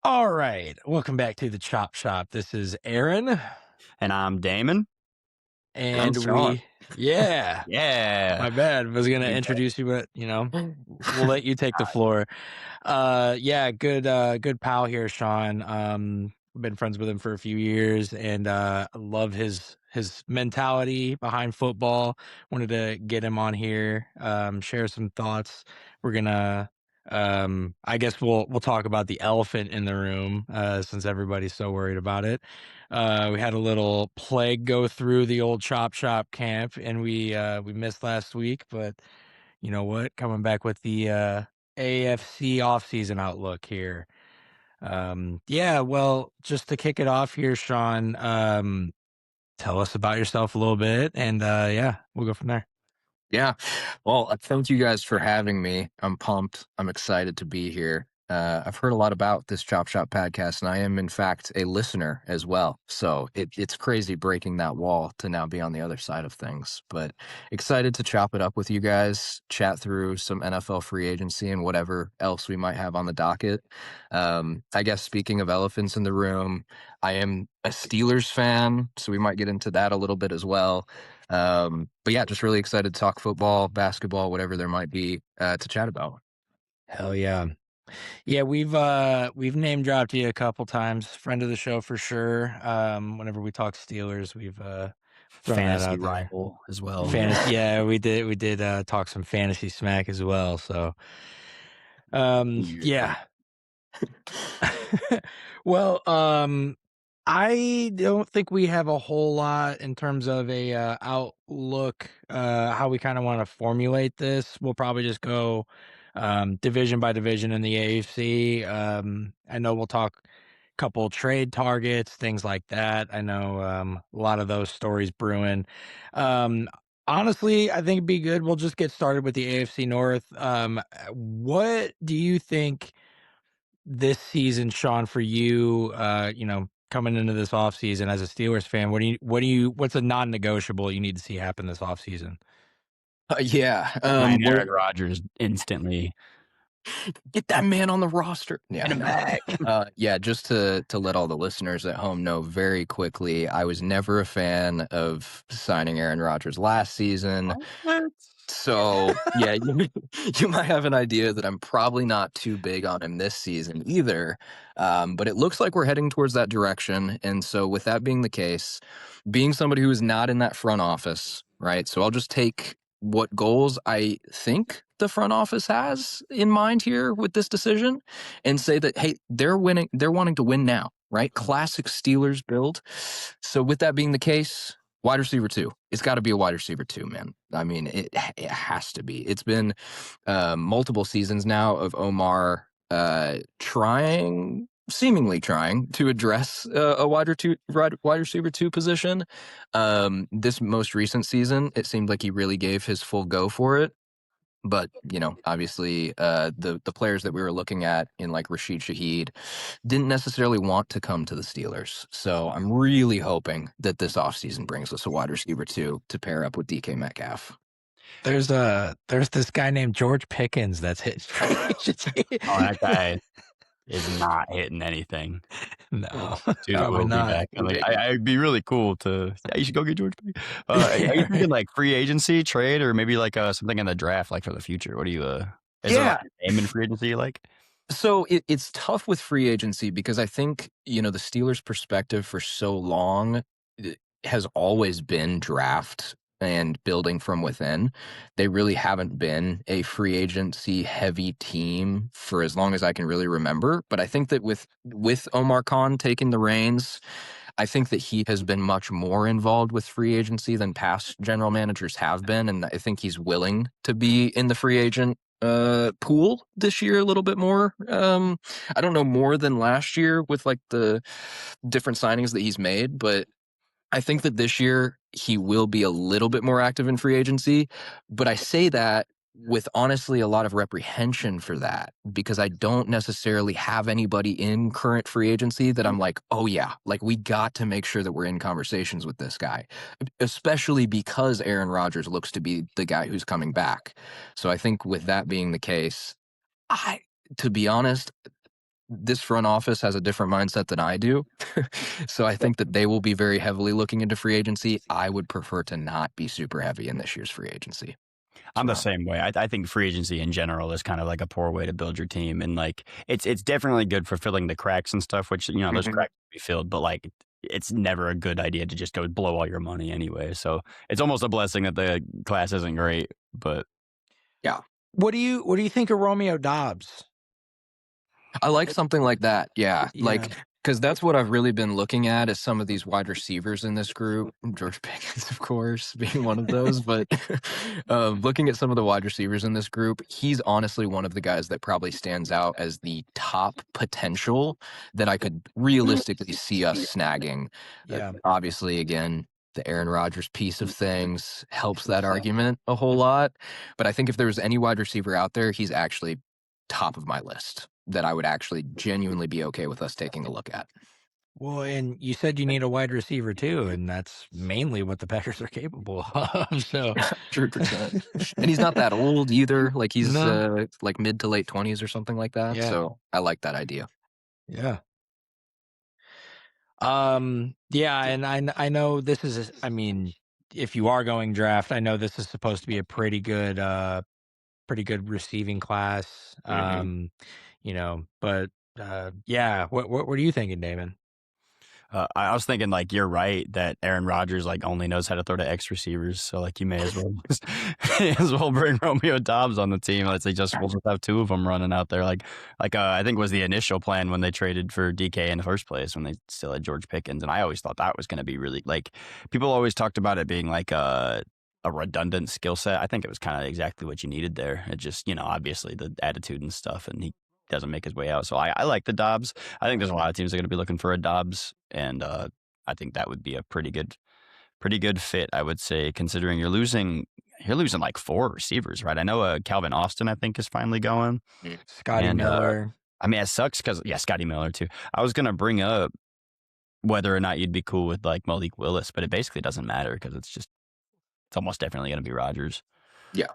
All right. Welcome back to the Chop Shop. This is Aaron. And I'm Damon. And I'm And Sean. yeah, Yeah. my bad. Was going to We back. introduce you, but, we'll let you take the floor. Yeah, good pal here, Sean. Been friends with him for a few years and, I love his mentality behind football. Wanted to get him on here, share some thoughts. We're gonna, I guess we'll talk about the elephant in the room, since everybody's so worried about it. We had a little plague go through the old Chop Shop camp, and we missed last week, but you know what? Coming back with the AFC offseason outlook here. Yeah, well, just to kick it off here, Sean, tell us about yourself a little bit, and yeah, we'll go from there. Yeah. Well, thank you guys for having me. I'm pumped. I'm excited to be here. I've heard a lot about this Chop Shop podcast, and I am, in fact, a listener as well. So it's crazy breaking that wall to now be on the other side of things. But excited to chop it up with you guys, chat through some NFL free agency and whatever else we might have on the docket. I guess speaking of elephants in the room, I am a Steelers fan, so we might get into that a little bit as well. But yeah, just really excited to talk football, basketball, whatever there might be to chat about. Hell yeah. Yeah, we've name dropped you a couple times. Friend of the show for sure. Whenever we talk Steelers, we've thrown that Fantasy out there. rival as well. Fantasy, yeah, we did talk some fantasy smack as well. So, Yeah. yeah. Well, I don't think we have a whole lot in terms of a outlook, how we kind of want to formulate this. We'll probably just go division by division in the AFC. I know we'll talk couple trade targets, things like that. I know a lot of those stories brewing. Um, Honestly, I think it'd be good. We'll just get started with the AFC North. What do you think this season, Sean, for you, coming into this offseason as a Steelers fan, what's a non-negotiable you need to see happen this offseason? Yeah. Ryan Well, Aaron Rodgers instantly get that man on the roster. in Yeah, a no. bag. Yeah, just to let all the listeners at home know very quickly, I was never a fan of signing Aaron Rodgers last season. What? So yeah, you might have an idea that I'm probably not too big on him this season either. But it looks like we're heading towards that direction. And so with that being the case, being somebody who is not in that front office, right? So I'll just take what goals I think the front office has in mind here with this decision and say that, hey, they're winning, they're wanting to win now, right? Classic Steelers build. So with that being the case, wide receiver two. It's got to be a wide receiver two, man. I mean, it has to be. It's been multiple seasons now of Omar seemingly trying to address a wide receiver two position. This most recent season, it seemed like he really gave his full go for it. But obviously, the players that we were looking at in like Rashid Shaheed didn't necessarily want to come to the Steelers. So I'm really hoping that this offseason brings us a wide receiver two to pair up with DK Metcalf. There's this guy named George Pickens that's hit free agency. Oh, that guy is not hitting anything. No, Dude, I probably will be not. back. I'd be really cool to. Yeah, you should go get George. Are you thinking like free agency trade or maybe like something in the draft, like for the future? What do you? Is there like a name in free agency you like? So it's tough with free agency because I think, the Steelers' perspective for so long has always been draft and building from within. They really haven't been a free agency heavy team for as long as I can really remember. But I think that with Omar Khan taking the reins, I think that he has been much more involved with free agency than past general managers have been. And I think he's willing to be in the free agent pool this year a little bit more. I don't know more than last year with like the different signings that he's made, but I think that this year he will be a little bit more active in free agency. But I say that with honestly a lot of reprehension for that because I don't necessarily have anybody in current free agency that I'm like, oh yeah, like we got to make sure that we're in conversations with this guy, especially because Aaron Rodgers looks to be the guy who's coming back. So I think with that being the case, to be honest, this front office has a different mindset than I do. So I think that they will be very heavily looking into free agency. I would prefer to not be super heavy in this year's free agency. I'm the So, same way. I think free agency in general is kind of like a poor way to build your team, and like it's definitely good for filling the cracks and stuff. Which those cracks will be filled, but like it's never a good idea to just go blow all your money anyway. So it's almost a blessing that the class isn't great. But yeah. What do you think of Romeo Dobbs? I like something like that. Yeah. Yeah. Like, because that's what I've really been looking at is some of these wide receivers in this group. George Pickens, of course, being one of those. But looking at some of the wide receivers in this group, he's honestly one of the guys that probably stands out as the top potential that I could realistically see us snagging. Yeah. Obviously, again, the Aaron Rodgers piece of things helps that argument a whole lot. But I think if there was any wide receiver out there, he's actually top of my list that I would actually genuinely be okay with us taking a look at. Well, and you said you need a wide receiver too, and that's mainly what the Packers are capable of. So 100%. And he's not that old either. Like he's No. like mid to late 20s or something like that. Yeah. So I like that idea. Yeah. Yeah, and I know this is I mean, if you are going draft, I know this is supposed to be a pretty good receiving class. But yeah, what are you thinking, Damon? I was thinking like you're right that Aaron Rodgers like only knows how to throw to X receivers, so like you may as well bring Romeo Dobbs on the team. Let's say we'll just have two of them running out there. I think was the initial plan when they traded for DK in the first place when they still had George Pickens, and I always thought that was going to be really like people always talked about it being like a redundant skill set. I think it was kind of exactly what you needed there. It just obviously the attitude and stuff, and he doesn't make his way out. So I like the Dobbs. I think there's a lot of teams that are going to be looking for a Dobbs, and I think that would be a pretty good fit. I would say, considering you're losing like four receivers, right? I know Calvin Austin, I think, is finally going. Scotty Miller. I mean, it sucks because Scotty Miller too. I was going to bring up whether or not you'd be cool with like Malik Willis, but it basically doesn't matter because it's almost definitely going to be Rodgers. Yeah.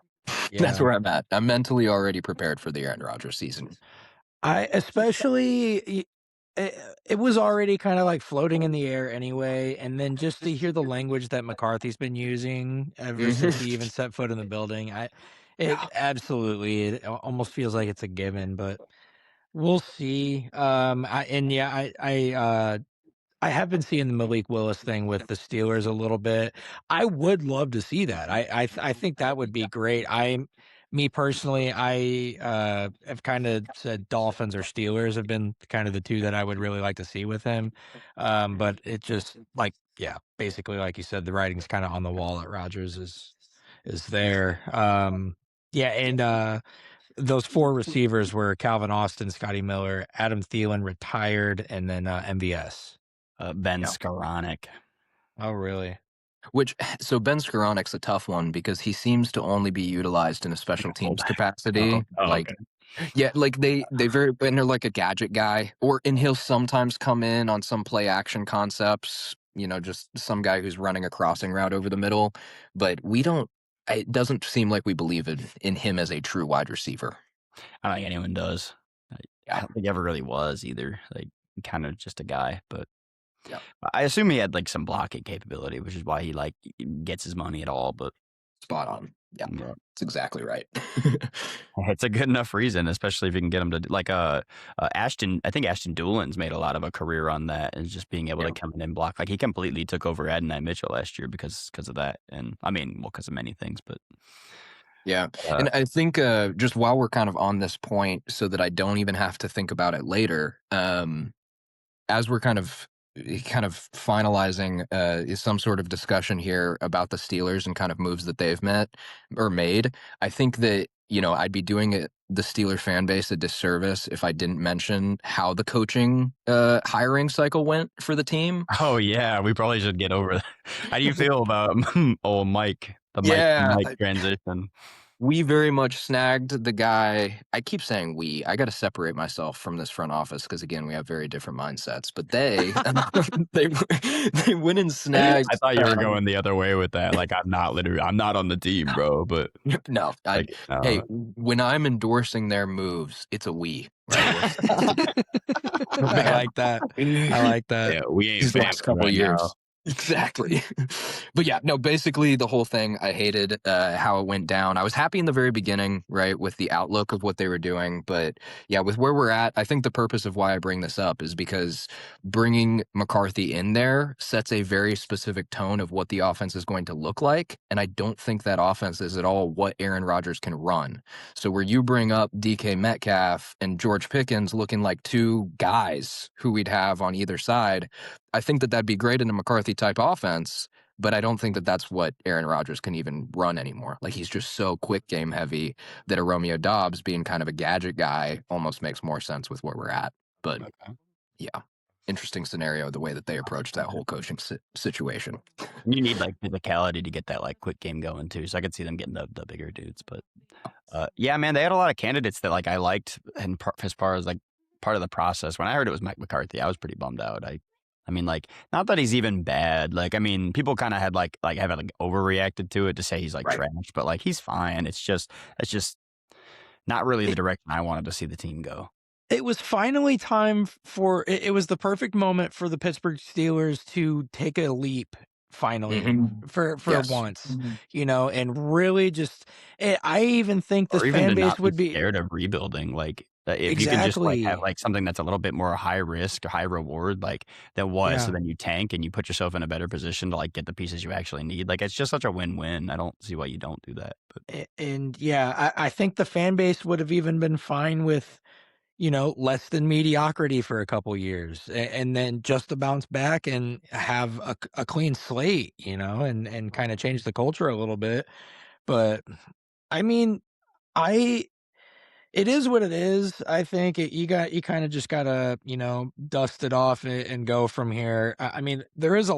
That's where I'm at. I'm mentally already prepared for the Aaron Rodgers season. It was already kind of like floating in the air anyway, and then just to hear the language that McCarthy's been using ever since he even set foot in the building, absolutely, it almost feels like it's a given, but we'll see. I have been seeing the Malik Willis thing with the Steelers a little bit. I would love to see that. I think that would be great. Me personally, I have kind of said Dolphins or Steelers have been kind of the two that I would really like to see with him. But it just basically like you said, the writing's kind of on the wall that Rodgers is there. Those four receivers were Calvin Austin, Scotty Miller, Adam Thielen retired, and then MVS. Ben Skoranek. Oh, really? So Ben Skoranek's a tough one because he seems to only be utilized in a special teams capacity. Okay. Yeah, like and they're like a gadget guy, and he'll sometimes come in on some play action concepts, just some guy who's running a crossing route over the middle. But it doesn't seem like we believe in him as a true wide receiver. I don't think anyone does. I don't think he ever really was either. Like kind of just a guy, but yeah. I assume he had like some blocking capability, which is why he like gets his money at all. But spot on. Yeah, that's exactly right. It's a good enough reason, especially if you can get him to like Ashton. I think Ashton Doolin's made a lot of a career on that, and just being able to come in and block. Like he completely took over Adonai Mitchell last year because of that, and I mean, because of many things, but. Yeah. And I think just while we're kind of on this point, so that I don't even have to think about it later, as we're kind of finalizing some sort of discussion here about the Steelers and kind of moves that they've made, I think that, I'd be doing the Steeler fan base a disservice if I didn't mention how the coaching hiring cycle went for the team. Oh, yeah. We probably should get over that. How do you feel about old Mike, Mike transition? We very much snagged the guy. I keep saying we. I got to separate myself from this front office because again, we have very different mindsets. But they, they, they went and snagged. I thought you were going the other way with that. Like, I'm not on the team, bro. But no, like, hey, when I'm endorsing their moves, it's a we. Right? I like that. I like that. Yeah, we ain't These last couple right years. now. Exactly. But yeah, no, basically the whole thing, I hated how it went down. I was happy in the very beginning, right, with the outlook of what they were doing. But yeah, with where we're at, I think the purpose of why I bring this up is because bringing McCarthy in there sets a very specific tone of what the offense is going to look like. And I don't think that offense is at all what Aaron Rodgers can run. So where you bring up DK Metcalf and George Pickens looking like two guys who we'd have on either side, I think that that'd be great in a McCarthy type offense, but I don't think that that's what Aaron Rodgers can even run anymore. Like he's just so quick game heavy that a Romeo Dobbs being kind of a gadget guy almost makes more sense with where we're at. But yeah, interesting scenario the way that they approached that whole coaching situation. You need like physicality to get that like quick game going too. So I could see them getting the bigger dudes. But yeah, man, they had a lot of candidates that like I liked, and as far as like part of the process. When I heard it was Mike McCarthy, I was pretty bummed out. I mean, like, not that he's even bad. Like, I mean, people kind of had haven't like overreacted to it to say he's like trash, but like he's fine. It's just not really the direction I wanted to see the team go. It was finally time for it was the perfect moment for the Pittsburgh Steelers to take a leap finally for once, you know, and really just I even think this fan base would be scared of rebuilding. Like, if you can just like have like something that's a little bit more high risk or high reward, like that was, so then you tank and you put yourself in a better position to like get the pieces you actually need. Like, it's just such a win-win. I don't see why you don't do that. But. And yeah, I think the fan base would have even been fine with, you know, less than mediocrity for a couple years and then just to bounce back and have a clean slate, you know, and kind of change the culture a little bit. But I mean, it is what it is. I think you kind of just gotta, you know, dust it off and go from here. I mean, there is um,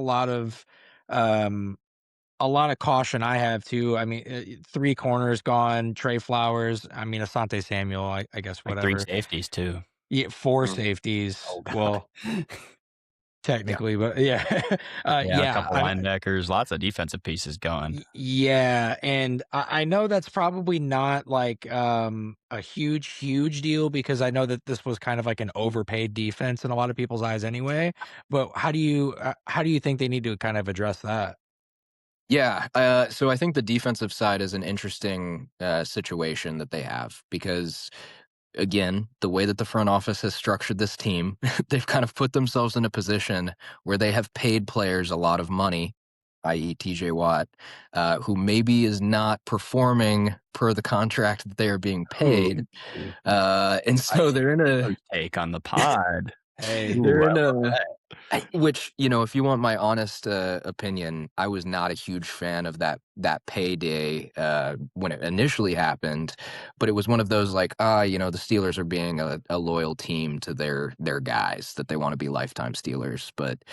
a lot of caution I have too. I mean, 3 corners gone, Trey Flowers. I mean, Asante Samuel. I guess Like whatever. 3 safeties too. Yeah, 4 safeties. Oh, God. Well, technically, but yeah, a couple linebackers, lots of defensive pieces going. Yeah, and I know that's probably not like a huge deal because I know that this was kind of like an overpaid defense in a lot of people's eyes anyway. But how do you think they need to kind of address that? Yeah, so I think the defensive side is an interesting situation that they have because, again, the way that the front office has structured this team, they've kind of put themselves in a position where they have paid players a lot of money, i.e. TJ Watt, who maybe is not performing per the contract that they are being paid. And so they're in a take on the pod. Hey, they're in a which, you know, if you want my honest opinion, I was not a huge fan of that payday when it initially happened, but it was one of those like, you know, the Steelers are being a loyal team to their guys that they want to be lifetime Steelers. But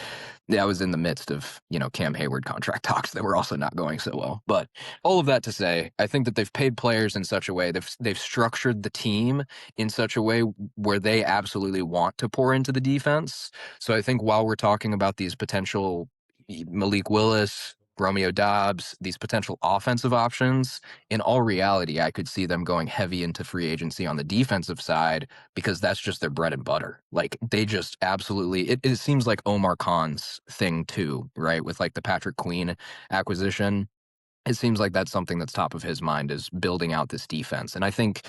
that was in the midst of, you know, Cam Hayward contract talks that were also not going so well. But all of that to say, I think that they've paid players in such a way, they've structured the team in such a way where they absolutely want to pour into the defense. So I think while we're talking about these potential Malik Willis, Romeo Dobbs, these potential offensive options, in all reality, I could see them going heavy into free agency on the defensive side because that's just their bread and butter. Like they just absolutely, it seems like Omar Khan's thing too, right? With like the Patrick Queen acquisition. It seems like that's something that's top of his mind is building out this defense. And I think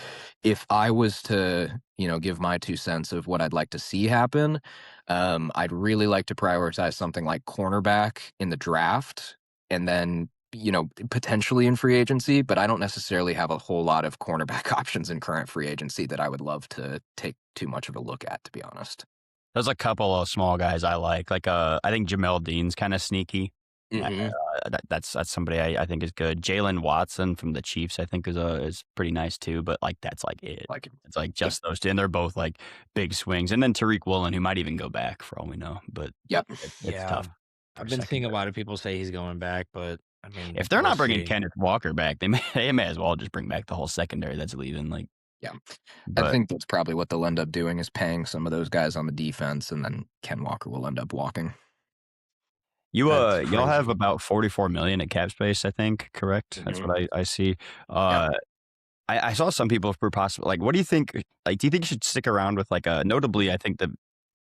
if I was to, you know, give my 2 cents of what I'd like to see happen, I'd really like to prioritize something like cornerback in the draft and then, you know, potentially in free agency, but I don't necessarily have a whole lot of cornerback options in current free agency that I would love to take too much of a look at, to be honest. There's a couple of small guys I like I think Jamel Dean's kind of sneaky. That's somebody I think is good. Jalen Watson from the Chiefs I think is pretty nice too, but like that's like it. It's like just those two, and they're both like big swings. And then Tariq Woolen, who might even go back for all we know. But Yep, it's tough. I've been seeing a lot of people say he's going back, but I mean, If they're we'll not bringing see. Kenneth Walker back, they may as well just bring back the whole secondary that's leaving. Like, Yeah. I but think that's probably what they'll end up doing is paying some of those guys on the defense, and then Ken Walker will end up walking. That's y'all have crazy. about 44 million at cap space, I think. Correct? That's Mhm. what I see. Yeah. I saw some people were possible. Like, what do you think? Like, do you think you should stick around with like a notably? I think the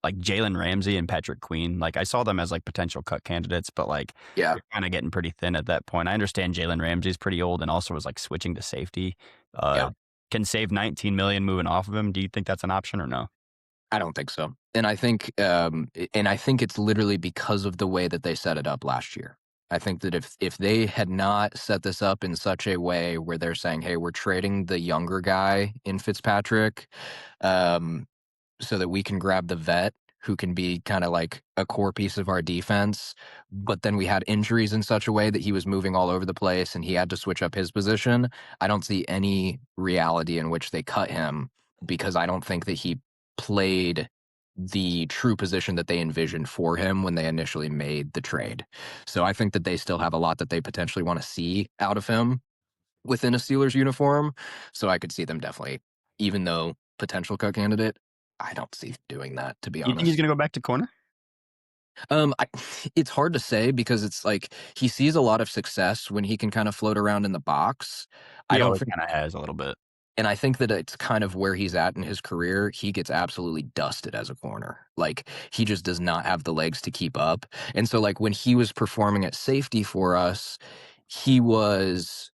like Jalen Ramsey and Patrick Queen. Like, I saw them as like potential cut candidates, but like Yeah. you're kind of getting pretty thin at that point. I understand Jalen Ramsey's pretty old and also was like switching to safety. Yeah. Can save 19 million moving off of him. Do you think that's an option or no? I don't think so. And I think it's literally because of the way that they set it up last year. I think that if they had not set this up in such a way where they're saying, "Hey, we're trading the younger guy in Fitzpatrick, um, so that we can grab the vet who can be kind of like a core piece of our defense," but then we had injuries in such a way that he was moving all over the place and he had to switch up his position. I don't see any reality in which they cut him because I don't think that he played the true position that they envisioned for him when they initially made the trade. So I think that they still have a lot that they potentially want to see out of him within a Steelers uniform. So I could see them definitely, even though potential cut candidate, I don't see doing that, to be You think he's honest. gonna go back to corner? I, it's hard to say because it's like he sees a lot of success when he can kind of float around in the box. I He don't always think, kind of has a little bit. and I think that it's kind of where he's at in his career. He gets absolutely dusted as a corner. Like he just does not have the legs to keep up. And so, like when he was performing at safety for us, he was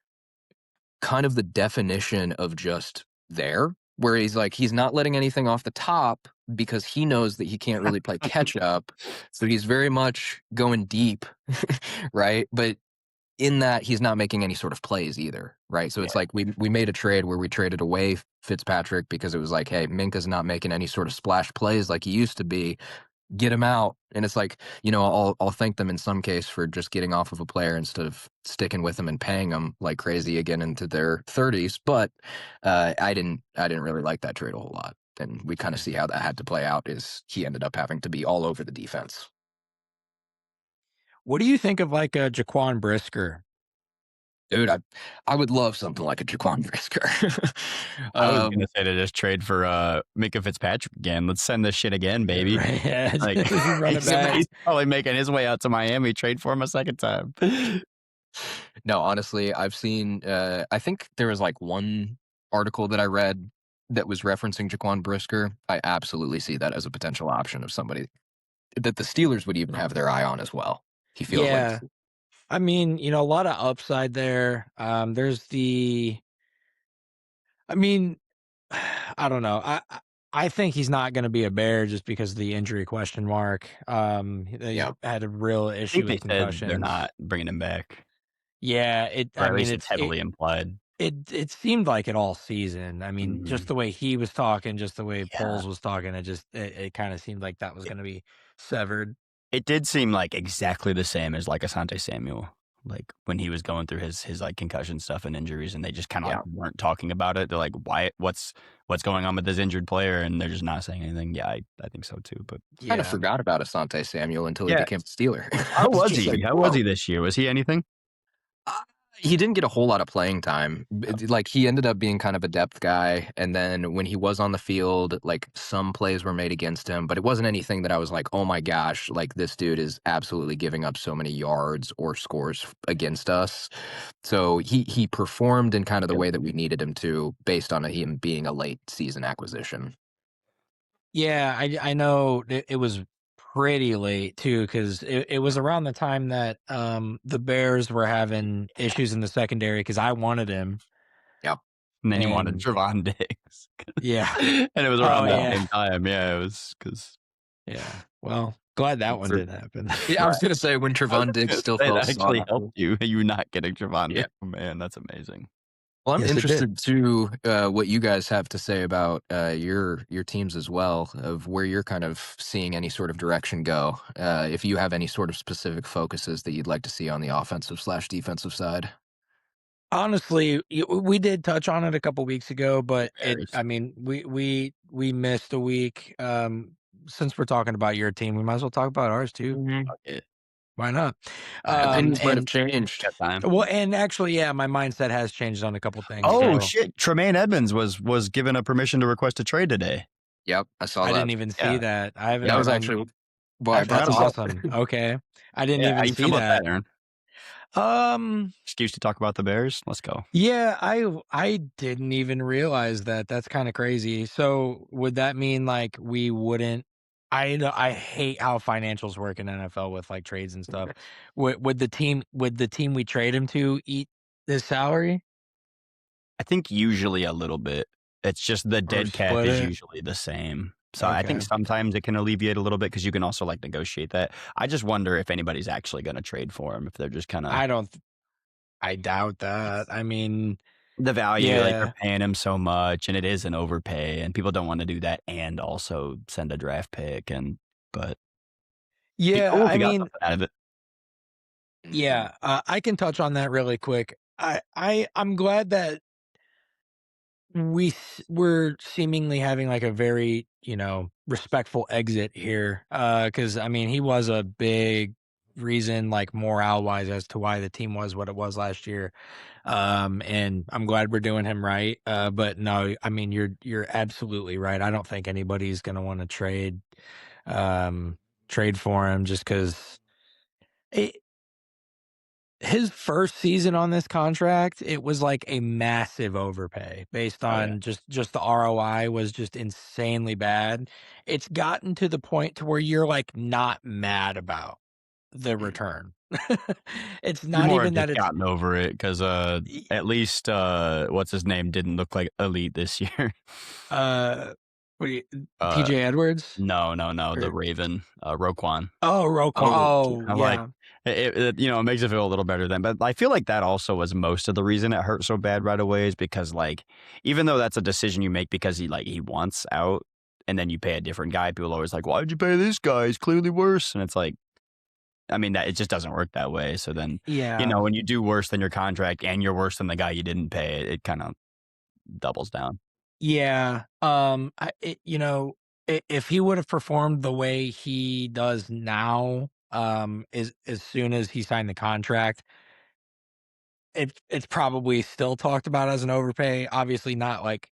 kind of the definition of just there, where he's like, he's not letting anything off the top because he knows that he can't really play catch up. So he's very much going deep, right? But in that, he's not making any sort of plays either, right? So Yeah. it's like we made a trade where we traded away Fitzpatrick because it was like, hey, Minka's not making any sort of splash plays like he used to be. Get him out. And it's like, I'll thank them in some case for just getting off of a player instead of sticking with him and paying them like crazy again into their 30s. But I didn't really like that trade a whole lot. And we kind of see how that had to play out is he ended up having to be all over the defense. What do you think of like a Jaquan Brisker? Dude, I would love something like a Jaquan Brisker. I was gonna um, say to just trade for Minka Fitzpatrick again. Let's send this shit again, baby. Right, yeah, Like just run it he's, back. he's probably making his way out to Miami. Trade for him a second time. no, honestly, I've seen, I think there was like one article that I read that was referencing Jaquan Brisker. I absolutely see that as a potential option of somebody that the Steelers would even have their eye on as well. He feels like, Yeah. I mean, a lot of upside there. There's I mean, I don't know. I think he's not going to be a Bear just because of the injury question mark. He's yeah, had a real I issue think they with said they're concussions. not bringing him back, Yeah, or I at mean, least it's heavily implied. it seemed like it all season. I mean, just Mhm. the way he was talking, just the way Yeah, Poles was talking, it kind of seemed like that was it, going to be severed. it did seem like exactly the same as like Asante Samuel, like when he was going through his like concussion stuff and injuries, and they just kind of like yeah. weren't talking about it. They're like, why? What's going on with this injured player? And they're just not saying anything. Yeah, I think so too. But Kind of Yeah. forgot about Asante Samuel until he yeah, became a Steeler. I how was was just he? like, How was whoa. he this year? Was he anything? Uh, he didn't get a whole lot of playing time. Like he ended up being kind of a depth guy, and then when he was on the field, like some plays were made against him, but it wasn't anything that I was like, "Oh my gosh, like this dude is absolutely giving up so many yards or scores against us." So he performed in kind of the Yep. way that we needed him to, based on him being a late season acquisition. Yeah, I know it was pretty late too because it was around the time that the Bears were having issues in the secondary because I wanted him Yep. And then you wanted and Trevon Diggs, yeah. and it was Oh around that yeah. same time. Yeah, it was because Yeah. Well, glad that one didn't happen. Yeah, I was gonna say when I was Trevon Diggs gonna still say felt that sought actually after. helped you not getting Trevon Yeah. Diggs. Oh, man, that's amazing. Well, I'm Yes, it did. interested to what you guys have to say about your teams as well, of where you're kind of seeing any sort of direction go. If you have any sort of specific focuses that you'd like to see on the offensive/defensive side. Honestly, we did touch on it a couple weeks ago, but Bears. I mean, we missed a week. Since we're talking about your team, we might as well talk about ours too. Mhm. Fuck it. Why not? Opinions might have And changed. Got time. well, and actually, yeah, my mindset has changed on a couple things. Oh So shit! Tremaine Edmonds was given a permission to request a trade today. Yep, I saw I that. didn't even see Yeah, that. I haven't That yeah, was been. actually why I brought That's this up. awesome. Okay, I didn't yeah. How even you feel see about that. that, Aaron? Um, Excuse to talk about the Bears. Let's go. yeah, I didn't even realize that. That's kind of crazy. So would that mean like we wouldn't? I hate how financials work in NFL with like trades and stuff. Would the team we trade him to eat his salary I think usually a little bit. It's just the or dead cap split is it? usually the same. So I think Okay. sometimes it can alleviate a little bit because you can also like negotiate that. I just wonder if anybody's actually going to trade for him, if they're just kind of I don't. I doubt that. I mean, the value, like they're yeah, paying him so much and it is an overpay and people don't want to do that and also send a draft pick. But be yeah. cool if I you got mean, something out of it. Mhm. yeah. I can touch on that really quick. I'm glad that we're seemingly having like a very respectful exit here. Because I mean, he was a big reason, like morale wise, as to why the team was what it was last year. And I'm glad we're doing him right. But no, I mean, you're absolutely right. I don't think anybody's gonna want to um trade for him just because his first season on this contract, it was like a massive overpay based Oh yeah. on just the ROI was just insanely bad. It's gotten to the point to where you're like not mad about the return. It's You're not more even just that it's gotten over it because at least what's his name didn't look like elite this year. uh what do you, uh TJ Edwards no, the or Raven, Roquan. Roquan. Oh, Oh, I'm like, yeah. it makes it feel a little better then. But I feel like that also was most of the reason it hurt so bad right away is because like, even though that's a decision you make because he wants out, and then you pay a different guy, people are always like, why'd you pay this guy? He's clearly worse. And it's like, I mean, that it just doesn't work that way. So then, Yeah. when you do worse than your contract and you're worse than the guy you didn't pay, it kind of doubles down. Yeah. If he would have performed the way he does now, as soon as he signed the contract, it's probably still talked about as an overpay. Obviously, not like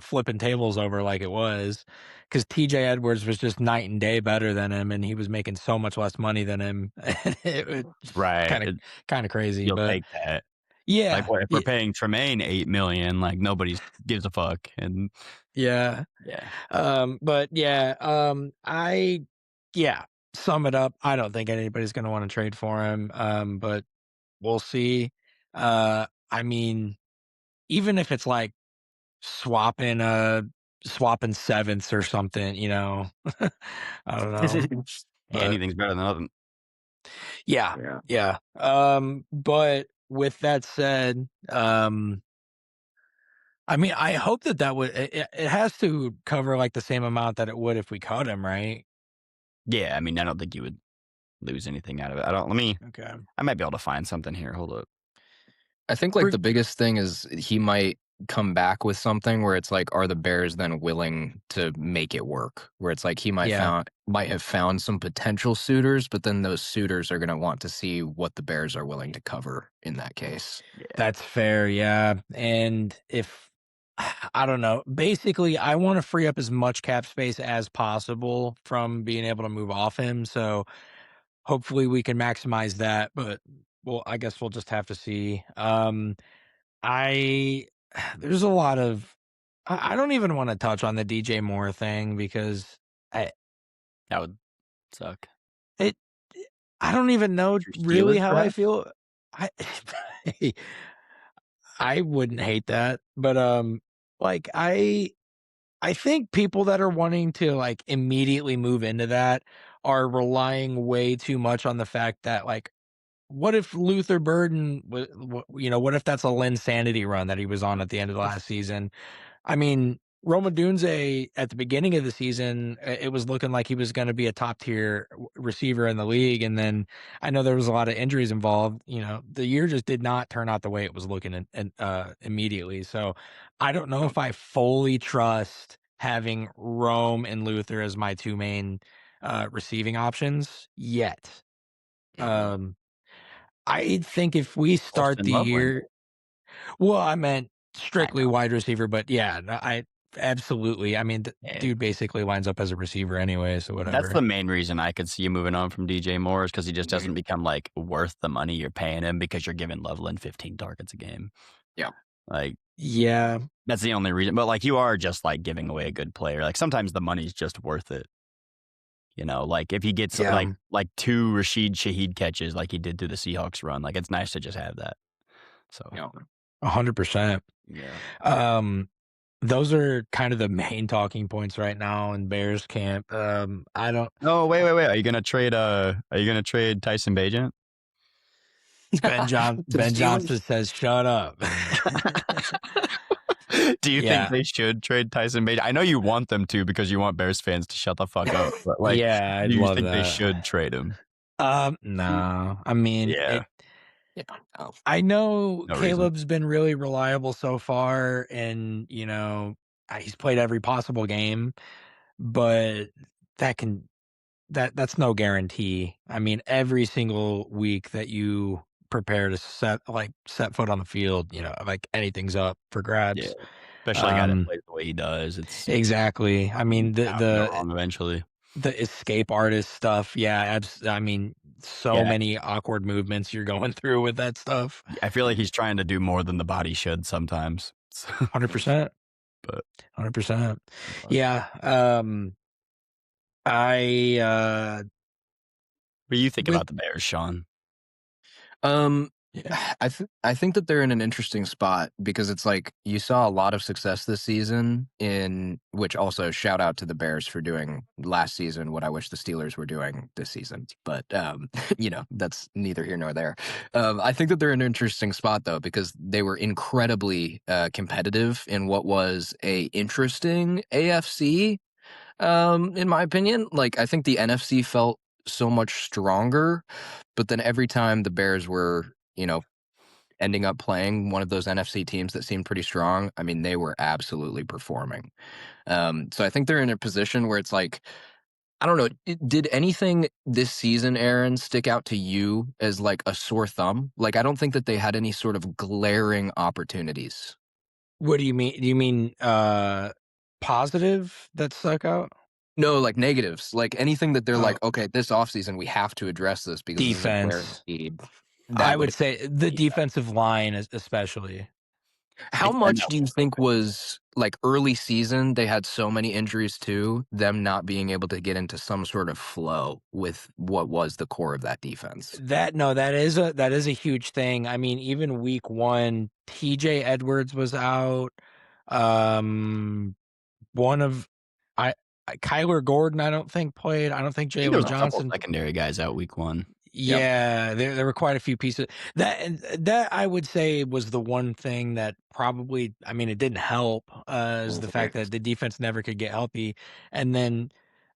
flipping tables over like it was, because TJ Edwards was just night and day better than him, and he was making so much less money than him. It's Right. kind of crazy, You'll but take that. Like, yeah, what if we're paying Tremaine $8 million? Like, nobody gives a fuck. And yeah. yeah. But yeah, yeah, sum it up. I don't think anybody's gonna want to trade for him. But we'll see. I mean, even if it's like swapping swapping sevenths or something, I don't know. Hey, But anything's better than nothing. yeah, Yeah. yeah. But with that said, I mean, I hope that would it has to cover like the same amount that it would if we cut him, right? Yeah, I mean, I don't think you would lose anything out of it. Okay. I might be able to find something here. Hold up. I think like We're the biggest thing is he might come back with something where it's like, are the Bears then willing to make it work? Where it's like he Yeah, might have found some potential suitors, but then those suitors are gonna want to see what the Bears are willing to cover in that case. Yeah. that's fair. Yeah. And if I don't know, basically, I want to free up as much cap space as possible from being able to move off him. So hopefully we can maximize that. But well, I guess we'll just have to see. I there's a lot of I don't even want to touch on the DJ Moore thing because I That would suck. it I don't even know Your really Steelers, how I perhaps? feel. I I wouldn't hate that, but like I think people that are wanting to like immediately move into that are relying way too much on the fact that like what if Luther Burden, what if that's a Linsanity run that he was on at the end of the last season? I mean, Roma Dunze at the beginning of the season, it was looking like he was going to be a top tier receiver in the league, and then I know there was a lot of injuries involved. The year just did not turn out the way it was looking immediately. So I don't know if I fully trust having Rome and Luther as my two main receiving options yet. Um, I think if we start Austin the Loveland. year, well, I meant I strictly know. wide receiver, but yeah, no, I absolutely. I mean, the Yeah. dude basically lines up as a receiver anyway, so That's whatever. the main reason I could see you moving on from DJ Moore is because he just doesn't become like worth the money you're paying him because you're giving Loveland 15 targets a game. Yeah. Like Yeah, that's the only reason. But like you are just like giving away a good player. Like sometimes the money's just worth it. You know, like if he gets yeah, like 2 Rashid Shaheed catches like he did through the Seahawks run, like it's nice to just have that. So Yeah. 100%. yeah. Those are kind of the main talking points right now in Bears camp. I don't. Oh wait. Are you gonna trade Tyson Bagent? To the Ben Johnson Steelers? says, "Shut up." Do you think Yeah, they should trade Tyson Bagent? I know you want them to because you want Bears fans to shut the fuck up. But like, yeah, I'd do you love think they that. should trade him? No, I mean Yeah. it. Yeah. Oh. I know No reason. Caleb's been really reliable so far, and he's played every possible game, but that can that's no guarantee. I mean, every single week that you prepare to set foot on the field, like anything's up for Yeah. grabs. Especially a guy that Um, plays the way he does. It's exactly. I mean, bound to go wrong eventually. the escape artist stuff. Yeah, I mean, so Yeah. many awkward movements you're going through with that stuff. I feel like he's trying to do more than the body should sometimes. 100%. But 100%. but Yeah. I what do you think With about the Bears, Sean? um yeah. I think that they're in an interesting spot because it's like you saw a lot of success this season in which also shout out to the Bears for doing last season what I wish the Steelers were doing this season. But that's neither here nor there. I think that they're in an interesting spot though because they were incredibly competitive in what was a interesting AFC. In my opinion, like I think the NFC felt so much stronger, but then every time the Bears were, ending up playing one of those NFC teams that seemed pretty strong, I mean, they were absolutely performing. So I think they're in a position where it's like, I don't know, did anything this season, Aaron, stick out to you as like a sore thumb? Like, I don't think that they had any sort of glaring opportunities. What do you mean? Do you mean positive that stuck out? No, like negatives, like anything that they're Oh, like, okay, this offseason we have to address this because this is a glaring defense. need. I That would would, say the yeah. defensive line, especially. How I much know. do you think was like early season? They had so many injuries too, them not being able to get into some sort of flow with what was the core of that defense. That is a huge thing. I mean, even week 1, TJ Edwards was out. Um, one of I Kyler Gordon, I don't think played. I don't think I think there Jalen was a couple Johnson. secondary guys out week 1. Yep. Yeah, there were quite a few pieces. That I would say was the one thing that probably, I mean, it didn't help, is the fact that the defense never could get healthy. And then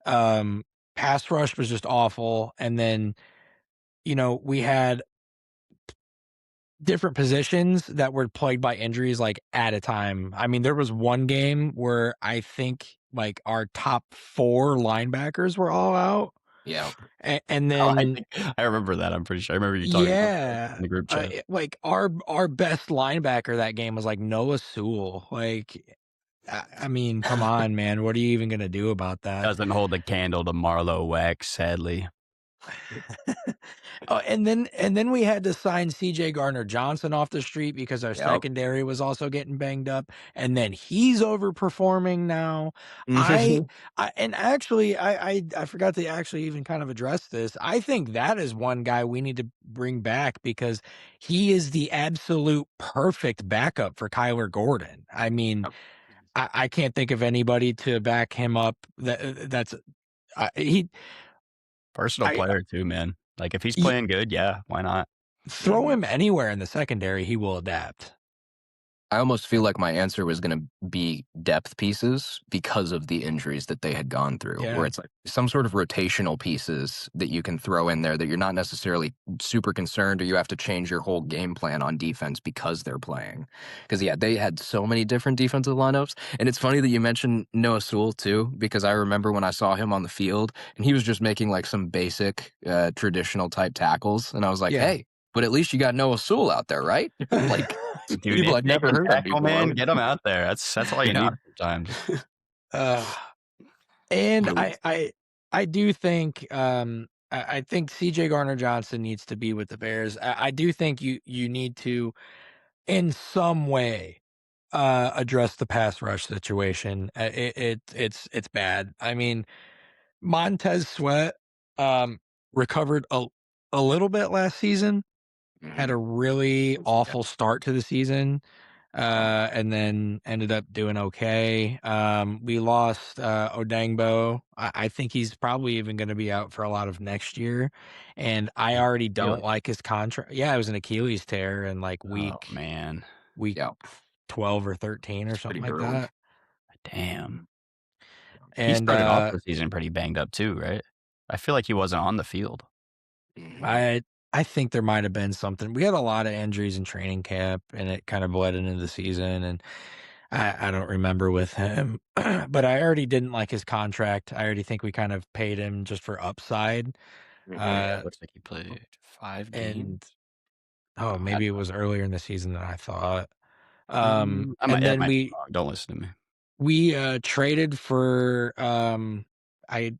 um pass rush was just awful. And then, we had different positions that were plagued by injuries like at a time. I mean, there was one game where I think like our top 4 linebackers were all out. Yeah. And Oh, I then think I remember that. I'm pretty sure. I remember you talking about that yeah, in the group chat. like our best linebacker that game was like Noah Sewell. Like, I mean, come on, man, what are you even gonna do about that? Doesn't hold a candle to Marlowe Wax, sadly. Oh, and then we had to sign CJ Gardner-Johnson off the street because our Yep. secondary was also getting banged up, and then he's overperforming now. I Mhm. I and actually, I forgot to actually even kind of address this. I think that is one guy we need to bring back because he is the absolute perfect backup for Kyler Gordon. I mean, Yep. I can't think of anybody to back him up that's he Versatile I player too, man. Like if he's playing good, yeah, why not? throw him anywhere in the secondary, he will adapt. I almost feel like my answer was going to be depth pieces because of the injuries that they had gone through, Yeah. where it's like some sort of rotational pieces that you can throw in there that you're not necessarily super concerned or you have to change your whole game plan on defense because they're playing. Because, yeah, they had so many different defensive lineups. And it's funny that you mentioned Noah Sewell, too, because I remember when I saw him on the field and he was just making like some basic traditional type tackles. And I was like, Yeah. hey, but at least you got Noah Sewell out there, right? Like, Dude, people if had they never can heard of tackle, before. man, get them out there. That's all you Yeah. need sometimes. And Really? I do think I think CJ Garner Johnson needs to be with the Bears. I do think you need to in some way address the pass rush situation. It's bad. I mean, Montez Sweat recovered a little bit last season, had a really awful start to the season, and then ended up doing okay. We lost Odangbo. I think he's probably even going to be out for a lot of next year, and I already Really? don't like his contract. Yeah, it was an Achilles tear in like Oh man, week Yeah. 12 or 13 or something Pretty like early. that. damn. He And started off the season pretty banged up too, right? I feel like he wasn't on the field. I think there might have been something. We had a lot of injuries in training camp, and it kind of bled into the season. And I don't remember with him, but I already didn't like his contract. I already think we kind of paid him just for upside. Yeah, it looks like he played 5 games. And oh, maybe it was earlier in the season than I thought. That And then might be wrong. Don't listen to me. we traded for I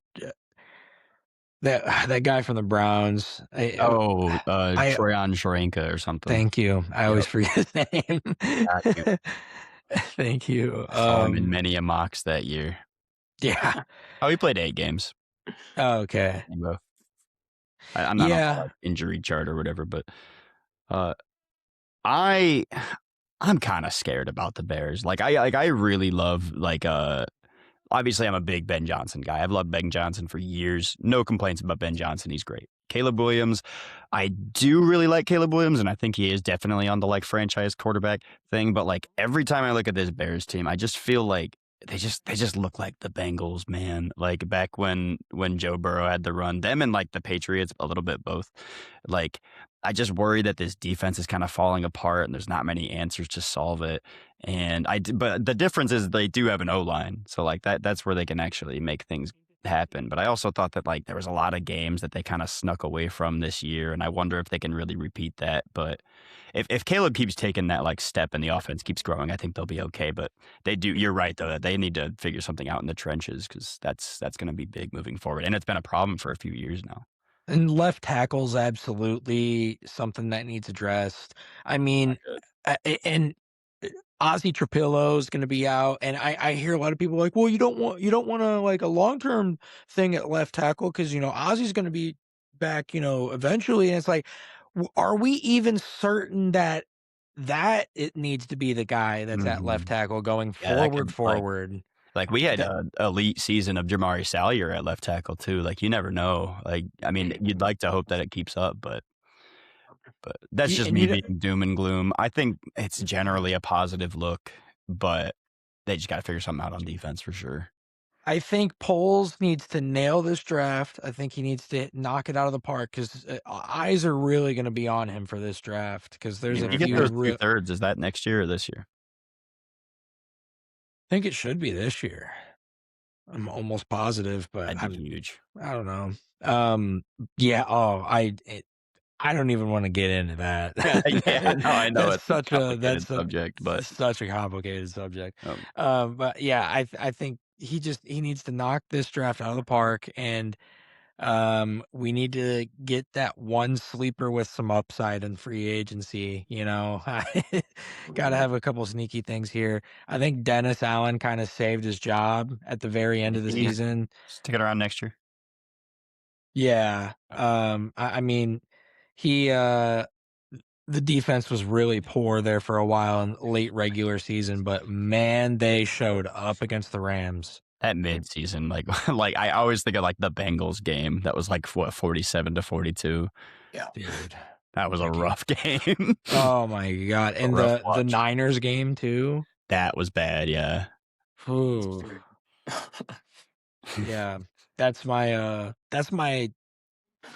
that guy from the Browns. Troyan Shorenka or something. Thank you. I always forget his name. Got you. Thank you. I saw him in many a mocks that year. Yeah. Oh, he played 8 games. Oh, okay. I'm not on Yeah. the, like, injury chart or whatever, but I'm kind of scared about the Bears. I really love obviously I'm a big Ben Johnson guy. I've loved Ben Johnson for years. No complaints about Ben Johnson. He's great. Caleb Williams, I do really like Caleb Williams, and I think he is definitely on the like franchise quarterback thing. But like every time I look at this Bears team, I just feel like they just look like the Bengals, man. Like back when Joe Burrow had the run, them and like the Patriots, a little bit both. Like I just worry that this defense is kind of falling apart, and there's not many answers to solve it. But the difference is they do have an O-line, so like that's where they can actually make things happen. But I also thought that like there was a lot of games that they kind of snuck away from this year, and I wonder if they can really repeat that. But if Caleb keeps taking that like step and the offense keeps growing, I think they'll be okay. But they do. You're right though that they need to figure something out in the trenches because that's going to be big moving forward, and it's been a problem for a few years now. And left tackle's absolutely something that needs addressed. I mean, and Ozzy Trapillo is going to be out, and I hear a lot of people like, well, you don't want to like a long-term thing at left tackle because Ozzy's going to be back, eventually, and it's like, are we even certain that it needs to be the guy that's at left tackle going forward? Like we had an elite season of Jamari Salyer at left tackle too. Like you never know. Like I mean, you'd like to hope that it keeps up, but that's just me being doom and gloom. I think it's generally a positive look, but they just got to figure something out on defense for sure. I think Poles needs to nail this draft. I think he needs to knock it out of the park because eyes are really going to be on him for this draft because there's a You few. get those 2/3. Is that next year or this year? I think it should be this year. I'm almost positive, but That'd be huge. I don't know. Yeah. Oh, I don't even want to get into that. Yeah, no, I know That's it's a complicated subject, but such a complicated subject. Oh. But yeah, I think he needs to knock this draft out of the park, and we need to get that one sleeper with some upside in free agency. Got to have a couple sneaky things here. I think Dennis Allen kind of saved his job at the very end of the season. Stick it around next year. Yeah. I mean, the defense was really poor there for a while in late regular season, but man, they showed up against the Rams. At midseason, like I always think of like the Bengals game that was like 47-42. Yeah, dude. That was a rough game. Oh my god! And rough the watch. Niners game too. That was bad. Yeah. Ooh. Yeah, that's my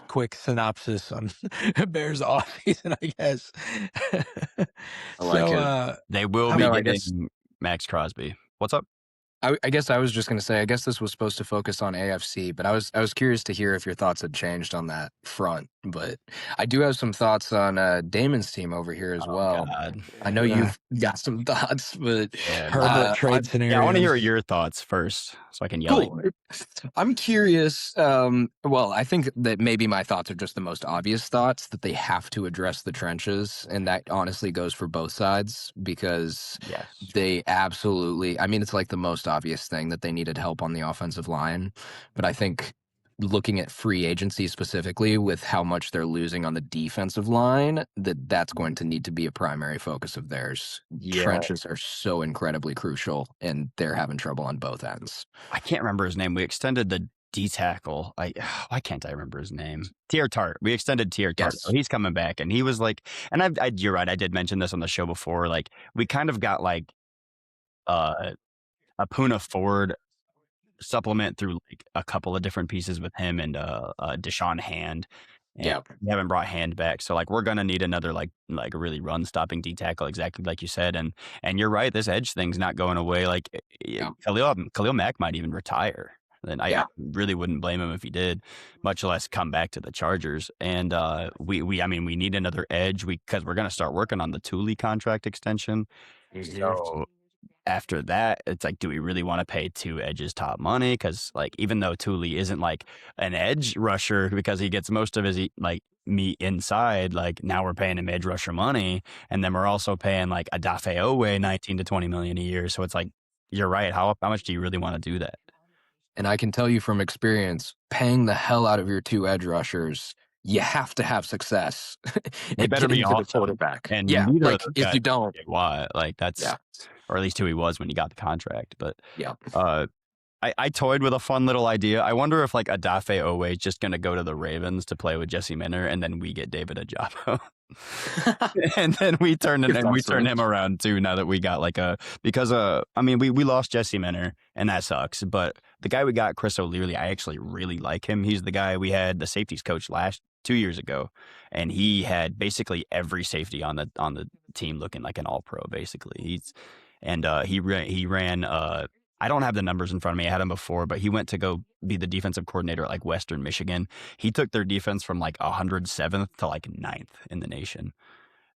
quick synopsis on Bears offseason, I guess. I like it. They will how be No, I getting guess Max Crosby. What's up? I guess I was just going to say, I guess this was supposed to focus on AFC, but I was curious to hear if your thoughts had changed on that front. But I do have some thoughts on Damon's team over here as well. God. I know Yeah. you've got some thoughts, but Yeah, Herbert trade scenarios. I want to hear your thoughts first, so I can yell at you. cool. I'm curious. Well, I think that maybe my thoughts are just the most obvious thoughts, that they have to address the trenches, and that honestly goes for both sides, because Yes. they absolutely, I mean, it's like the most obvious thing that they needed help on the offensive line. But I think looking at free agency specifically, with how much they're losing on the defensive line, that's going to need to be a primary focus of theirs. Yeah. Trenches are so incredibly crucial, and they're having trouble on both ends. I can't remember his name. We extended the D tackle. Why can't I remember his name? Tier Tart. We extended Tier Tart. Yes. So he's coming back, and he was like, and you're right. I did mention this on the show before. Like, we kind of got like a Puna Ford supplement through like a couple of different pieces with him and Deshaun Hand. And Yeah. we haven't brought Hand back, so like we're gonna need another like a really run stopping D tackle, exactly like you said. And you're right, this edge thing's not going away. Like Khalil Mack might even retire. Then I really wouldn't blame him if he did, much less come back to the Chargers. And we need another edge because we're gonna start working on the Thule contract extension. So after that, it's like, do we really want to pay two edges top money? Because like, even though Thule isn't like an edge rusher because he gets most of his like meat inside, like now we're paying him edge rusher money, and then we're also paying like Adafe Owe 19 to 20 million a year. So it's like, you're right. How much do you really want to do that? And I can tell you from experience, paying the hell out of your two edge rushers, you have to have success. They better be awesome. The quarterback. And yeah, neither like of those if guys you don't, why? Like that's, or at least who he was when he got the contract. But I toyed with a fun little idea. I wonder if like Adafe Owe is just going to go to the Ravens to play with Jesse Minter, and then we get David Ajabo. And then we turn him around too. Now that we got like we lost Jesse Minter, and that sucks. But the guy we got, Chris O'Leary, I actually really like him. He's the guy we had the safeties coach 2 years ago, and he had basically every safety on the team looking like an all-pro. Basically, he ran. I don't have the numbers in front of me. I had him before, but he went to go be the defensive coordinator at like Western Michigan. He took their defense from like 107th to like 9th in the nation,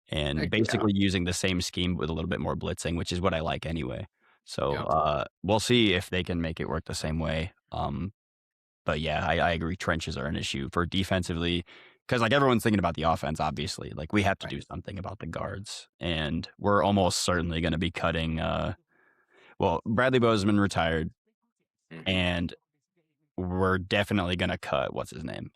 and basically using the same scheme with a little bit more blitzing, which is what I like anyway. So we'll see if they can make it work the same way. But yeah, I agree. Trenches are an issue for defensively, because like everyone's thinking about the offense. Obviously, like we have to do something about the guards, and we're almost certainly going to be cutting. Well, Bradley Bozeman retired, and we're definitely going to cut, what's his name?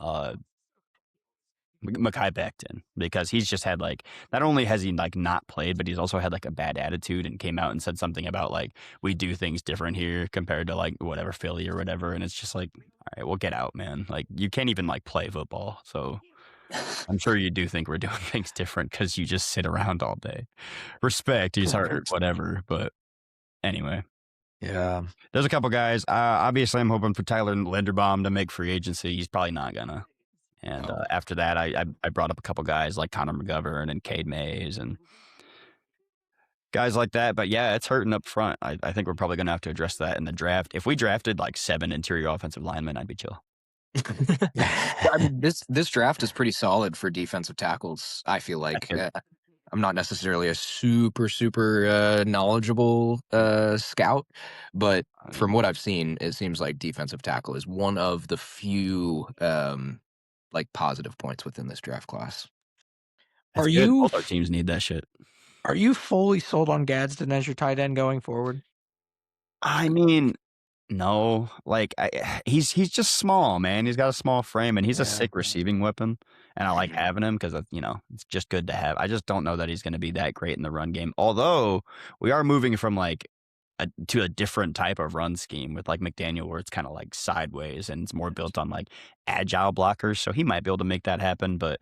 Mekhi Becton, because he's just had like, not only has he like not played, but he's also had like a bad attitude and came out and said something about like, we do things different here compared to like whatever Philly or whatever. And it's just like, all right, well, get out, man. Like you can't even like play football. So I'm sure you do think we're doing things different because you just sit around all day. Respect, he's hurt, whatever. But anyway, there's a couple guys. Obviously, I'm hoping for Tyler Linderbaum to make free agency. He's probably not gonna. And after that, I brought up a couple guys like Connor McGovern and Cade Mays and guys like that. But yeah, it's hurting up front. I think we're probably gonna have to address that in the draft. If we drafted like 7 interior offensive linemen, I'd be chill. I mean, this draft is pretty solid for defensive tackles. I feel like. I'm not necessarily a super knowledgeable scout, but from what I've seen, it seems like defensive tackle is one of the few like positive points within this draft class. That's good. Both our teams need that shit. Are you fully sold on Gadsden as your tight end going forward? I mean, no, like he's just small, man. He's got a small frame, and he's a sick receiving weapon. And I like having him because, it's just good to have. I just don't know that he's going to be that great in the run game. Although we are moving from like to a different type of run scheme with like McDaniel, where it's kind of like sideways and it's more built on like agile blockers. So he might be able to make that happen. But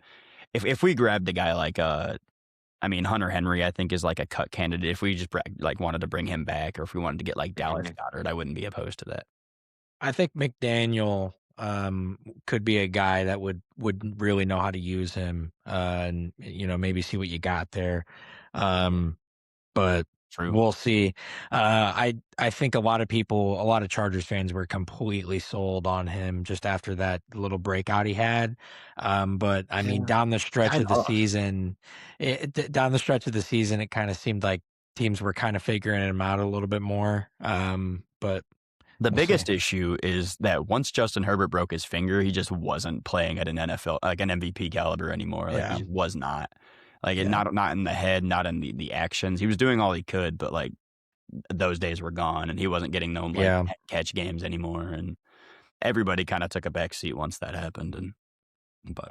if we grabbed a guy like I mean, Hunter Henry, I think, is like a cut candidate. If we just like wanted to bring him back, or if we wanted to get like Dallas Goedert, I wouldn't be opposed to that. I think McDaniel could be a guy that would really know how to use him, and maybe see what you got there. But True. we'll see. I think a lot of Chargers fans were completely sold on him just after that little breakout he had. But I mean, down the stretch of the season, it kind of seemed like teams were kind of figuring him out a little bit more. But the we'll biggest see. issue is that once Justin Herbert broke his finger, he just wasn't playing at an NFL, like an MVP caliber anymore. Like, he just was not. Like, not in the head, not in the actions. He was doing all he could, but like those days were gone, and he wasn't getting no catch games anymore. And everybody kind of took a back seat once that happened. But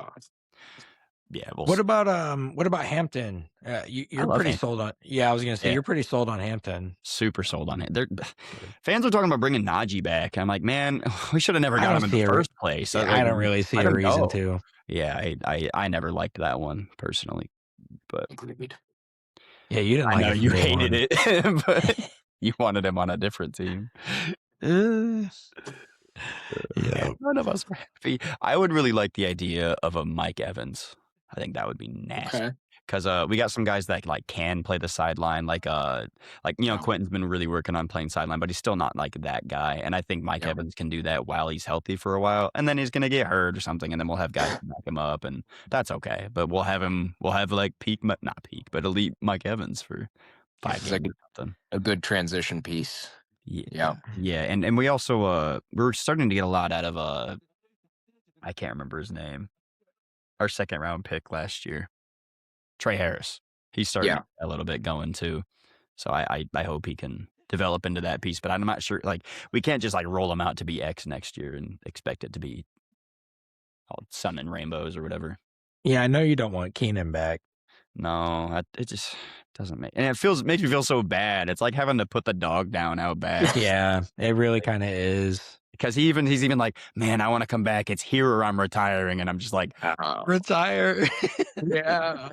yeah, what about Hampton? You're pretty sold on. Yeah, I was gonna say you're pretty sold on Hampton. Super sold on it. Fans are talking about bringing Najee back. I'm like, man, we should have never got him in the first place. I don't really see a reason to. Yeah, I never liked that one personally, but yeah, you didn't. I know you hated it, but you wanted him on a different team. Yeah, none of us were happy. I would really like the idea of a Mike Evans. I think that would be nasty because we got some guys that like can play the sideline, like Quentin's been really working on playing sideline, but he's still not like that guy. And I think Mike Evans can do that while he's healthy for a while, and then he's gonna get hurt or something, and then we'll have guys back him up, and that's okay. But we'll have like not peak, but elite Mike Evans for 5 years. Like a good transition piece. Yeah. And we also we're starting to get a lot out of I can't remember his name. Our second round pick last year, Trey Harris. He's starting to get a little bit going too. So I hope he can develop into that piece. But I'm not sure. Like, we can't just like roll him out to be X next year and expect it to be all sun and rainbows or whatever. Yeah, I know you don't want Keenan back. No, it just doesn't make, and it makes me feel so bad. It's like having to put the dog down out back. Yeah, it really kind of is. Because he's even like, man, I want to come back. It's here or I'm retiring, and I'm just like, retire. Yeah,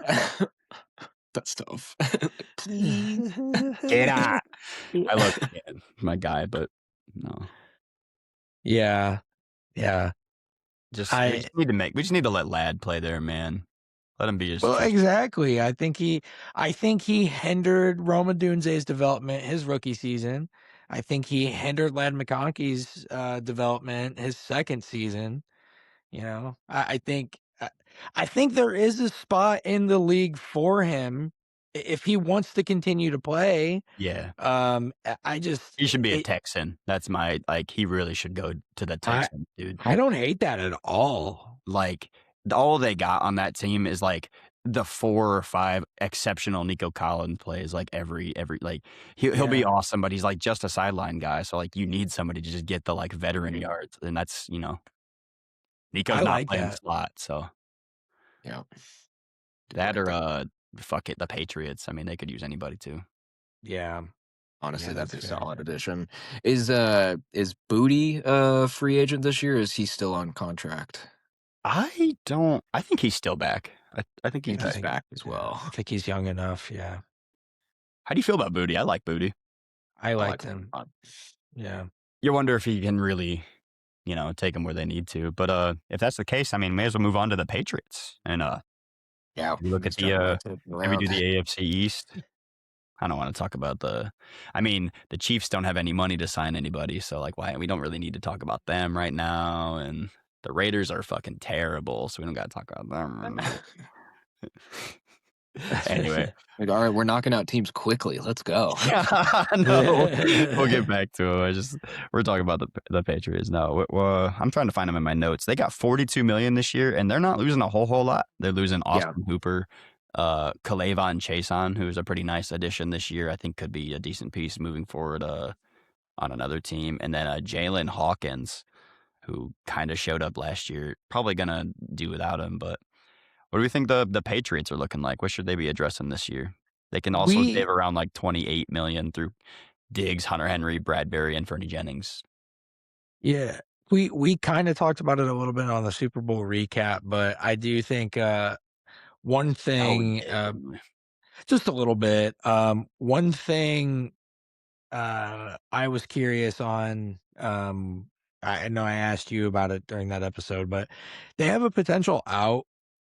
that's tough. Please get out. I love my guy, but no. Yeah. We just need to let Ladd play there, man. Let him be exactly. I think he hindered Roma Dunze's development his rookie season. I think he hindered Ladd McConkey's development his second season. I think there is a spot in the league for him if he wants to continue to play. Yeah. He should be a Texan. That's he really should go to the Texans, dude. I don't hate that at all. Like, all they got on that team is like the 4 or 5 exceptional Nico Collins plays. Like every like he'll be awesome, but he's like just a sideline guy. So like you need somebody to just get the like veteran yards, and that's Nico's not playing slot. So that or fuck it, the Patriots. I mean, they could use anybody too. Yeah. Honestly, that's a solid addition. Is Booty a free agent this year? Or is he still on contract? I think he's still back. I think he's back as well. I think he's young enough. Yeah. How do you feel about Booty? I like Booty. I liked him. Yeah. You wonder if he can really, take them where they need to. But if that's the case, I mean, may as well move on to the Patriots and you look at maybe do the AFC East. I don't want to talk about the Chiefs don't have any money to sign anybody, so like we don't really need to talk about them right now, and the Raiders are fucking terrible, so we don't got to talk about them right now. Anyway. All right, we're knocking out teams quickly. Let's go. No, we'll get back to it. We're talking about the Patriots. No, I'm trying to find them in my notes. They got $42 million this year, and they're not losing a whole lot. They're losing Austin Hooper, Kalavon Chason, who's a pretty nice addition this year. I think could be a decent piece moving forward on another team, and then Jalen Hawkins, who kind of showed up last year. Probably gonna do without him, but what do we think the Patriots are looking like? What should they be addressing this year? They can also save around like $28 million through Diggs, Hunter Henry, Bradbury, and Fernie Jennings. Yeah, we kind of talked about it a little bit on the Super Bowl recap, but I do think one thing, just a little bit. One thing I was curious on. I know I asked you about it during that episode, but they have a potential out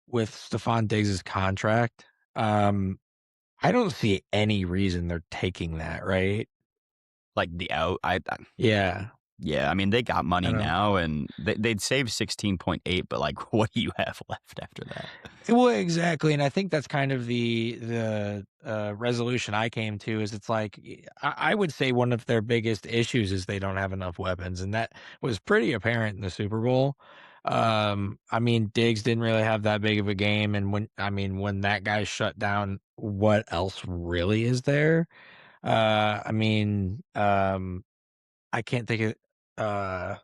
with Stephon Diggs' contract. I don't see any reason they're taking that, right? Like the out, Yeah. yeah. I mean, they got money I don't. now, and they'd save 16.8, but like, what do you have left after that? Well, exactly, and I think that's kind of the resolution I came to is it's like I would say one of their biggest issues is they don't have enough weapons, and that was pretty apparent in the Super Bowl. I mean, Diggs didn't really have that big of a game, and when that guy shut down, what else really is there? I mean, I can't think of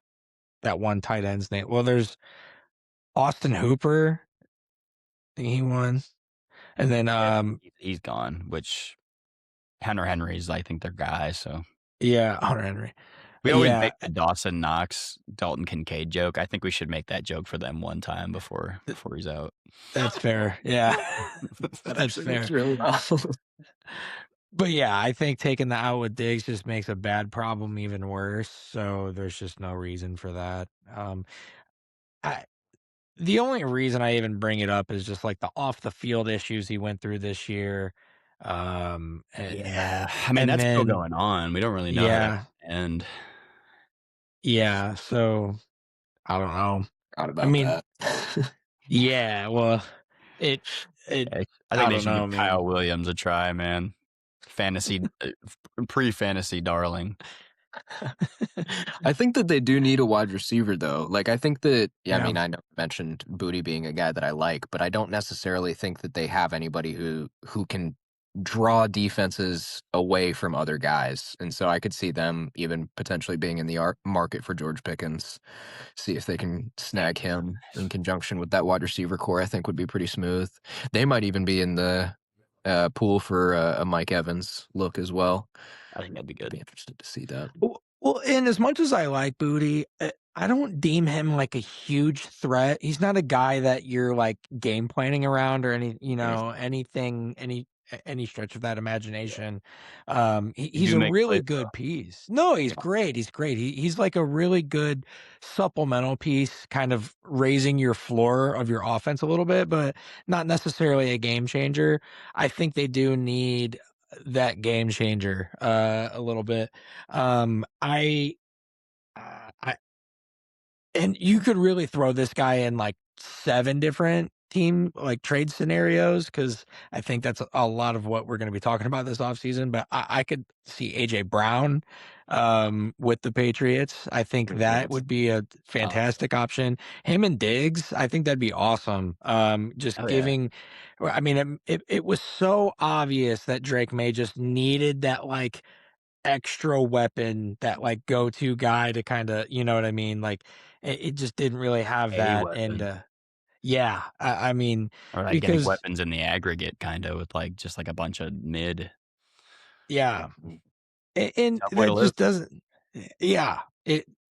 that one tight end's name. Well, there's Austin Hooper. I think he won. And then, Yeah, he's gone. Which Hunter Henry's, I think, their guy. So yeah, Hunter Henry. we always Yeah, make the Dawson Knox, Dalton Kincaid joke. I think we should make that joke for them one time before he's out. that's fair. Yeah, That that's actually fair. works really well. But yeah, I think taking the out with Diggs just makes a bad problem even worse. So there's just no reason for that. I the only reason I even bring it up is just like the off the field issues he went through this year. Yeah, I mean And that's still then going on. We don't really know how that yeah, end. yeah. So I don't know. Forgot I about mean, that. yeah. Well, it it. I think I they don't should know, give Kyle man. Williams a try, man. Fantasy, pre-fantasy darling. I think that they do need a wide receiver, though. Like, I think that, yeah, I Yeah. mean, I know I mentioned Booty being a guy that I like, but I don't necessarily think that they have anybody who can draw defenses away from other guys. And so I could see them even potentially being in the market for George Pickens, see if they can snag him in conjunction with that wide receiver core. I think would be pretty smooth. They might even be in the pool for a Mike Evans look as well. I think that'd be I'd good. be interested to see that. Well, and as much as I like Booty, I don't deem him like a huge threat. He's not a guy that you're like game planning around or anything, any stretch of that imagination. You He's do a make really plays, good piece. No, he's though. great. He's great. He's like a really good supplemental piece, kind of raising your floor of your offense a little bit, but not necessarily a game changer. I think they do need that game changer a little bit. I I and you could really throw this guy in like 7 different team like trade scenarios because I think that's a lot of what we're going to be talking about this offseason. But I could see AJ Brown with the Patriots. I think that would be a fantastic option. Him and Diggs, I think that'd be awesome. Just Oh yeah, giving, I mean, it was so obvious that Drake May just needed that like extra weapon, that like go-to guy to kind of, you know what I mean? Like it just didn't really have a that. And weapon, yeah, I mean, or like getting because weapons in the aggregate, kind of with like just like a bunch of mid. yeah, and Tough way to that live. just doesn't, yeah,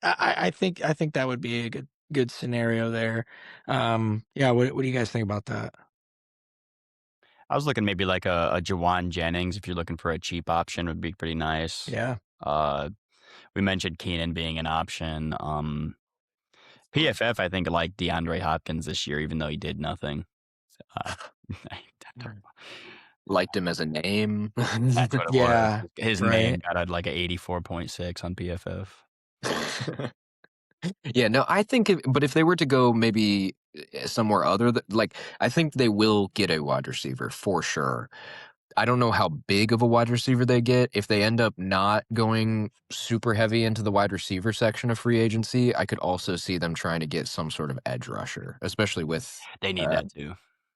I think that would be a good scenario there. Yeah, what do you guys think about that? I was looking maybe like a Jawan Jennings if you're looking for a cheap option would be pretty nice. Yeah. Uh, we mentioned Keenan being an option. PFF I think like DeAndre Hopkins this year, even though he did nothing. Uh, Liked him as a name. that's what it was. Yeah, His name right. got like an 84.6 on PFF. Yeah, no, I think but if they were to go maybe somewhere other like I think they will get a wide receiver for sure. I don't know how big of a wide receiver they get. If they end up not going super heavy into the wide receiver section of free agency, I could also see them trying to get some sort of edge rusher, especially They need that too.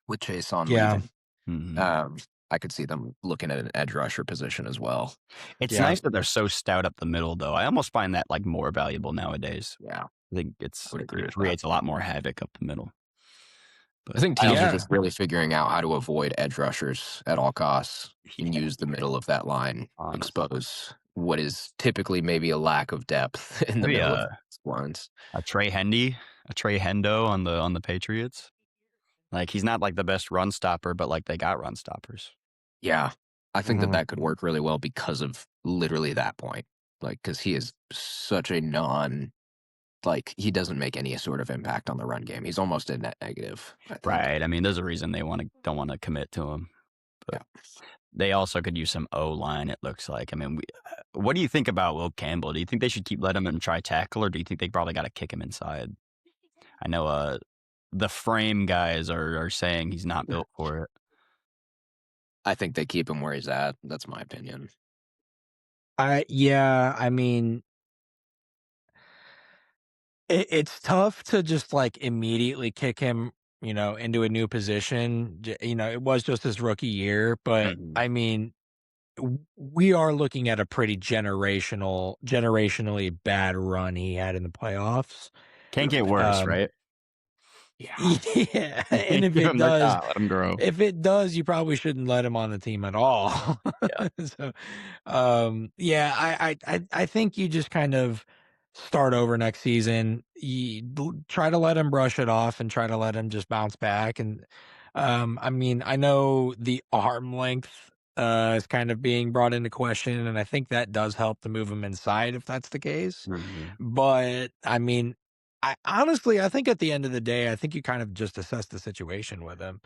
with Chase on Yeah. leaving. Mhm. I could see them looking at an edge rusher position as well. It's Yeah. nice that they're so stout up the middle, though. I almost find that like more valuable nowadays. Yeah, I think I would agree it with that. creates a lot more havoc up the middle. But I think teams Yeah. are just really figuring out how to avoid edge rushers at all costs and use the middle of that line, Honestly. expose what is typically maybe a lack of depth in the Maybe middle of lines. a Trey Hendo on the Patriots. Like, he's not, like, the best run stopper, but, like, they got run stoppers. Yeah. I think that Mhm. that could work really well because of literally that point. Like, because he is such a like, he doesn't make any sort of impact on the run game. He's almost a net negative, I think. Right, I mean, there's a reason they don't wanna commit to him, but Yeah. they also could use some O-line, it looks like. I mean, what do you think about Will Campbell? Do you think they should keep letting him and try tackle, or do you think they probably gotta kick him inside? I know, the frame guys are saying he's not built for it. I think they keep him where he's at. That's my opinion. Yeah, I mean, it's tough to just, like, immediately kick him, into a new position. It was just his rookie year, but, Mhm. I mean, we are looking at a pretty generationally bad run he had in the playoffs. Can't get worse, Um right? Yeah. Yeah, and Give him the shot, let him grow. if it does, you probably shouldn't let him on the team at all. Yeah. So, yeah, I think you just kind of start over next season. Try to let him brush it off and try to let him just bounce back. And I mean, I know the arm length is kind of being brought into question, and I think that does help to move him inside if that's the case. Mhm. But I mean, I think at the end of the day, I think you kind of just assess the situation with him.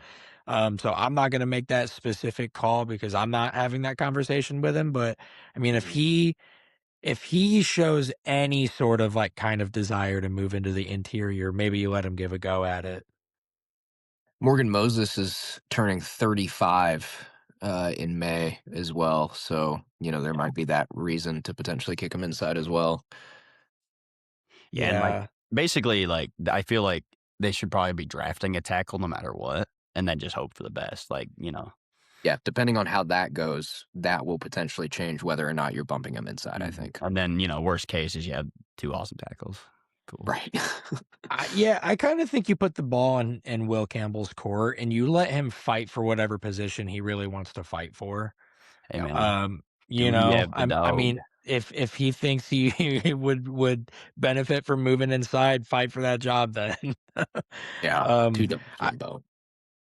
So I'm not gonna make that specific call because I'm not having that conversation with him. But I mean, Mhm. if he shows any sort of like kind of desire to move into the interior, maybe you let him give a go at it. Morgan Moses is turning 35 in May as well. So, there Yeah. might be that reason to potentially kick him inside as well. Yeah, and, like, Yeah. basically, like, I feel like they should probably be drafting a tackle no matter what, and then just hope for the best, like, Yeah, depending on how that goes, that will potentially change whether or not you're bumping him inside, I Mhm. think. And then, worst case is you have 2 awesome tackles. Cool. Right. Yeah, I kind of think you put the ball in Will Campbell's court and you let him fight for whatever position he really wants to fight for. Hey, Yeah. man, do you have the I dog? mean, if he thinks he he would benefit from moving inside, fight for that job then. Yeah. Um, Two double I team boat.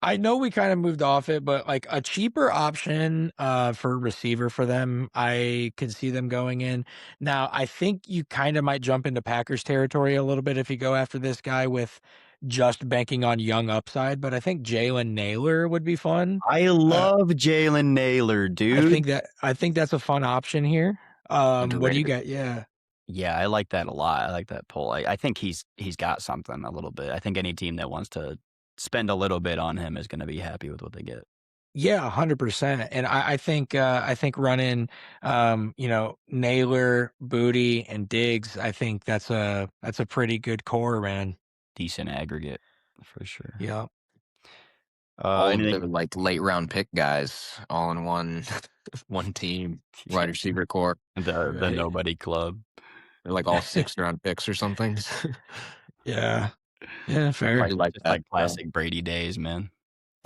I know we kind of moved off it, but like a cheaper option for receiver for them, I could see them going in. Now, I think you kind of might jump into Packers territory a little bit if you go after this guy with just banking on young upside, but I think Jalen Naylor would be fun. I Uh, love Jalen Naylor, dude. I think that's a fun option here. What do you Underrated. got? Yeah. Yeah, I like that a lot. I like that pull. I think he's got something a little bit. I think any team that wants to spend a little bit on him is gonna be happy with what they get. Yeah, 100%. And I think running Naylor, Booty, and Diggs, I think that's a pretty good core, man. Decent aggregate for sure. Yeah. All of Anything the like late round pick guys all in one one team, wide receiver core. the Right. nobody club. They're like all 6th round picks or something. Yeah. Yeah, fair. Probably like Just that. like classic Brady days, man.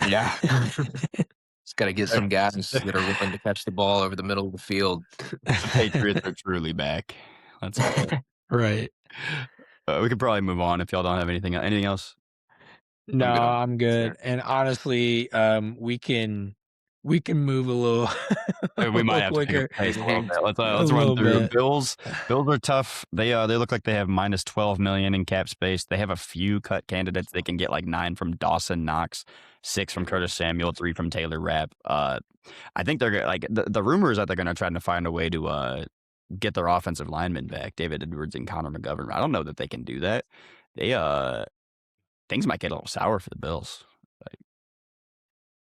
Yeah. Just got to get some guys that are willing to catch the ball over the middle of the field. The Patriots are truly back. Let's go. Right. We could probably move on if y'all don't have anything else. No, I'm good on I'm sir. good. And honestly, we can move a little a We might little have to pick up quicker. the pace a little bit. A Let's run little through bit. Bills. Bills are tough. They look like they have minus 12 million in cap space. They have a few cut candidates. They can get like 9 from Dawson Knox, 6 from Curtis Samuel, 3 from Taylor Rapp. I think they're like the rumor is that they're going to try to find a way to get their offensive linemen back, David Edwards and Connor McGovern. I don't know that they can do that. They things might get a little sour for the Bills, like,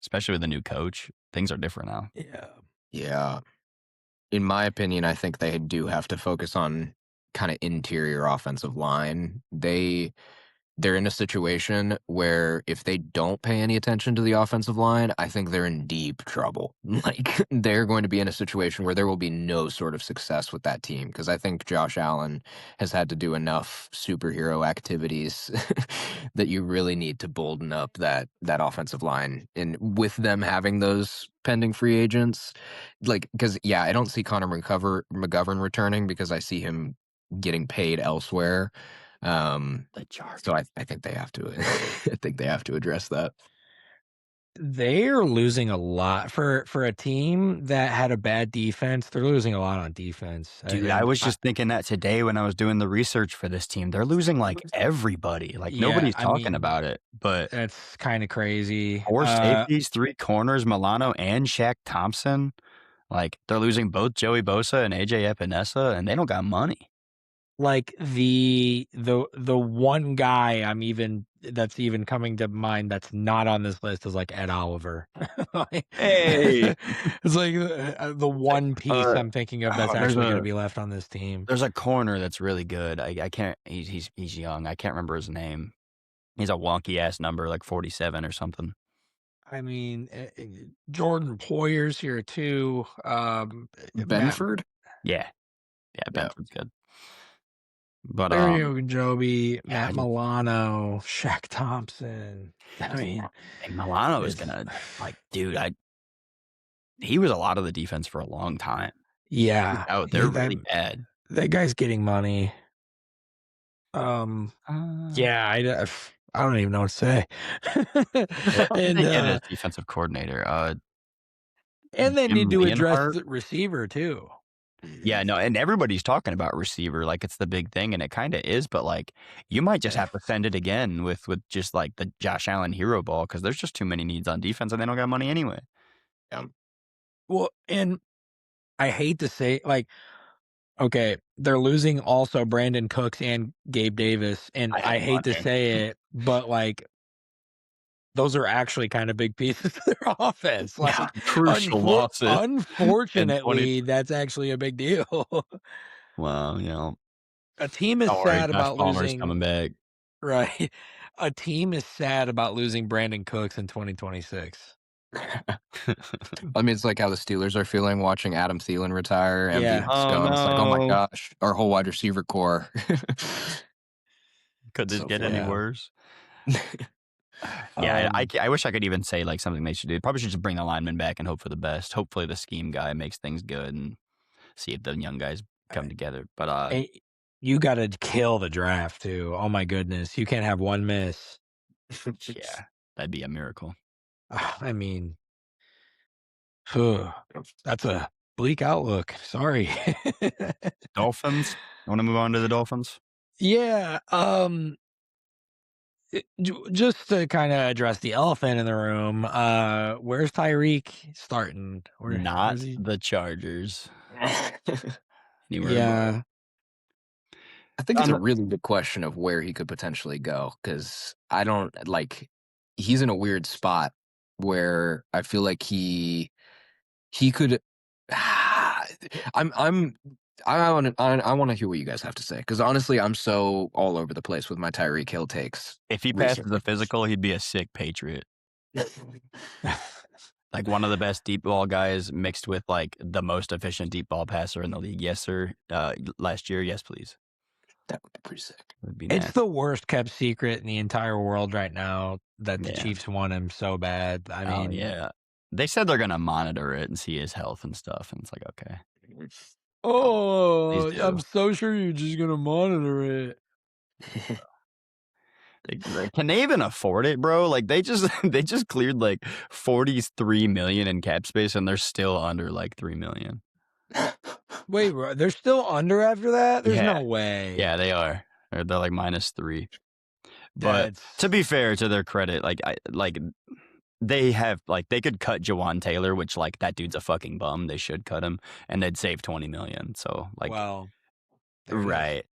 especially with the new coach. Things are different now. Yeah. Yeah. In my opinion, I think they do have to focus on kind of interior offensive line. They're in a situation where if they don't pay any attention to the offensive line, I think they're in deep trouble. Like they're going to be in a situation where there will be no sort of success with that team because I think Josh Allen has had to do enough superhero activities that you really need to bolden up that offensive line. And with them having those pending free agents, like because yeah, I don't see Connor McGovern returning because I see him getting paid elsewhere. The Chargers. So I think they have to I think they have to address that. They're losing a lot for a team that had a bad defense. They're losing a lot on defense, Dude, I and was just thinking that today when I was doing the research for this team. They're losing like everybody. Like yeah, nobody's I talking mean, about it. But that's kind of crazy. 4 safeties, 3 corners, Milano and Shaq Thompson. Like they're losing both Joey Bosa and AJ Epinesa, and they don't got money. Like the one guy that's even coming to mind that's not on this list is like Ed Oliver. Like, Hey, it's like the one piece I'm thinking of that's there's actually going to a be left on this team. there's a corner that's really good. I can't. He's young. I can't remember his name. He's a wonky ass number, like 47 or something. I mean, Jordan Poyer's here too. Matt Benford? Yeah, Yeah. Benford's good. But Mario Joby, yeah, Matt Milano, Shaq Thompson. I mean, and Milano is it's- gonna dude. He was a lot of the defense for a long time. yeah, They're really bad. that guy's getting money. Yeah, I don't even know what to say. And and they get a defensive coordinator. and they Jim need to address Leonhardt? the receiver too. Yeah, no, and everybody's talking about receiver like it's the big thing, and it kind of is. But like, you might just have to send it again with just like the Josh Allen hero ball because there's just too many needs on defense, and they don't got money anyway. Well, and I hate to say, like, okay, they're losing also Brandon Cooks and Gabe Davis, and I had I them on hate to there. say it, but like those are actually kind of big pieces of their offense. Like, Crucial losses. unfortunately, that's actually a big deal. Well, you know, A team is don't worry, sad Josh about Palmer's losing, coming back. right? A team is sad about losing Brandon Cooks in 2026. I mean, it's like how the Steelers are feeling watching Adam Thielen retire. Yeah. MVP's Oh, gone. It's like, oh my no. gosh, our whole wide receiver core. Could this So get funny. any Yeah. worse? Yeah, Um, I wish I could even say like something they should do. Probably should just bring the lineman back and hope for the best. Hopefully the scheme guy makes things good and see if the young guys come together. But and you got to kill the draft too. Oh my goodness, you can't have one miss. yeah, that'd be a miracle. I mean, that's a bleak outlook. Sorry. Dolphins? You want to move on to the Dolphins? Yeah. Just to kind of address the elephant in the room. Where's Tyreek starting? Not Where's he? the Chargers. Anywhere Yeah. I think it's a really good question of where he could potentially go because I don't like. He's in a weird spot where I feel like he could. I want to hear what you guys have to say because honestly, I'm so all over the place with my Tyreek Hill takes. If he passes the physical, he'd be a sick Patriot. Like one of the best deep ball guys mixed with like the most efficient deep ball passer in the league. Yes, sir. Last year, yes, please. That would be pretty sick. Would be It's nasty. the worst kept secret in the entire world right now that the Yeah. Chiefs want him so bad. I mean, yeah. They said they're gonna monitor it and see his health and stuff, and it's like, okay. oh, Please do. I'm so sure you're just gonna monitor it. Can they even afford it, bro? Like they just cleared like 43 million in cap space, and they're still under like 3 million. Wait, bro, they're still under after that? There's Yeah. no way. Yeah, they are. They're like -3. But That's to be fair, to their credit, they have like they could cut Jawan Taylor, which like that dude's a fucking bum. They should cut him, and they'd save 20 million. So like, well, there it is. right.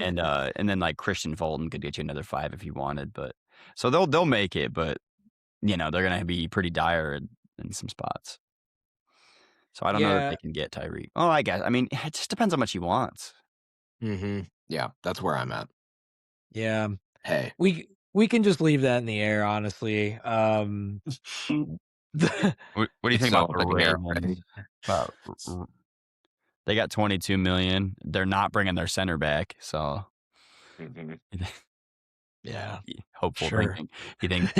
And then like Christian Fulton could get you another 5 if you wanted, but so they'll make it, but you know they're gonna be pretty dire in some spots. So I don't know if they can get Tyreek. Oh, I guess. I mean, it just depends how much he wants. Yeah, that's where I'm at. Yeah. Hey, We can just leave that in the air, honestly. What do you think about the Ravens? They got 22 million. They're not bringing their center back, so yeah, hopeful sure. thinking. You think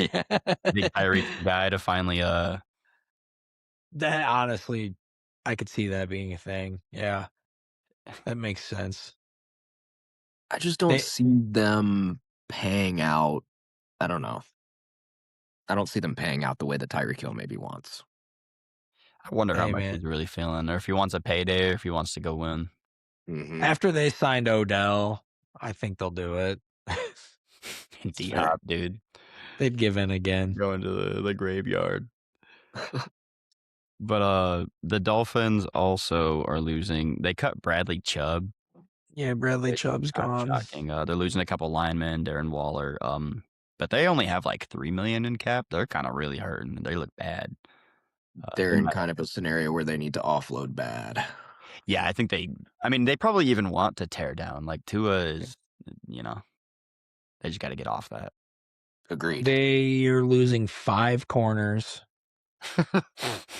Tyreek's the guy to finally That honestly, I could see that being a thing. Yeah, that makes sense. I just don't see them paying out. I don't know. I don't see them paying out the way that Tyreek Hill maybe wants. I wonder how Hey, much man. he's really feeling, or if he wants a payday, or if he wants to go win. After they signed Odell, I think they'll do it. D-Hop, dude. They'd give in again. Going to the graveyard. But the Dolphins also are losing. They cut Bradley Chubb. Yeah, Bradley Chubb's gone. Shocking. They're losing a couple linemen, Darren Waller. But they only have like $3 million in cap. They're kind of really hurting. They look bad. They're in kind of a scenario where they need to offload bad. Yeah, I think they probably even want to tear down. Like Tua is, they just got to get off that. Agreed. They are losing 5 corners.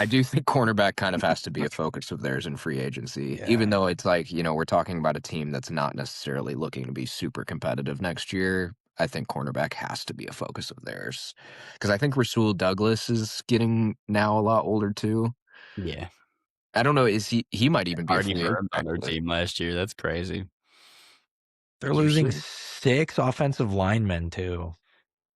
I do think cornerback kind of has to be a focus of theirs in free agency, even though it's like, we're talking about a team that's not necessarily looking to be super competitive next year. I think cornerback has to be a focus of theirs because I think Rasul Douglas is getting now a lot older too. Yeah. I don't know. He might even be Already a free agent on their team last year. That's crazy. They're losing 6 offensive linemen too.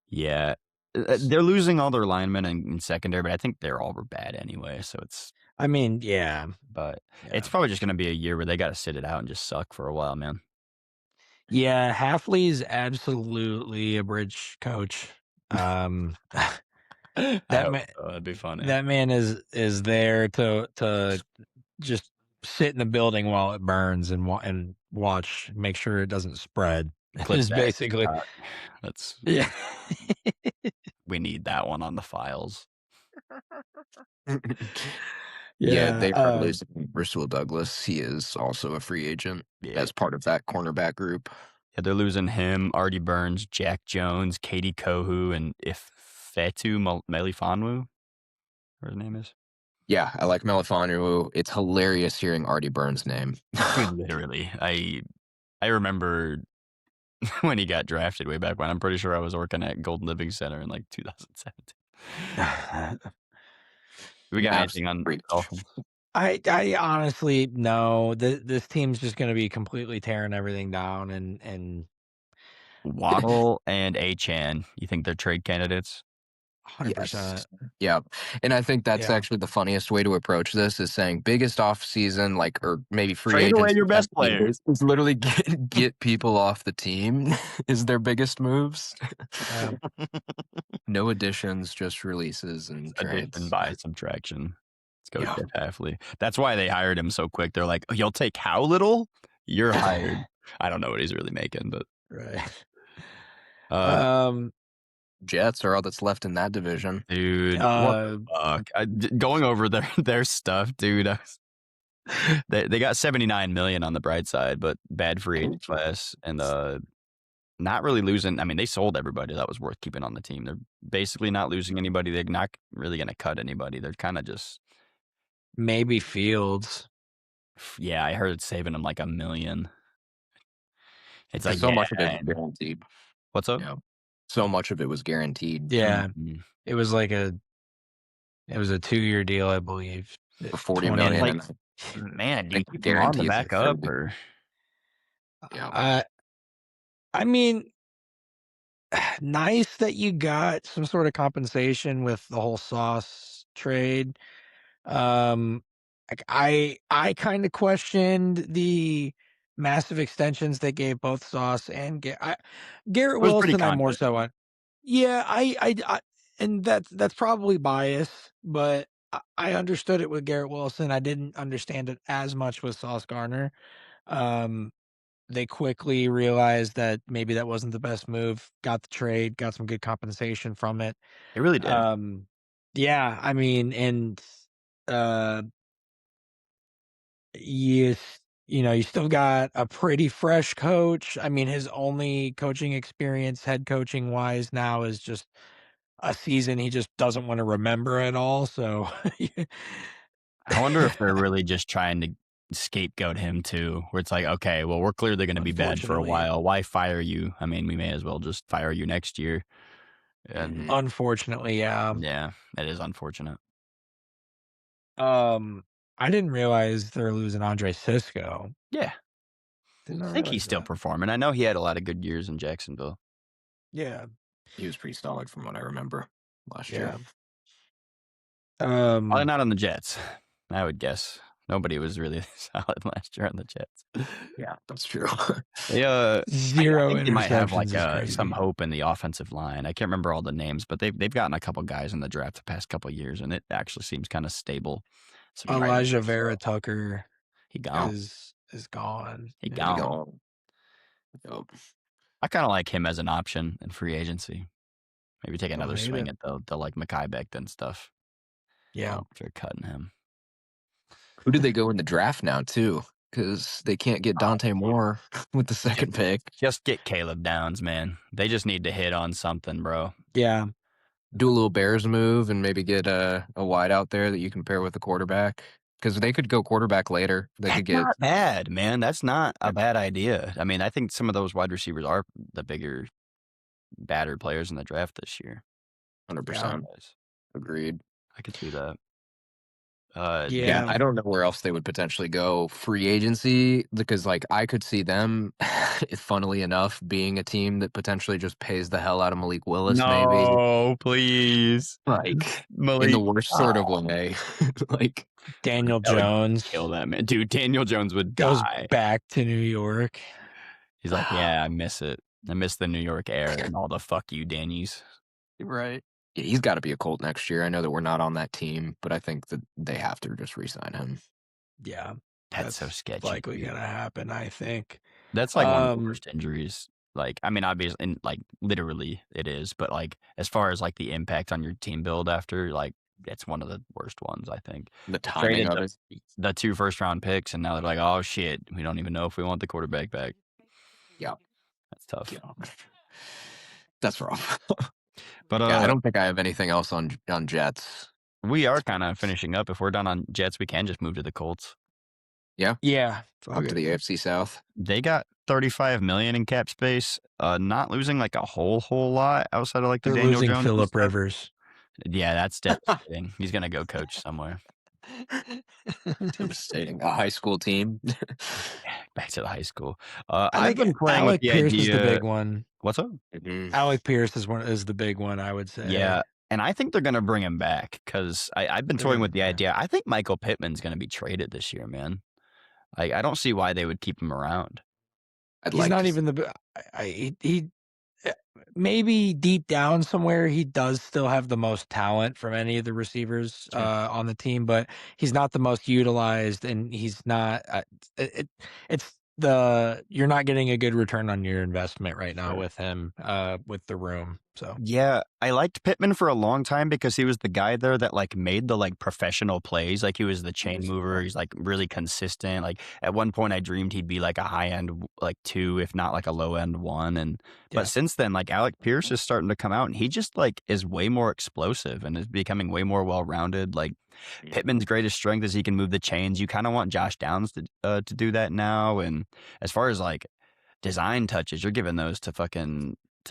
Yeah. They're losing all their linemen in secondary, but I think they're all bad anyway. So it's. I mean, yeah. But it's probably just going to be a year where they got to sit it out and just suck for a while, man. Yeah, Halfley's absolutely a bridge coach. That'd be funny. That man is there to just sit in the building while it burns and watch, make sure it doesn't spread. Is basically that's yeah. We need that one on the files. Yeah, they are losing Rasul Douglas. He is also a free agent as part of that cornerback group. Yeah, they're losing him, Artie Burns, Jack Jones, Katie Kohu, and Ifeatu Melifonwu, whatever his name is. Yeah, I like Melifonwu. It's hilarious hearing Artie Burns' name. Literally. I remember when he got drafted way back when. I'm pretty sure I was working at Golden Living Center in like 2017. We got anything on Dolphins? I honestly no. This team's just going to be completely tearing everything down and Waddle and Achane. You think they're trade candidates? 100%. Yeah. And I think that's actually the funniest way to approach this is saying biggest off season, like, or maybe free trade agents. away your best players. Is literally get people off the team is their biggest moves. No additions, just releases and trades. Addition by subtraction. Let's go Jeff Hafley. That's why they hired him so quick. They're like, oh, you'll take how little? You're hired. I don't know what he's really making, but right. Jets are all that's left in that division, dude. What the fuck? Going over their stuff, dude. They got $79 million on the bright side, but bad free agent class and not really losing. I mean, they sold everybody that was worth keeping on the team. They're basically not losing anybody. They're not really going to cut anybody. They're kind of just maybe Fields. Yeah, I heard it's saving them like $1 million. It's like so much of it was guaranteed. What's up? Yeah. So much of it was guaranteed. Yeah, it was like a 2-year deal, I believe. For $40 million. Like, man, do you keep them on to back up or? Yeah. I mean, nice that you got some sort of compensation with the whole Sauce trade. Like I kind of questioned the massive extensions they gave both Sauce and Garrett Wilson. I'm more so on. Yeah, I and that's probably bias, but I understood it with Garrett Wilson. I didn't understand it as much with Sauce Gardner. They quickly realized that maybe that wasn't the best move. Got the trade, got some good compensation from it. It really did. Yeah, I mean, and you still got a pretty fresh coach. I mean, his only coaching experience, head coaching wise, now is just a season he just doesn't want to remember at all. So I wonder if they're really just trying to scapegoat him too, where it's like, okay, well, we're clearly going to be bad for a while. Why fire you? I mean, we may as well just fire you next year. And unfortunately, yeah. Yeah, it is unfortunate. I didn't realize they're losing Andre Cisco. Yeah. I think he's still performing. I know he had a lot of good years in Jacksonville. Yeah. He was pretty solid from what I remember. last year. Probably not on the Jets, I would guess. Nobody was really solid last year on the Jets. Yeah, that's true. Yeah, Zero I think you might have interceptions is some crazy. hope in the offensive line. I can't remember all the names, but they've gotten a couple guys in the draft the past couple years, and it actually seems kind of stable. Elijah Vera Tucker He gone. is gone. He Yeah. gone. Yep. I kind of like him as an option in free agency. Maybe take another hate swing it. at the like Mekhi Becton stuff. Yeah. If you're cutting him. Who did they go in the draft now too? Because they can't get Dante Moore with the second pick. Just get Caleb Downs, man. They just need to hit on something, bro. Yeah. Do a little Bears move and maybe get a wide out there that you can pair with the quarterback. Because they could go quarterback later. They could get Not bad, man. That's not a bad idea. I mean, I think some of those wide receivers are the bigger, badder players in the draft this year. 100%. Agreed. I could see that. Yeah, I don't know where else they would potentially go free agency because, like, I could see them, funnily enough, being a team that potentially just pays the hell out of Malik Willis. Maybe, No, please. like Malik, in the worst sort of way. Like Daniel that would Jones kill that man, dude. Daniel Jones would goes die. back to New York. He's like, yeah, I miss it. I miss the New York air and all the fuck you, Dannies. Right. Yeah, he's got to be a Colt next year. I know that we're not on that team, but I think that they have to just re-sign him. Yeah. That's so sketchy. Likely gonna happen, I think. That's like one of the worst injuries. Like, I mean, obviously, and like literally it is, but like as far as like the impact on your team build after, like it's one of the worst ones, I think. The timing of it. The 2 first-round picks, and now they're like, oh shit, we don't even know if we want the quarterback back. Yeah. That's tough. Yeah. That's rough. But yeah, I don't think I have anything else on Jets. We are kind of finishing up. If we're done on Jets, we can just move to the Colts. Yeah. Yeah. Up to the AFC South. They got $35 million in cap space. Not losing like a whole lot outside of like the They're Daniel losing Jones. Phillip Rivers. Yeah, that's devastating. He's gonna go coach somewhere. Devastating. A high school team. Back to the high school. I've been playing Alec with the Pierce idea. Is the big one. What's up? Alec Pierce is the big one, I would say. Yeah, and I think they're gonna bring him back because I've been toying with the idea. I think Michael Pittman's gonna be traded this year, man. I don't see why they would keep him around. He's not even the. He maybe deep down somewhere he does still have the most talent from any of the receivers on the team, but he's not the most utilized, and he's not. You're not getting a good return on your investment right now with him with the room. So yeah, I liked Pittman for a long time because he was the guy there that like made the like professional plays. Like he was the chain mover. He's like really consistent. Like at one point I dreamed he'd be like a high end like 2, if not like a low end 1. And but since then, like Alec Pierce is starting to come out and he just like is way more explosive and is becoming way more well rounded. Like Pittman's greatest strength is he can move the chains. You kind of want Josh Downs to do that now. And as far as like design touches, you're giving those to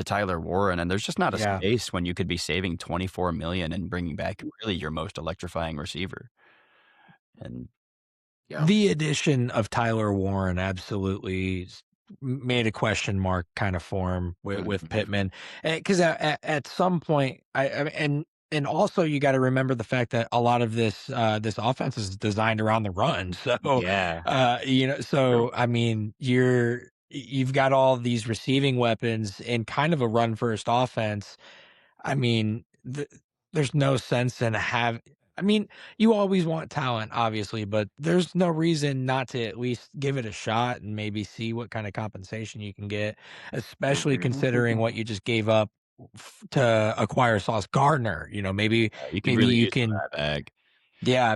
Tyler Warren, and there's just not a space when you could be saving $24 million and bringing back really your most electrifying receiver. And the addition of Tyler Warren absolutely made a question mark kind of form with Pittman, because at some point, and also you got to remember the fact that a lot of this offense is designed around the run. So I mean you've got all these receiving weapons in kind of a run first offense. I mean, there's no sense in I mean, you always want talent, obviously, but there's no reason not to at least give it a shot and maybe see what kind of compensation you can get, especially considering what you just gave up to acquire Sauce Gardner. Maybe you can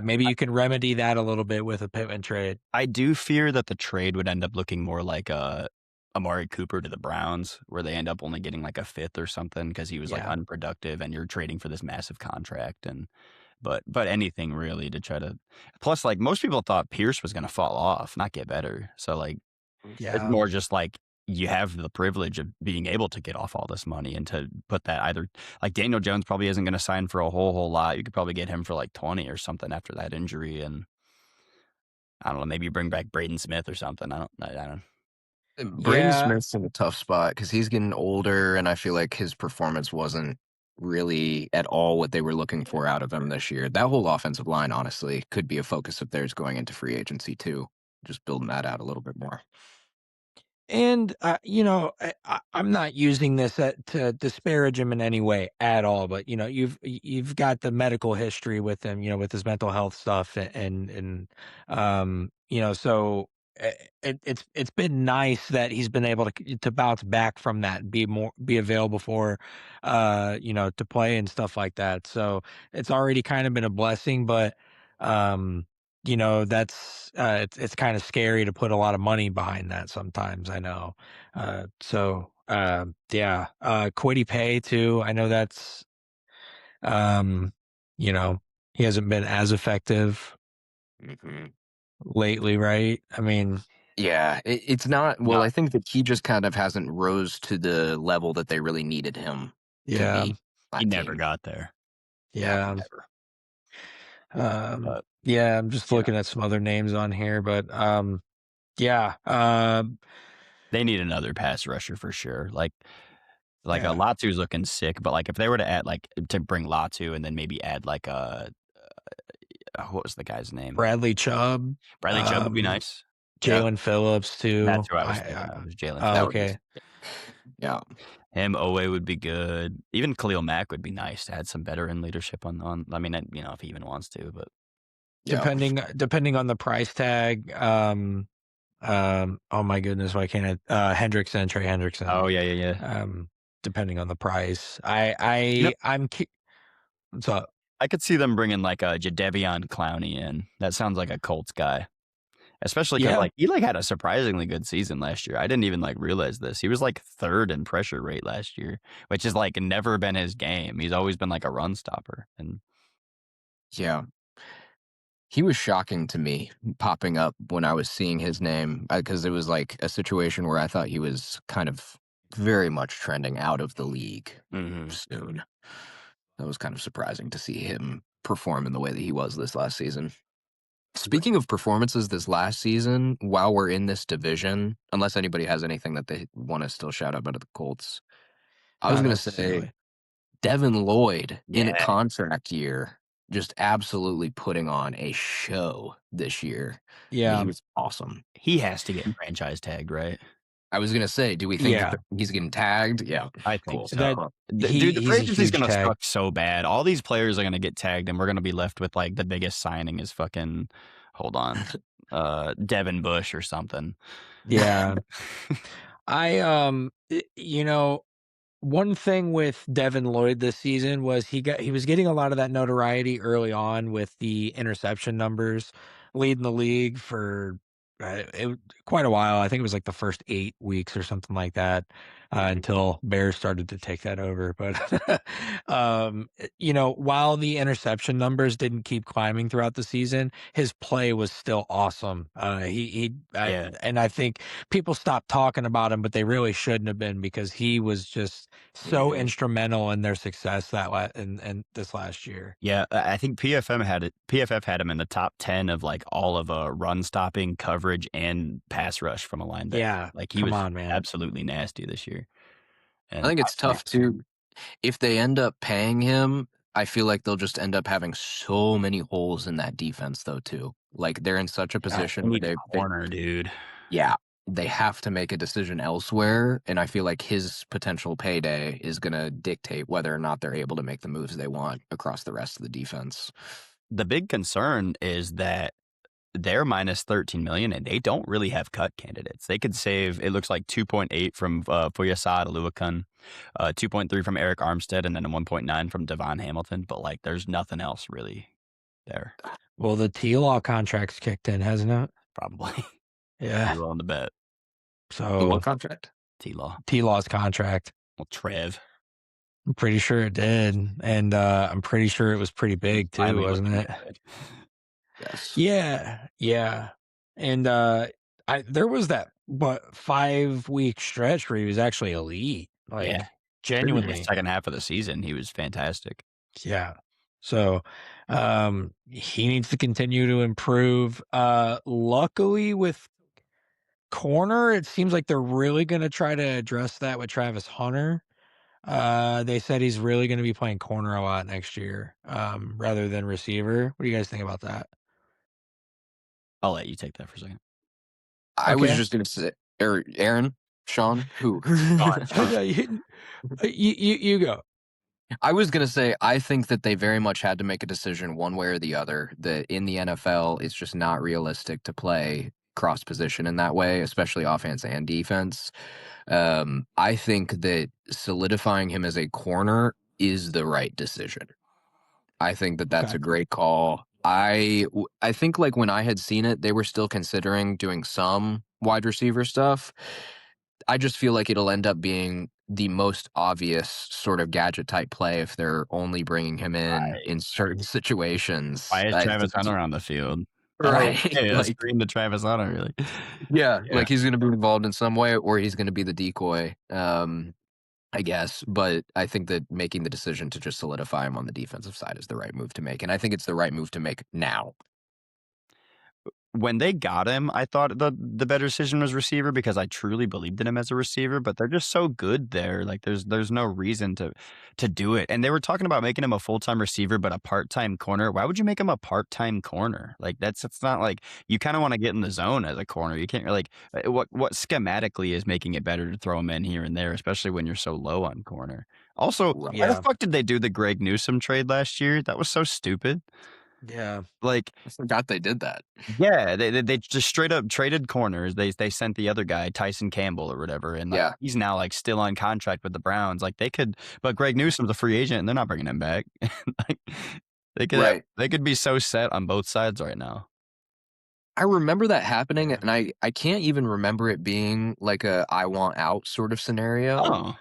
maybe you can remedy that a little bit with a Pittman trade. I do fear that the trade would end up looking more like Amari Cooper to the Browns, where they end up only getting like a 5th or something because he was like unproductive, and you're trading for this massive contract. And but anything really to try to. Plus, like most people thought Pierce was going to fall off, not get better. So like, it's more just like you have the privilege of being able to get off all this money and to put that either like Daniel Jones probably isn't going to sign for a whole lot. You could probably get him for like 20 or something after that injury, and I don't know, maybe you bring back Braden Smith or something. I don't. Braden Smith's in a tough spot because he's getting older, and I feel like his performance wasn't really at all what they were looking for out of him this year. That whole offensive line, honestly, could be a focus of theirs going into free agency too. Just building that out a little bit more. And I'm not using this to disparage him in any way at all, but you've got the medical history with him, with his mental health stuff, so it's been nice that he's been able to bounce back from that, and be available for, to play and stuff like that. So it's already kind of been a blessing, but it's kind of scary to put a lot of money behind that sometimes, I know. Yeah, Kwity Paye too. I know that's, um, he hasn't been as effective lately, right? I mean, Yeah, it's not. Well, No. I think that he just kind of hasn't rose to the level that they really needed him to yeah, be. He never got there. yeah. Never. But Yeah, I'm just Yeah. looking at some other names on here, but yeah, they need another pass rusher for sure. Like Yeah. Latu's looking sick, but like if they were to add to bring Latu and then maybe add like what was the guy's name? Bradley Chubb, Bradley Chubb would be nice. Jalen Phillips too. That's who I was thinking of. Was Jalen Oh, Phillips. okay. Yeah. Him, Owe would be good. Even Khalil Mack would be nice to add some veteran leadership on. I mean, if he even wants to, but Depending on the price tag, oh my goodness, why can't Trey Hendrickson. Oh yeah. Depending on the price, I'm what's up? I could see them bringing like a Jadeveon Clowney in. That sounds like a Colts guy. Especially because he had a surprisingly good season last year. I didn't even realize this. He was third in pressure rate last year, which is never been his game. He's always been a run stopper. And yeah, he was shocking to me popping up when I was seeing his name, because it was a situation where I thought he was kind of very much trending out of the league soon. That was kind of surprising to see him perform in the way that he was this last season. Speaking of performances this last season, while we're in this division, unless anybody has anything that they want to still shout out about the Colts, I was going to say Devin Lloyd in a contract year, just absolutely putting on a show this year. Yeah, he was awesome. He has to get franchise tagged, right? I was going to say, do we think that he's getting tagged? Yeah, I think so. Dude, the free agency's going to suck so bad. All these players are going to get tagged, and we're going to be left with the biggest signing is fucking, hold on, Devin Bush or something. Yeah. One thing with Devin Lloyd this season was he was getting a lot of that notoriety early on with the interception numbers, leading the league for quite a while. I think it was the first 8 weeks or something like that, until Bears started to take that over. But while the interception numbers didn't keep climbing throughout the season, his play was still awesome. And I think people stopped talking about him, but they really shouldn't have been, because he was just so instrumental in their success in this last year. Yeah, I think PFF had him in the top 10 of all of run stopping, coverage, and pass rush from a linebacker. Yeah, he was absolutely nasty this year. And I think it's tough too. If they end up paying him, I feel like they'll just end up having so many holes in that defense, though. Too, they're in such a position where they corner, dude. Yeah, they have to make a decision elsewhere, and I feel like his potential payday is going to dictate whether or not they're able to make the moves they want across the rest of the defense. The big concern is that they're minus $13 million, and they don't really have cut candidates. They could save, it looks like 2.8 from Foyesade Oluokun, 2.3 from Eric Armstead, and then 1.9 from Devon Hamilton. But there's nothing else really there. Well, the T-Law contract's kicked in, hasn't it? Probably. Yeah. You're willing to bet. So what contract? T-Law's contract. Well, Trev. I'm pretty sure it did, and I'm pretty sure it was pretty big too, wasn't it? Yes. Yeah. And there was that 5-week stretch where he was actually elite, genuinely. The second half of the season, he was fantastic. Yeah. So he needs to continue to improve. Luckily with corner, it seems like they're really going to try to address that with Travis Hunter. They said he's really gonna be playing corner a lot next year, rather than receiver. What do you guys think about that? I'll let you take that for a second. I was Okay. just gonna say, or Aaron, Sean, who? No, you go. I was gonna say, I think that they very much had to make a decision one way or the other. That in the NFL, it's just not realistic to play cross position in that way, especially offense and defense. I think that solidifying him as a corner is the right decision. I think that that's Okay. a great call. I think like when I had seen it, they were still considering doing some wide receiver stuff. I just feel like it'll end up being the most obvious sort of gadget type play if they're only bringing him in certain situations. Why is I Travis think it's Hunter on the field? Oh, right. hey, a Like, screen to Travis Hunter, really? yeah, Yeah. like he's going to be involved in some way, or he's going to be the decoy. I guess, but I think that making the decision to just solidify him on the defensive side is the right move to make, and I think it's the right move to make now. When they got him, I thought the better decision was receiver because I truly believed in him as a receiver, but they're just so good there. Like there's no reason to do it. And they were talking about making him a full-time receiver, but a part-time corner. Why would you make him a part-time corner? Like it's not like you kind of want to get in the zone as a corner. You can't like what schematically is making it better to throw him in here and there, especially when you're so low on corner. Also, why the Yeah. fuck did they do the Greg Newsome trade last year? That was so stupid. Yeah. Like I forgot they did that. yeah, they just straight up traded corners. They sent the other guy, Tyson Campbell or whatever, and, like, Yeah, he's now, like, still on contract with the Browns. Like, they could but Greg Newsome's a free agent, and they're not bringing him back. Like, right. they could be so set on both sides right now. I remember that happening, Yeah. and I can't even remember it being like a "I want out" sort of scenario. Oh,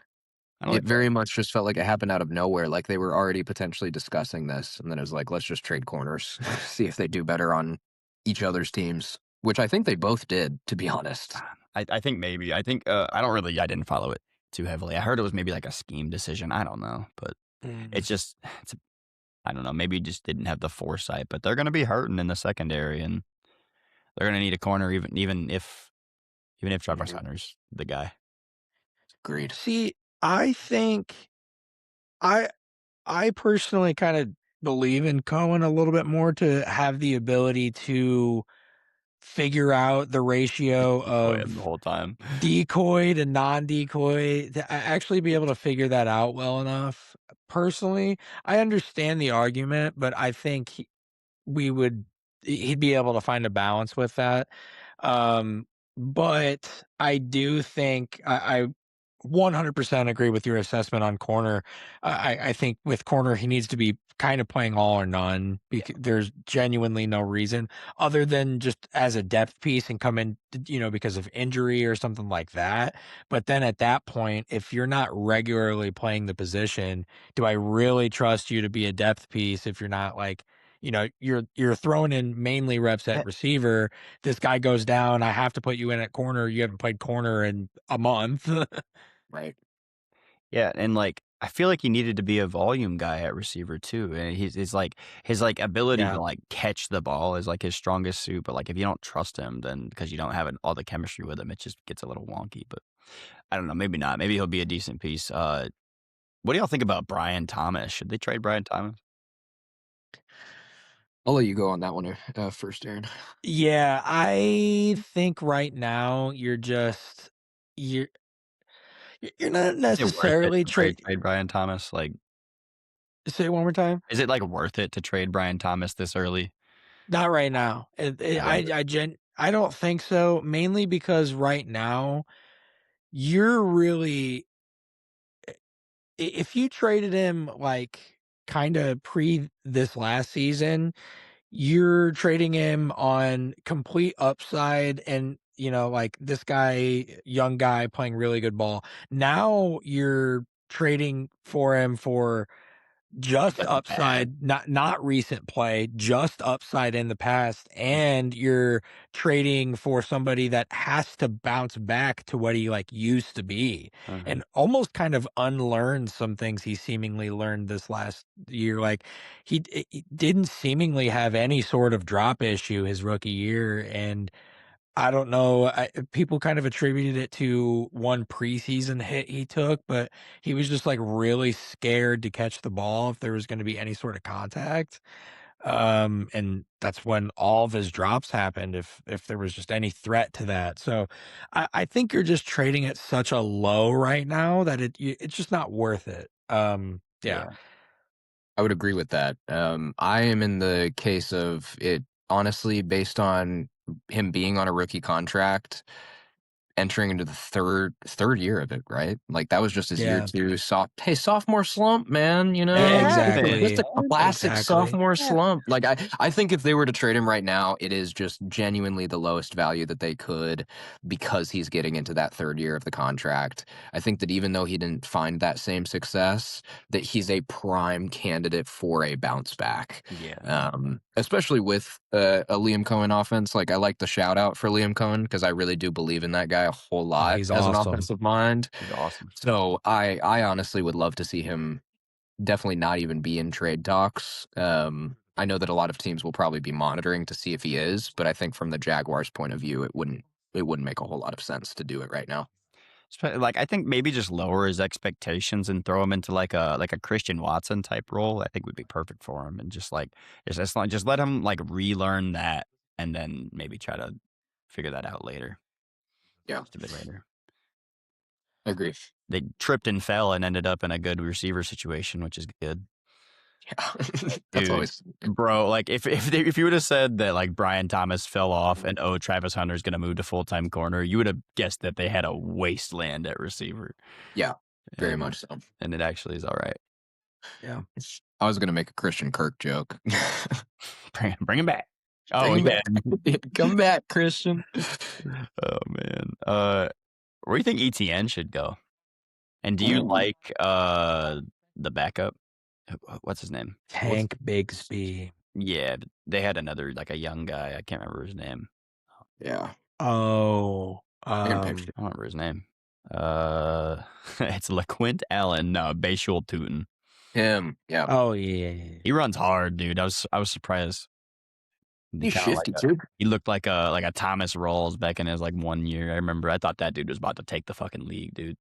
I don't It like that. very much just felt like it happened out of nowhere, like they were already potentially discussing this, and then it was like, "Let's just trade corners, see if they do better on each other's teams," which I think they both did, to be honest. I think maybe. I think, I didn't follow it too heavily. I heard it was maybe, like, a scheme decision. I don't know, but Mm. it's just it's I don't know, maybe he just didn't have the foresight, but they're gonna be hurting in the secondary, and they're gonna need a corner even if Travis Mhm. Hunter's the guy. Agreed. See, I think I I personally kind of believe in Cohen a little bit more to have the ability to figure out the ratio Decoy him the of whole time. decoy to non-decoy to actually be able to figure that out well enough. Personally, I understand the argument, but I think we would he'd be able to find a balance with that. But I do think I 100% agree with your assessment on corner. I think with corner, he needs to be kind of playing all or none Yeah, because there's genuinely no reason other than just as a depth piece and come in, because of injury or something like that. But then at that point, if you're not regularly playing the position, do I really trust you to be a depth piece if you're not like, you're throwing in mainly reps Eh at receiver. This guy goes down. I have to put you in at corner. You haven't played corner in a month. right. yeah, and, like, I feel like he needed to be a volume guy at receiver too, and his ability Yeah. to, like, catch the ball is, like, his strongest suit, but, like, if you don't trust him, then because you don't have all the chemistry with him, it just gets a little wonky, but I don't know, maybe not. Maybe he'll be a decent piece. What do y'all think about Brian Thomas? Should they trade Brian Thomas? I'll let you go on that one first, Aaron. Yeah, I think right now you're you're not Is it worth it necessarily to trade trade. trade Brian Thomas? Like, Say it one more time. is it, like, worth it to trade Brian Thomas this early? Not right now. Yeah. I don't think so. Mainly because right now you're really if you traded him like kind of pre this last season, you're trading him on complete upside and like this guy, young guy playing really good ball. Now you're trading for him for just Like, bad. upside, not recent play, just upside in the past, and you're trading for somebody that has to bounce back to what he like used to be, Mhm. and almost kind of unlearn some things he seemingly learned this last year. Like he didn't seemingly have any sort of drop issue his rookie year, and I don't know. People kind of attributed it to one preseason hit he took, but he was just like really scared to catch the ball if there was going to be any sort of contact. And that's when all of his drops happened. If there was just any threat to that, so I think you're just trading at such a low right now that it's just not worth it. Yeah, Yeah. I would agree with that. I am in the case of it, honestly, based on him being on a rookie contract, entering into the third year of it, right? Like that was just his year yeah, two sophomore slump, man. It Just exactly, a classic exactly. sophomore slump. Like I think if they were to trade him right now, it is just genuinely the lowest value that they could because he's getting into that third year of the contract. I think that even though he didn't find that same success, that he's a prime candidate for a bounce back. Yeah. Especially with a Liam Cohen offense. Like I like the shout out for Liam Cohen because I really do believe in that guy a whole Oh, lot he's as an awesome. offensive mind. He's awesome. So I honestly would love to see him definitely not even be in trade talks. I know that a lot of teams will probably be monitoring to see if he is, but I think from the Jaguars' point of view, it wouldn't make a whole lot of sense to do it right now. Like I think maybe just lower his expectations and throw him into like a Christian Watson type role. I think would be perfect for him, and just let him like relearn that, and then maybe try to figure that out later. Yeah, Just a bit later. I agree. They tripped and fell and ended up in a good receiver situation, which is good. Yeah, that's Dude, always bro, like if you would have said that like Brian Thomas fell off and Travis Hunter's gonna move to full-time corner, you would have guessed that they had a wasteland at receiver. yeah, very And much so. and it actually is all right. Yeah. I was gonna make a Christian Kirk joke. Bring him back. Oh Bring yeah. him back. Come back, Christian. Oh man. Where do you think ETN should go? And do you Ooh. like the backup? What's his name? Tank Bigsby. Yeah, they had another like a young guy. I can't remember his name. Yeah, Oh, I can picture I don't remember his name. It's LaQuint Allen. No, Bashul Tootin. him. Yeah, oh yeah. He runs hard, dude. I was surprised. he's Kinda shifty too. he looked like a Thomas Rawls back in his like 1 year. I remember I thought that dude was about to take the fucking league, dude.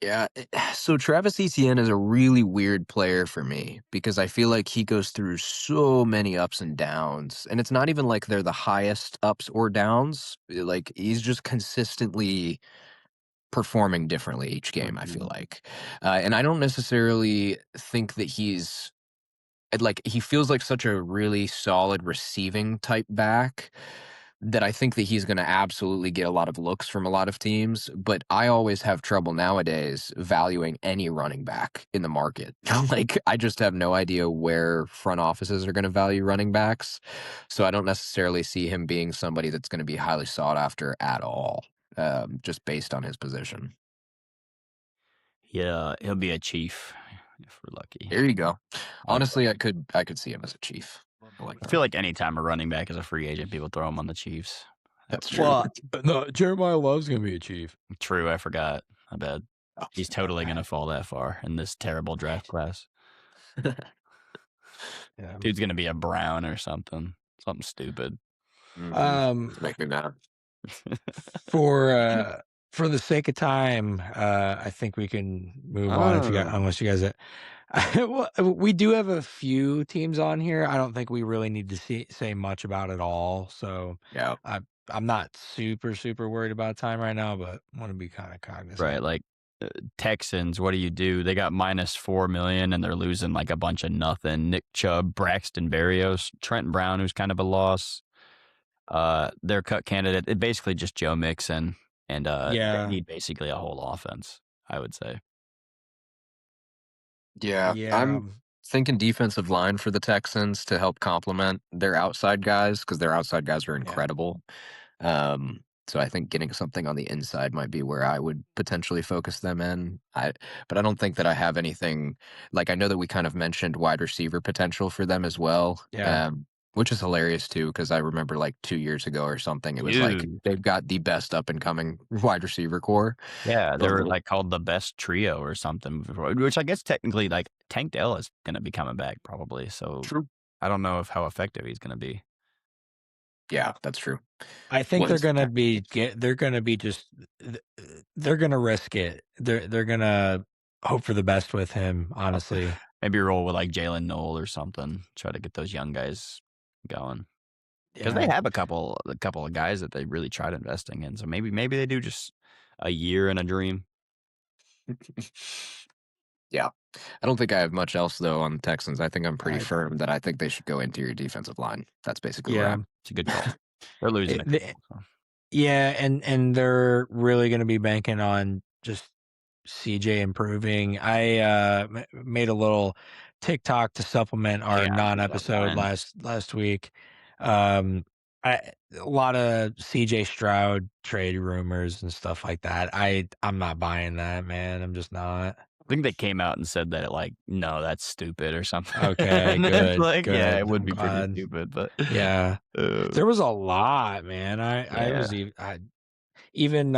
Yeah. So Travis Etienne is a really weird player for me because I feel like he goes through so many ups and downs. And it's not even like they're the highest ups or downs. Like he's just consistently performing differently each game, I feel like. And I don't necessarily think that he feels like such a really solid receiving type back that I think that he's going to absolutely get a lot of looks from a lot of teams, but I always have trouble nowadays valuing any running back in the market. Like I just have no idea where front offices are going to value running backs. So I don't necessarily see him being somebody that's going to be highly sought after at all, just based on his position. Yeah, he'll be a chief if we're lucky. There you go. Like, Honestly, I could see him as a chief. I like I that. feel like anytime a running back is a free agent, people throw him on the Chiefs. That's true. Well, no, Jeremiah Love's gonna be a chief. True, I forgot. I bet. Oh, He's totally gonna fall that far in this terrible draft class. Yeah. Dude's gonna be a Brown or something. Something stupid. Make me mad. For the sake of time, I think we can move on if you got, unless you guys. Well, we do have a few teams on here. I don't think we really need to say much about it all. So Yeah. I'm not super worried about time right now, but want to be kind of cognizant. Right, like Texans, what do? They got -4 million and they're losing like a bunch of nothing. Nick Chubb, Braxton Berrios, Trent Brown, who's kind of a loss. Their cut candidate, it basically just Joe Mixon, and Yeah. they need basically a whole offense, I would say. Yeah. Yeah. I'm thinking defensive line for the Texans to help complement their outside guys because their outside guys are incredible. So I think getting something on the inside might be where I would potentially focus them in. But I don't think that I have anything like I know that we kind of mentioned wide receiver potential for them as well. Yeah. Which is hilarious too, because I remember like 2 years ago or something, it was like Dude. they've got the best up and coming wide receiver core. Yeah, they But were like called the best trio or something, which I guess technically like Tank Dell is going to be coming back probably. So true. I don't know how effective he's going to be. Yeah, that's true. I think they're Was gonna be they're gonna be just they're gonna risk it. They're gonna hope for the best with him, honestly. Maybe roll with like Jalen Noel or something. Try to get those young guys going because they Yeah. have a couple of guys that they really tried investing in. So maybe they do just a year and a dream. Yeah. I don't think I have much else though on the Texans. I think I'm pretty I firm that I think they should go interior defensive line. That's basically where yeah. I'm. It's a good call. They're losing It a couple. So. Yeah, and they're really gonna be banking on just CJ improving. I made a little TikTok to supplement our Yeah, I think about non-episode mine. last week. Um, I a lot of CJ Stroud trade rumors and stuff like that. I'm not buying that, man. I'm just not. I think they came out and said that no, that's stupid or something. Okay, And it's good, like, yeah, it good. would I'm be pretty glad. stupid, but Yeah, there was a lot, man. I yeah. was even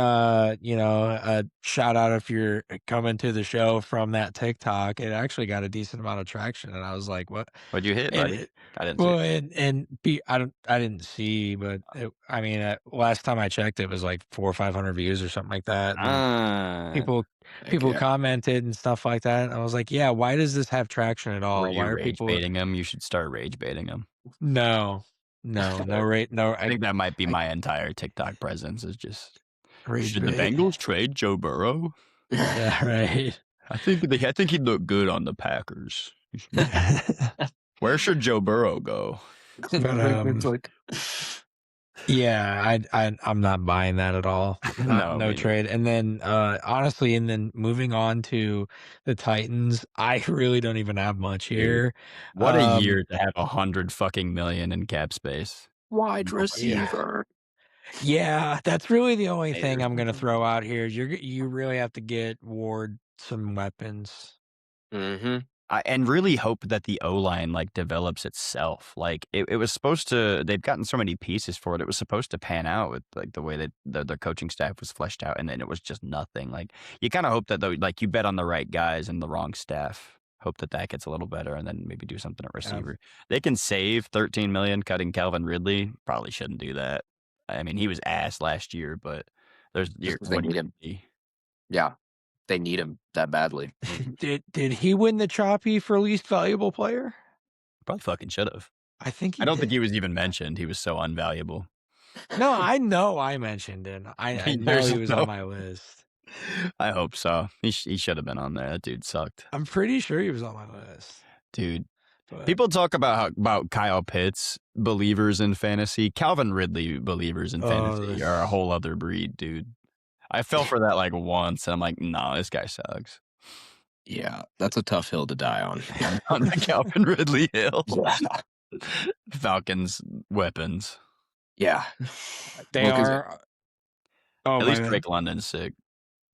shout out if you're coming to the show from that TikTok. It actually got a decent amount of traction, and I was like, "What?" What'd you hit, And buddy? I didn't see well, it. I didn't see, but last time I checked, it was like 400 or 500 views or something like that, and Ah, people Heck yeah. commented and stuff like that. And I was like, "Yeah, why does this have traction at were all? you Why are rage people?" baiting them? You should start rage baiting them. No, no, rate, no. I think that might be I my entire TikTok presence is just, rage should the bait. Bengals trade Joe Burrow? Yeah, right. I think he'd look good on the Packers. Where should Joe Burrow go? But yeah, I'm not buying that at all. No, No trade. And then honestly, and then moving on to the Titans, I really don't even have much dude, here. what a year to have 100 fucking million in cap space. Wide Nobody receiver. Yeah, that's really the only Hey, thing there's I'm gonna nothing. throw out here. You really have to get Ward some weapons. Mm-hmm. And really hope that the O-line like develops itself. Like it was supposed to. They've gotten so many pieces for it. It was supposed to pan out with like the way that the coaching staff was fleshed out, and then it was just nothing. Like you kind of hope that though, like you bet on the right guys and the wrong staff. Hope that gets a little better, and then maybe do something at receiver. They can save 13 million cutting Calvin Ridley. Probably shouldn't do that. I mean, he was ass last year, but there's They what do need you him. see? Yeah, they need him that badly. Did he win the Choppy for least valuable player? Probably fucking should have. I think he I don't did. think he was even mentioned. He was so unvaluable. No, I know I mentioned it. I know he was on my list. I hope so. He should have been on there. That dude sucked. I'm pretty sure he was on my list. Dude. But People talk about Kyle Pitts believers in fantasy. Calvin Ridley believers in fantasy are a whole other breed, dude. I fell for that like once, and I'm like, no, this guy sucks. Yeah, that's a tough hill to die on. On the Calvin Ridley hill. Falcons weapons. Yeah, they are. Oh, At least Drake London's sick.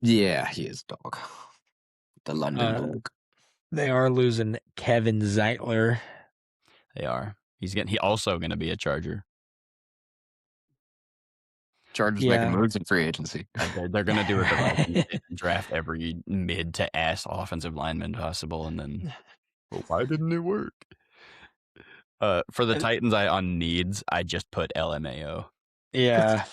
Yeah, he is dog. The London dog. They are losing Kevin Zeitler. They are. He also going to be a Charger. Chargers making moves in free agency. They're going to do it. Draft every mid to ass offensive lineman possible, and then well, why didn't it work? For the Titans, on needs, I just put LMAO. Yeah,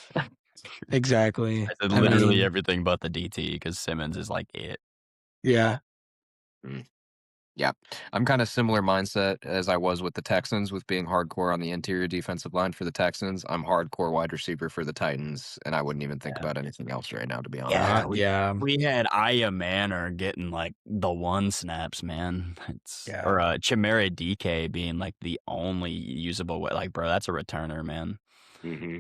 exactly. I said literally everything but the DT because Simmons is like it. Yeah. Yeah, I'm kind of similar mindset as I was with the Texans, with being hardcore on the interior defensive line for the Texans. I'm hardcore wide receiver for the Titans, and I wouldn't even think about anything else right now, to be honest. We had Aya Manor getting like the one snaps, man. Or Chimere DK being like the only usable way. Like, bro, that's a returner, man. Mm-hmm.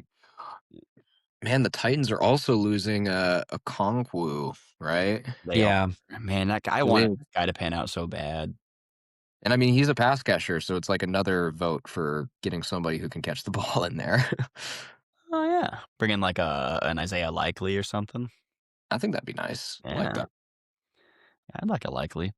Man, the Titans are also losing a Okonkwo, right? Man, that guy, I wanted this guy to pan out so bad. And I mean, he's a pass catcher, so it's like another vote for getting somebody who can catch the ball in there. Oh yeah, bring in like an Isaiah Likely or something. I think that'd be nice. Yeah. I like that. I'd like a Likely.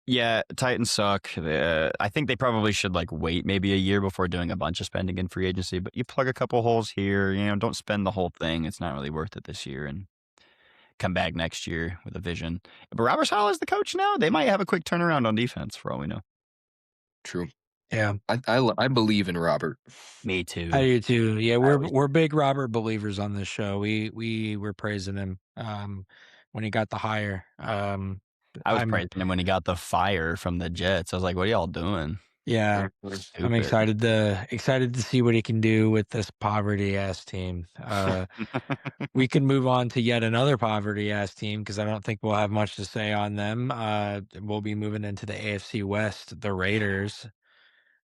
Yeah, Titans suck. I think they probably should like wait maybe a year before doing a bunch of spending in free agency. But you plug a couple holes here, don't spend the whole thing. It's not really worth it this year, and come back next year with a vision. But Robert Saleh is the coach now. They might have a quick turnaround on defense for all we know. True. Yeah, I believe in Robert. Me I too. do too. Yeah, I we're always we're big Robert believers on this show. We were praising him when he got the hire. I was I'm praising him when he got the fire from the Jets. I was like, "What are y'all doing? yeah, I'm Stupid." excited to see what he can do with this poverty ass team. We can move on to yet another poverty ass team because I don't think we'll have much to say on them. We'll be moving into the AFC West, the Raiders.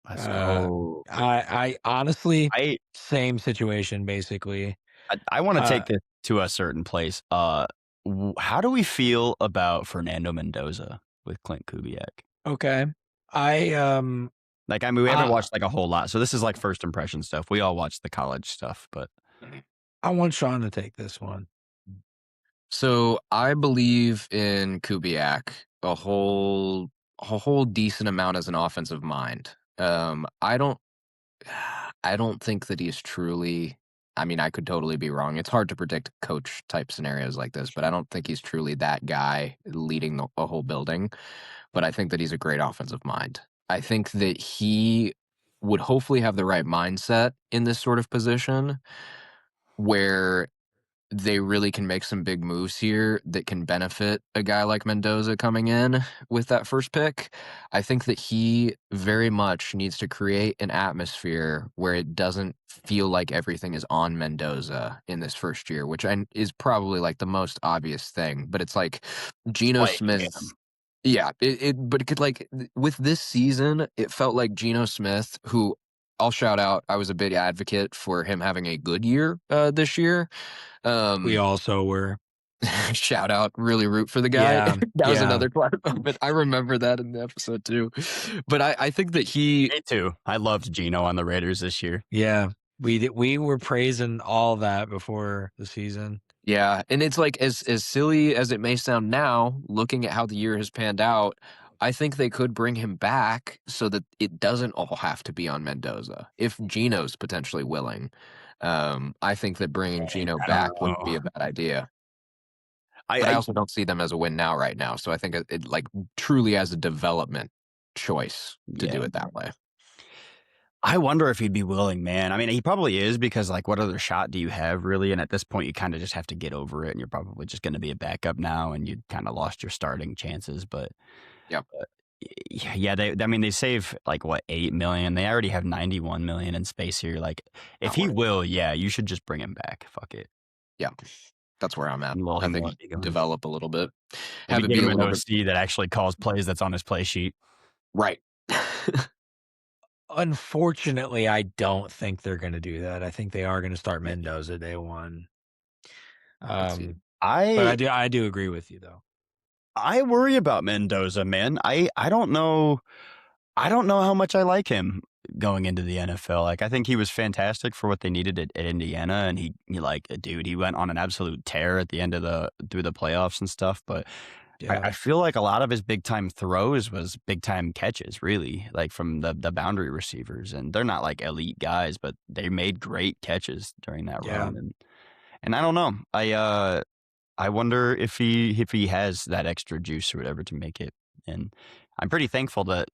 Let's Uh, go. I honestly I same situation basically. I wanna Uh, take this to a certain place. How do we feel about Fernando Mendoza with Clint Kubiak? okay. I Like, I mean, we haven't I watched, like, a whole lot, so this is, like, first impression stuff. We all watched the college stuff, but I want Sean to take this one. So I believe in Kubiak a whole decent amount as an offensive mind. I don't think that he's truly. I mean, I could totally be wrong. It's hard to predict coach type scenarios like this, but I don't think he's truly that guy leading a whole building. But I think that he's a great offensive mind. I think that he would hopefully have the right mindset in this sort of position where they really can make some big moves here that can benefit a guy like Mendoza coming in with that first pick. I think that he very much needs to create an atmosphere where it doesn't feel like everything is on Mendoza in this first year, which is probably like the most obvious thing. But it's like Geno play Smith. him. Yeah, but it could with this season, it felt like Geno Smith, who I'll shout out. I was a big advocate for him having a good year this year. We Um, also were. shout out, really root for the guy. Yeah, That was yeah, another part of it. I remember that in the episode too. But I think that he, Me too. I loved Geno on the Raiders this year. yeah. We were praising all that before the season. yeah, and it's like as silly as it may sound now, looking at how the year has panned out, I think they could bring him back so that it doesn't all have to be on Mendoza. If Geno's potentially willing, I think that bringing Dang, Geno I don't back wouldn't be know. a bad idea. I But I I also don't see them as a win now right now, so I think it like, truly as a development choice to yeah. do it that way. I wonder if he'd be willing, man. I mean, he probably is because, like, what other shot do you have, really? And at this point, you kinda just have to get over it, and you're probably just gonna be a backup now, and you kinda lost your starting chances, but Yep. yeah, I mean, they save, like, what, 8,000,000? They already have 91,000,000 in space here, like, if Not he worth it. will, yeah, you should just bring him back. Fuck it. Yeah, that's where I'm at. Well, I he think won't be going. develop a little bit. Maybe Have it get be him a an little bit. OC that actually calls plays that's on his play sheet. Right. Unfortunately, I don't think they're gonna do that. I think they are gonna start Mendoza day one. I could see it. But I I do agree with you though. I worry about Mendoza, man. I don't know. I don't know how much I like him going into the NFL. Like, I think he was fantastic for what they needed at Indiana, and he like, dude, he went on an absolute tear at the end of through the playoffs and stuff. But Yeah, I feel like a lot of his big time throws was big time catches, really, like from the boundary receivers, and they're not like elite guys, but they made great catches during that yeah, run. And I don't know. I wonder if he has that extra juice or whatever to make it. And I'm pretty thankful that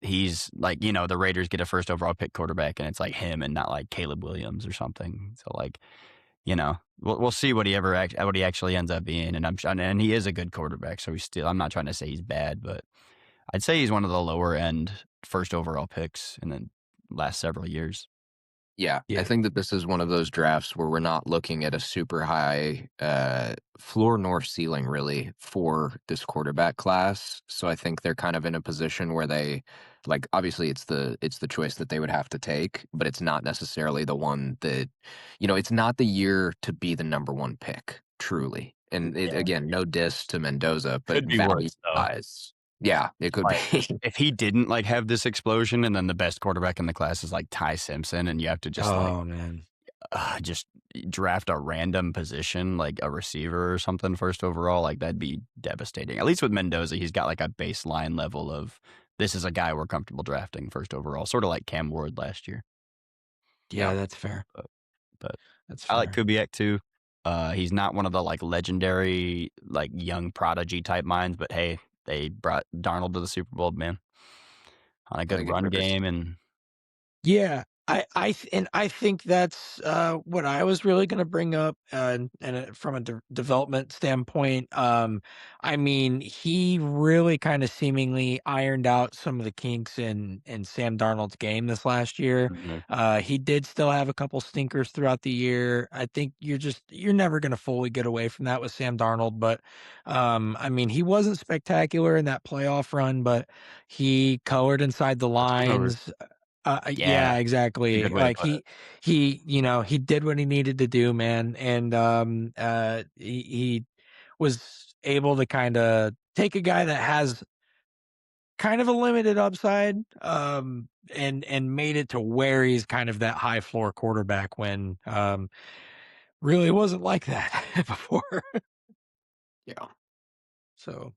he's like, the Raiders get a first overall pick quarterback and it's like him and not like Caleb Williams or something. So like, we'll see what what he actually ends up being. And and he is a good quarterback. So I'm not trying to say he's bad, but I'd say he's one of the lower end first overall picks in the last several years. Yeah, I yeah, think that this is one of those drafts where we're not looking at a super high floor nor ceiling really for this quarterback class. So I think they're kind of in a position where they like obviously it's the choice that they would have to take, but it's not necessarily the one that it's not the year to be the number one pick, truly. And Yeah. again, no diss to Mendoza, but Could be value worse though. wise. Yeah, it could Like, be. if he didn't, like, have this explosion and then the best quarterback in the class is, like, Ty Simpson and you have to just, like, oh man, just draft a random position, like a receiver or something first overall, like, that'd be devastating. At least with Mendoza, he's got, like, a baseline level of, "This is a guy we're comfortable drafting first overall," sorta like Cam Ward last year. yeah, Yeah. that's fair. But but That's I like fair. Kubiak too. He's not one of the, like, legendary, like, young prodigy type minds, but hey, they brought Darnold to the Super Bowl, man. on a I good think it's run Rivers. game, and Yeah, I think that's what I was really going to bring up, from a development standpoint. I mean, he really kind of seemingly ironed out some of the kinks in Sam Darnold's game this last year. Mhm. He did still have a couple stinkers throughout the year. I think you're never going to fully get away from that with Sam Darnold, but I mean, he wasn't spectacular in that playoff run, but he colored inside the turnovers. lines. Yeah, Yeah, that's a exactly. good way to Like put it. he did what he needed to do, man, and he was able to kind of take a guy that has kind of a limited upside, and made it to where he's kind of that high floor quarterback when really it wasn't like that before. Yeah. So,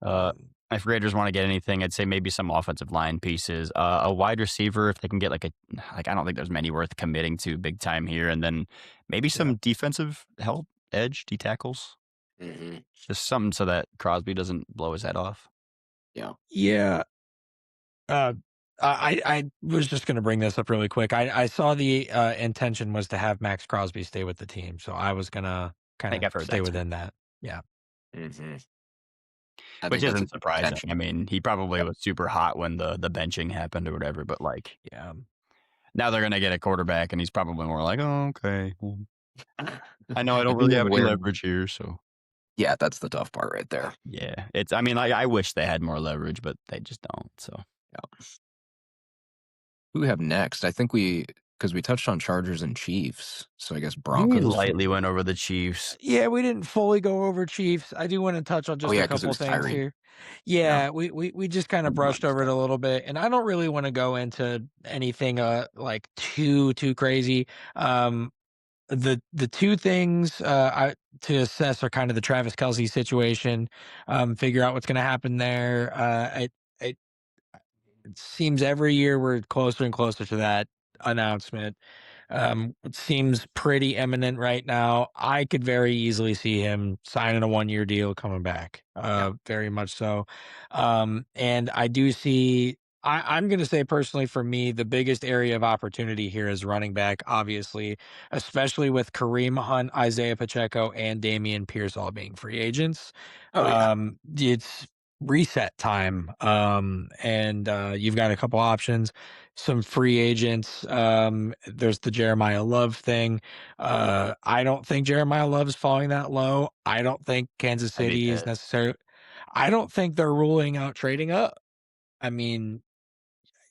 Uh, um, if Raiders want to get anything, I'd say maybe some offensive line pieces. A wide receiver, if they can get like I don't think there's many worth committing to big time here, and then maybe yeah, some defensive help, edge, D tackles, Hmm. just something so that Crosby doesn't blow his head off. Yeah. yeah. Uh, I was just gonna bring this up really quick. I saw the, intention was to have Max Crosby stay with the team, so I was gonna I think kinda I've heard stay that too, within that. Yeah. Hmm. I which think that's a isn't good surprising. intention. I mean, he probably Yep. was super hot when the benching happened or whatever, but like Yeah. now they're gonna get a quarterback, and he's probably more like, oh, okay, well, I know I don't really Being have any aware. leverage here, so. Yeah, that's the tough part right there. Yeah, I mean, like, I wish they had more leverage, but they just don't, so. Yeah. Who we have next? I think because we touched on Chargers and Chiefs, so I guess We Broncos for. lightly went over the Chiefs. Yeah, we didn't fully go over Chiefs. I do wanna touch on Oh just a yeah, because it couple was things Tyree. here. Yeah. Yeah, we just kinda brushed over it a little bit, and I don't really wanna go into anything, like, too crazy. The 2 things, I to assess are kind of the Travis Kelce situation, figure out what's gonna happen there. It it seems every year we're closer and closer to that announcement. It seems pretty imminent right now. I could very easily see him signing a 1-year deal coming back. Yeah. Very much so. And I do see. I'm going to say personally, for me, the biggest area of opportunity here is running back. Obviously, especially with Kareem Hunt, Isaiah Pacheco, and Damian Pierce all being free agents. Oh yeah. It's reset time. And you've got a couple options, some free agents. There's the Jeremiah Love thing. I don't think Jeremiah Love is falling that low. I don't think Kansas I'd be City is pissed. necessarily. I don't think they're ruling out trading up. I mean,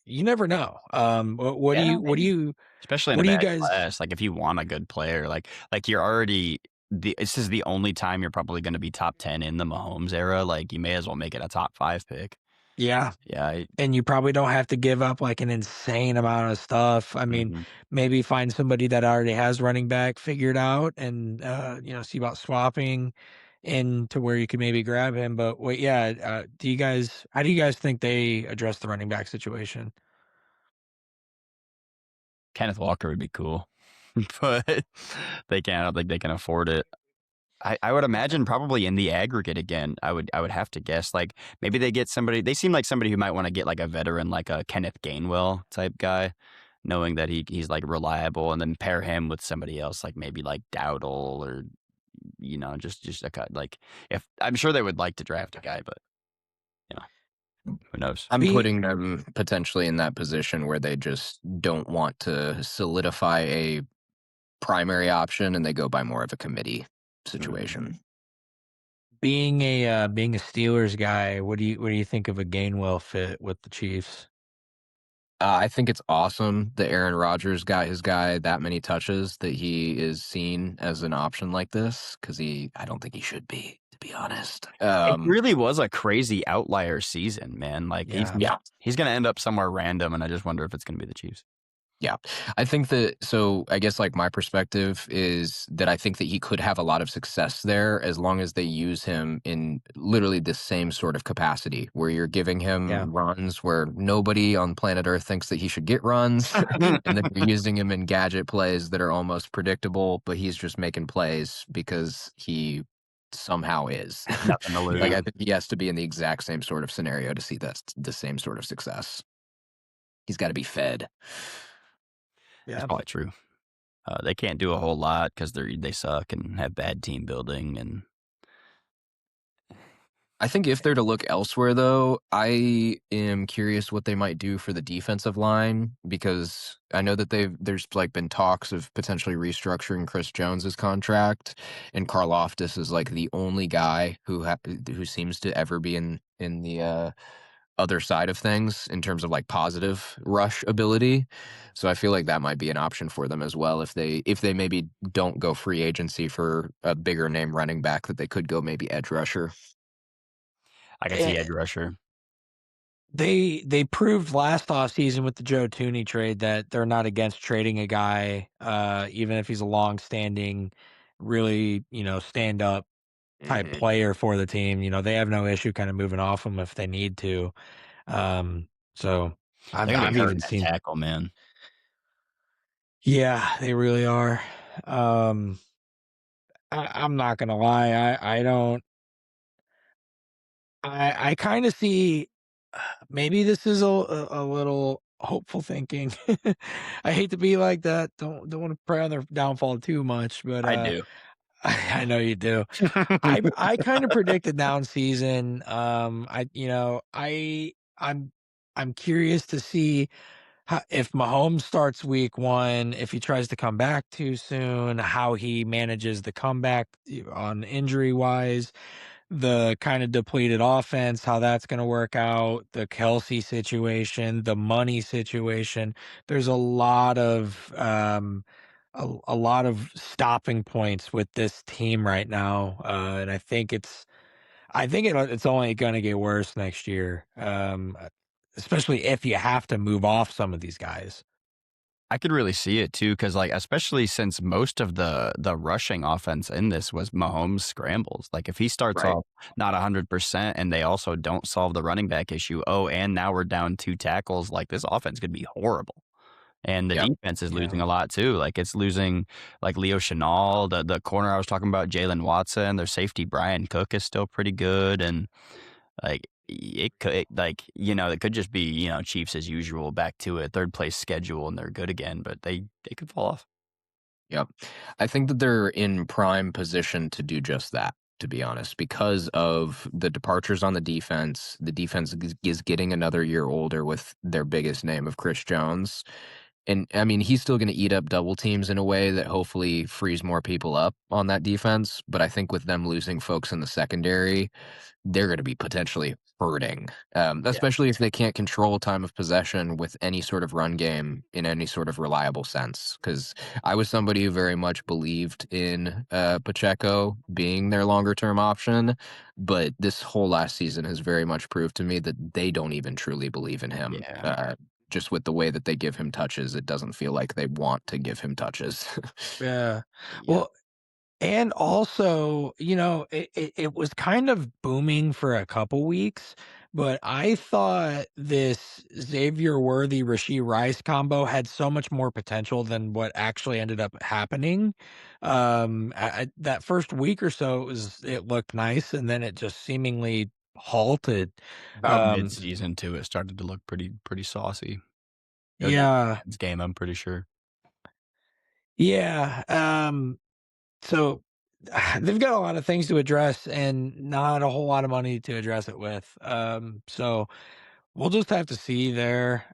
you never know. What do Yeah, you what do maybe. you Especially in what a do you bad guys? class, like, if you want a good player, like, you're already this is the only time you're probably gonna be top 10 in the Mahomes era, like, you may as well make it a top 5 pick. Yeah, Yeah, and you probably don't have to give up like an insane amount of stuff. I mean, mhm. maybe find somebody that already has running back figured out and see about swapping into where you could maybe grab him. But wait, yeah, how do you guys think they address the running back situation? Kenneth Walker would be cool, but I don't think they can afford it. I would imagine probably in the aggregate again, I would have to guess, like, maybe they get somebody they seem like somebody who might wanna get, like, a veteran, like a Kenneth Gainwell type guy, knowing that he's, like, reliable, and then pair him with somebody else, like, maybe, like, Dowdle or, just a cut like, if I'm sure they would like to draft a guy, but, you who knows? I'm Be putting them potentially in that position where they just don't want to solidify a primary option and they go by more of a committee Mhm. situation. being a Steelers guy, what do you think of a Gainwell fit with the Chiefs? I think it's awesome that Aaron Rodgers got his guy that many touches that he is seen as an option like this because I don't think he should be, to be honest. It really was a crazy outlier season, man, like, he's Yeah. he's Yeah. he's gonna end up somewhere random, and I just wonder if it's gonna be the Chiefs. Yeah. I think that so I guess like my perspective is that I think that he could have a lot of success there as long as they use him in literally the same sort of capacity where you're giving Yeah. him runs where nobody on planet Earth thinks that he should get runs and then you're using him in gadget plays that are almost predictable, but he's just making plays because he somehow is. Nothing to Like lose. I think he has to be in the exact same sort of scenario to see that the same sort of success. He's got to be fed. That's Yeah. probably true. They can't do a whole lot because they suck and have bad team building. And I think if they're to look elsewhere, though, I am curious what they might do for the defensive line, because I know that there's like been talks of potentially restructuring Chris Jones's contract, and Karlaftis is like the only guy who seems to ever be in the other side of things in terms of like positive rush ability. So I feel like that might be an option for them as well if they maybe don't go free agency for a bigger name running back, that they could go maybe edge rusher. I can see Eh, edge rusher. They proved last offseason with the Joe Tooney trade that they're not against trading a guy, even if he's a long-standing, really, stand-up type Mhm. player for the team. They have no issue kind of moving off him if they need to. So They're gonna I've be hurting even that seen. tackle, man. Yeah, they really are. Um, I'm not gonna lie. I don't. I kind of see. Maybe this is a little hopeful thinking. I hate to be like that. Don't want to pray on their downfall too much, but I do. I know you do. I kind of predicted down season. I'm curious to see if Mahomes starts week 1, if he tries to come back too soon, how he manages the comeback on injury wise, the kind of depleted offense, how that's going to work out, the Kelsey situation, the money situation. There's a lot of stopping points with this team right now, and it's only going to get worse next year, especially if you have to move off some of these guys. I could really see it too, because like especially since most of the rushing offense in this was Mahomes scrambles. Like if he starts Right. off not 100% and they also don't solve the running back issue, oh, and now we're down 2 tackles, like this offense could be horrible. And the Yep. defense is losing Yeah. a lot too. Like it's losing like Leo Chenal, the corner I was talking about, Jalen Watson, their safety Brian Cook is still pretty good, and like it could it could just be Chiefs as usual, back to a third place schedule, and they're good again, but they could fall off. Yep. I think that they're in prime position to do just that, to be honest, because of the departures on the defense. The defense is getting another year older with their biggest name of Chris Jones. And I mean, he's still going to eat up double teams in a way that hopefully frees more people up on that defense. But I think with them losing folks in the secondary, they're going to be potentially hurting, Yeah. especially if they can't control time of possession with any sort of run game in any sort of reliable sense. Because I was somebody who very much believed in Pacheco being their longer term option, but this whole last season has very much proved to me that they don't even truly believe in him. Yeah. Just with the way that they give him touches, it doesn't feel like they want to give him touches. Yeah. Yeah. Well, and also, it was kind of booming for a couple weeks, but I thought this Xavier Worthy Rasheed Rice combo had so much more potential than what actually ended up happening. That first week or so, it looked nice, and then it just seemingly halted. About Um, mid-season too, it started to look pretty saucy. It was yeah, a game, I'm pretty sure. yeah. So they've got a lot of things to address and not a whole lot of money to address it with. So we'll just have to see there.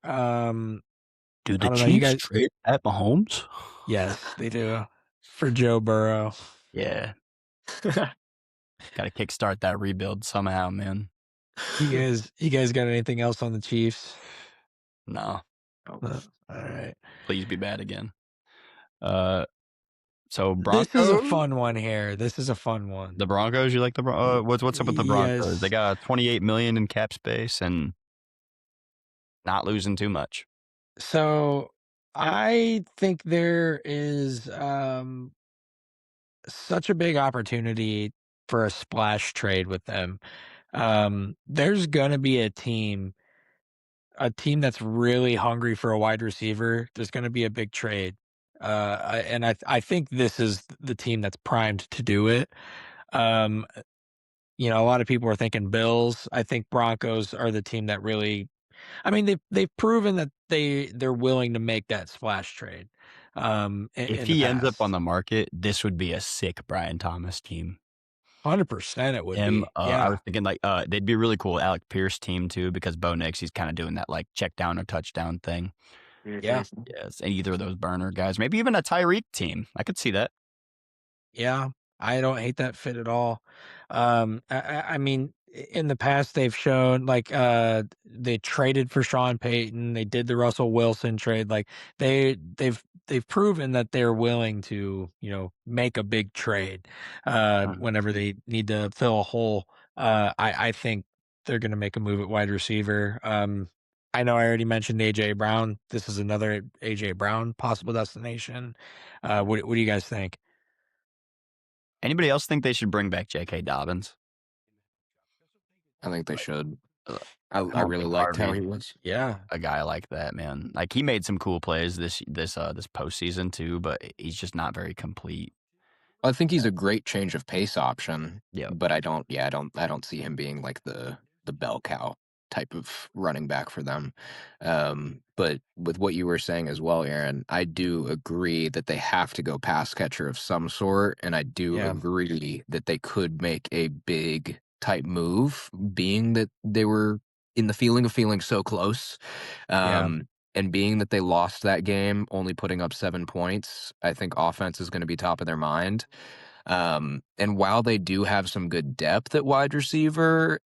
Do I the don't know. You Chiefs guys, trade at Mahomes? yes, they do for Joe Burrow. Yeah. Gotta kickstart that rebuild somehow, man. You guys got anything else on the Chiefs? No, All right. please be bad again. Uh, so This is a Broncos? fun one here. This is a fun one. The Broncos, you like the what's up with the Broncos? They Yes. got 28 million in cap space and not losing too much. So I think there is such a big opportunity for a splash trade with them. There's gonna be a team that's really hungry for a wide receiver. There's gonna be a big trade. I think this is the team that's primed to do it. A lot of people are thinking Bills. I think Broncos are the team that really I mean, they've proven that they're willing to make that splash trade. If In the he ends up on past, the market, this would be a sick Brian Thomas team. 100% it would Him, be. I Yeah, was thinking like they'd be really cool Alec Pierce team too because Bo Nix he's kind of doing that like check down or touchdown thing. yeah. Yes, and either of those burner guys, maybe even a Tyreek team. I could see that. Yeah, I don't hate that fit at all. I mean, in the past they've shown like they traded for Sean Payton, they did the Russell Wilson trade. Like they've proven that they're willing to, make a big trade whenever they need to fill a hole. I think they're going to make a move at wide receiver. I know I already mentioned AJ Brown. This is another AJ Brown possible destination. What do you guys think? Anybody else think they should bring back J.K. Dobbins? I think they should. Uh, I really Big liked how Harvey, he was. Yeah. a guy like that, man. Like he made some cool plays this postseason too, but he's just not very complete. I think he's a great change of pace option, Yeah, but I don't see him being like the bell cow type of running back for them. But with what you were saying as well, Aaron, I do agree that they have to go pass catcher of some sort, and I do Yeah. agree that they could make a big type move, being that they were in the feeling of feeling so close. Yeah. And being that they lost that game, only putting up 7 points, I think offense is going to be top of their mind. And while they do have some good depth at wide receiver,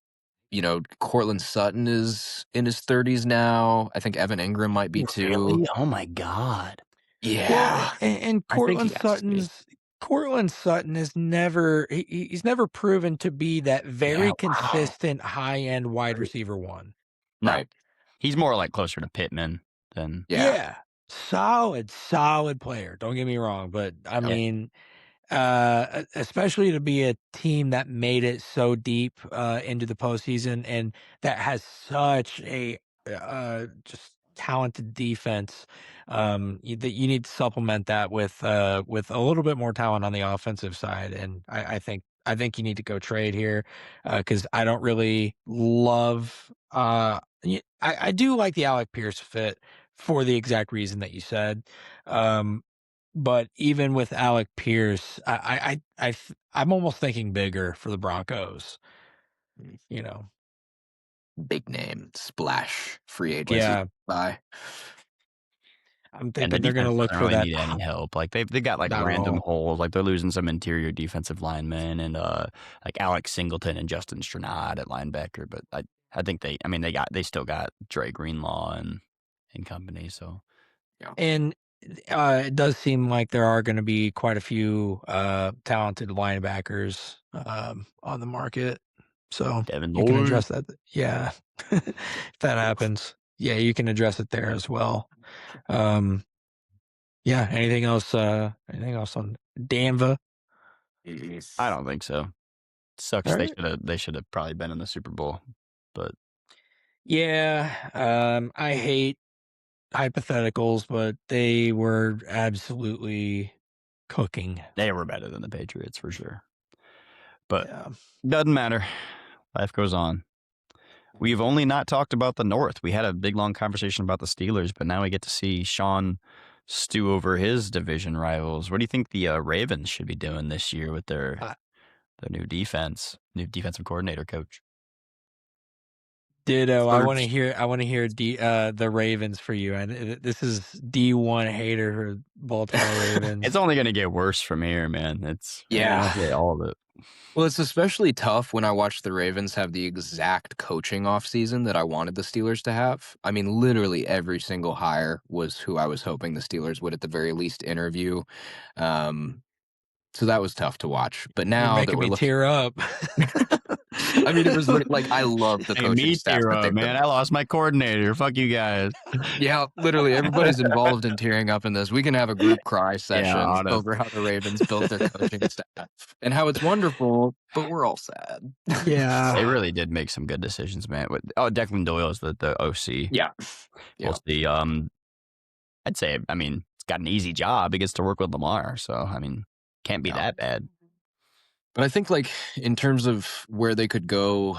Cortland Sutton is in his 30s now. I think Evan Ingram might be too. really? Oh my god! Well, Yeah, and I think he has to be. Courtland Sutton is never he's never proven to be that Yeah, very wow. consistent high end wide receiver one. No, Right. he's more like closer to Pittman than Yeah. Yeah. Solid player. Don't get me wrong, but I Yep. mean, especially to be a team that made it so deep into the postseason and that has such a just talented defense. That you need to supplement that with a little bit more talent on the offensive side, and I think you need to go trade here because I don't really love. I do like the Alec Pierce fit for the exact reason that you said. Um, but even with Alec Pierce, I'm almost thinking bigger for the Broncos, Mm. you know? Big name splash free agency. Yeah, Bye. I'm and the thinking they're gonna defense look doesn't for really that need any help. Like they got like not at random all. holes. Like they're losing some interior defensive linemen and like Alex Singleton and Justin Stranad at linebacker. But I think they still got Dre Greenlaw and company. So Yeah. And it does seem like there are gonna be quite a few talented linebackers on the market. So Devin you can Lloyd. address that. Yeah. If that happens. Yeah, you can address it there as well. Um, yeah, anything else on Danva? I don't think so. Sucks. All right. They should have probably been in the Super Bowl, but Yeah, I hate hypotheticals, but they were absolutely cooking. they were better than the Patriots for sure. But Yeah. doesn't matter. Life goes on. We've only not talked about the North. We had a big long conversation about the Steelers, but now we get to see Sean stew over his division rivals. What do you think the Ravens should be doing this year with their Uh, new defensive coordinator coach? Ditto. First, I want to hear the Ravens for you. And this is D1 hater for Baltimore Ravens. it's only going to get worse from here, man. It's Yeah. all of it. Well, it's especially tough when I watch the Ravens have the exact coaching offseason that I wanted the Steelers to have. I mean, literally every single hire was who I was hoping the Steelers would at the very least interview. So that was tough to watch. But You're now that making we're me looking, tear up. I mean, it was like I love the Hey, coaching me staff tear that up, they've man. built. I lost my coordinator. Fuck you guys. Yeah, literally everybody's involved in tearing up in this. We can have a group cry Yeah, session honest. over how the Ravens built their coaching staff and how it's wonderful, but we're all sad. Yeah. They really did make some good decisions, man. Declan Doyle is the OC. Yeah. Yeah. We'll see. I'd say, it's got an easy job. He gets to work with Lamar, so can't be Yeah. that bad. But I think like in terms of where they could go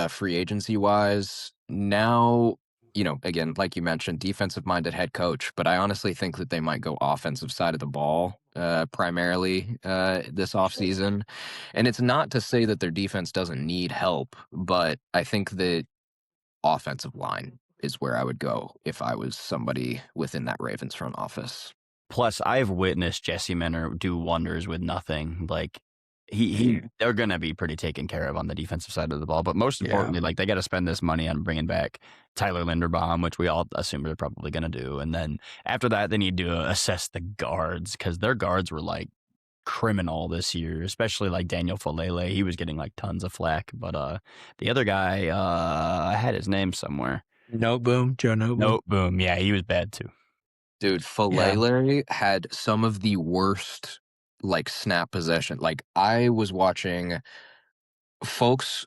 free agency wise, now, again, like you mentioned, defensive-minded head coach, but I honestly think that they might go offensive side of the ball, primarily, this offseason. And it's not to say that their defense doesn't need help, but I think that offensive line is where I would go if I was somebody within that Ravens front office. Plus, I've witnessed Jesse Minter do wonders with nothing. Like they're gonna be pretty taken care of on the defensive side of the ball. But most importantly, like they got to spend this money on bringing back Tyler Linderbaum, which we all assume they're probably gonna do. And then after that, they need to assess the guards because their guards were like criminal this year, especially like Daniel Falele. He was getting like tons of flack. But the other guy, I had his name somewhere. Noteboom, Joe Noteboom. Noteboom, yeah, he was bad too. Dude, Falele had some of the worst like snap possession. Like I was watching folks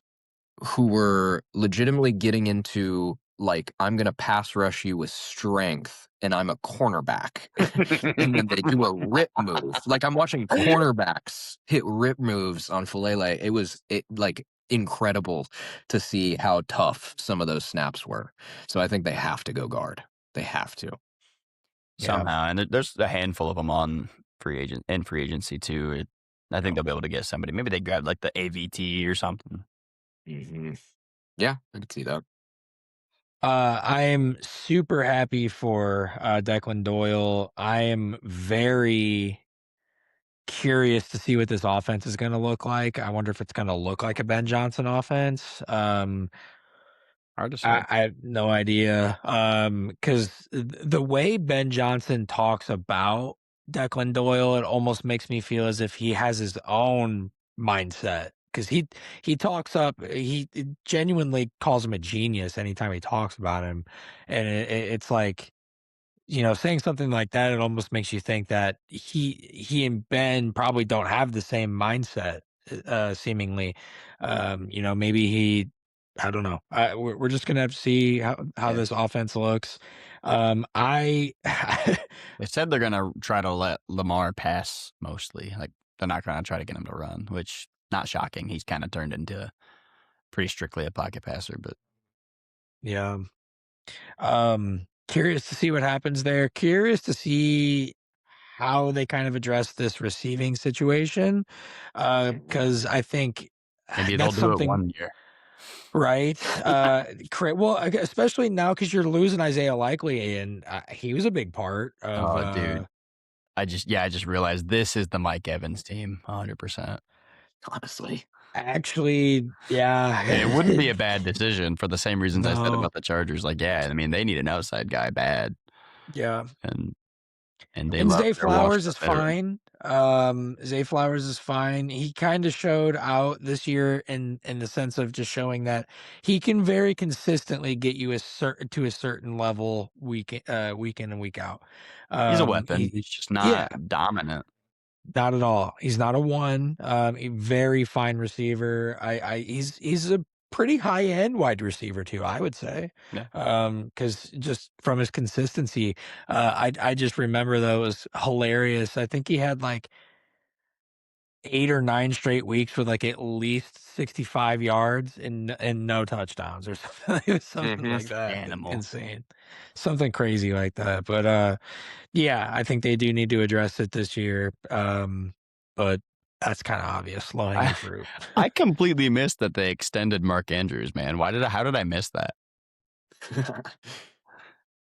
who were legitimately getting into like, I'm gonna pass rush you with strength and I'm a cornerback. And then they do a rip move. Like I'm watching cornerbacks hit rip moves on Falele. It was like incredible to see how tough some of those snaps were. So I think they have to go guard. They have to. Somehow. And there's a handful of them on free agency too. I think they'll be able to get somebody. Maybe they grab like the AVT or something. Mm-hmm. Yeah, I could see that. I'm super happy for Declan Doyle. I am very curious to see what this offense is going to look like. I wonder if it's going to look like a Ben Johnson offense. Hard to say. I have no idea. Because the way Ben Johnson talks about Declan Doyle, it almost makes me feel as if he has his own mindset. Because he talks up, he genuinely calls him a genius anytime he talks about him, and it's like, saying something like that, it almost makes you think that he and Ben probably don't have the same mindset, seemingly. Maybe I don't know. We're just gonna have to see how this offense looks. I They said they're gonna try to let Lamar pass mostly. Like they're not gonna try to get him to run, which not shocking. He's kind of turned into pretty strictly a pocket passer, but yeah. Curious to see what happens there. Curious to see how they kind of address this receiving situation. Because I think maybe they'll that's do it something, 1 year. right? Well, especially now because you're losing Isaiah Likely, and he was a big part of. Oh, dude. I just realized this is the Mike Evans team, 100%. Honestly. Actually, yeah. And it wouldn't be a bad decision for the same reasons I said No. about the Chargers. Like, yeah, I mean, they need an outside guy bad, Yeah. and they And love Zay their washed Flowers is up veteran. fine. Zay Flowers is fine. He kind of showed out this year in the sense of just showing that he can very consistently get you to a certain level week in and week out. He's a weapon. He's just not dominant. Not at all. He's not a one. A very fine receiver. He's a pretty high end wide receiver too, I would say. Yeah. Because just from his consistency, I just remember that was hilarious. I think he had like 8 or 9 straight weeks with like at least 65 yards and no touchdowns or something. It was something like that. Animal. Insane. Something crazy like that. But yeah, I think they do need to address it this year. But that's kind of obvious, low hanging fruit. I completely missed that they extended Mark Andrews, man. How did I miss that?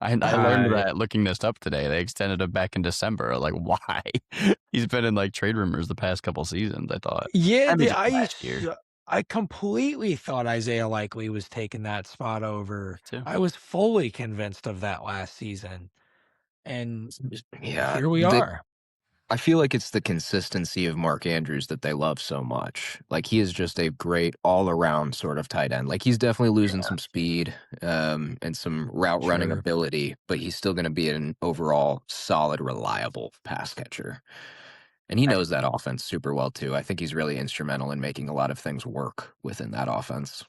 I learned that looking this up today. They extended him back in December. Like, why? He's been in like trade rumors the past couple seasons, I thought. Yeah, last year. I completely thought Isaiah Likely was taking that spot over. Too. I was fully convinced of that last season. And Yeah, here we are. I feel like it's the consistency of Mark Andrews that they love so much. Like he is just a great all-around sort of tight end. Like he's definitely losing some speed and some route running ability, but he's still going to be an overall solid, reliable pass catcher. And he knows that offense super well too. I think he's really instrumental in making a lot of things work within that offense.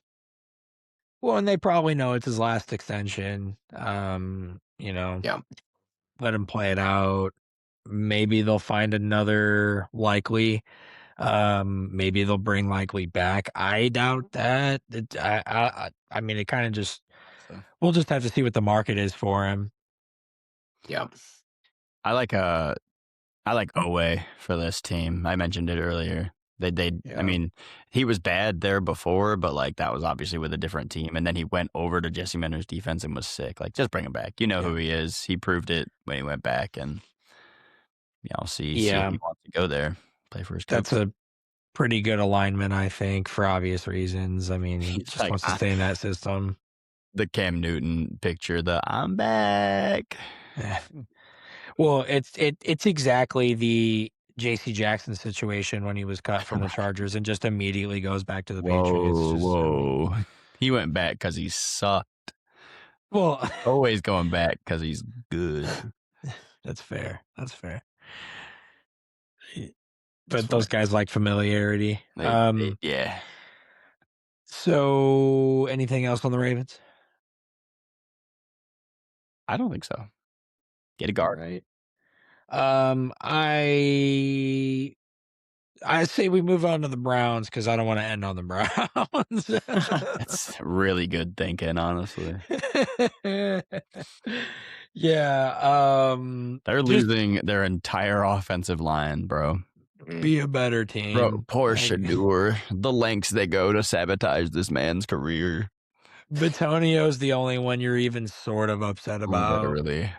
Well, and they probably know it's his last extension. Yeah. Let him play it out. Maybe they'll find another Likely. Maybe they'll bring Likely back. I doubt that. I mean, it kind of just So We'll just have to see what the market is for him. Yeah. I like Owe for this team. I mentioned it earlier. I Yeah. mean, he was bad there before, but like that was obviously with a different team. And then he went over to Jesse Minter's defense and was sick. Like, just bring him back. You know who he is. He proved it when he went back, and I'll see if Yeah, he wants to go there, play for his coach. that's a pretty good alignment, I think, for obvious reasons. I mean, he He's just like wants to stay in that system. the Cam Newton picture, the I'm back. Eh. Well, it's exactly the J.C. Jackson situation when he was cut from the Chargers and just immediately goes back to the Patriots. Just, I mean, Whoa. He went back because he sucked. well, Always going back because he's good. that's fair. That's fair. But those guys like familiarity. Yeah. So anything else on the Ravens? I don't think so. Get a guard. Right. I say we move on to the Browns because I don't want to end on the Browns. That's really good thinking, honestly. Yeah. They're Just losing their entire offensive line, bro. be a better Bro, team. poor Shadur. The lengths they go to sabotage this man's career. Batonio's the only one you're even sort of upset about. Literally.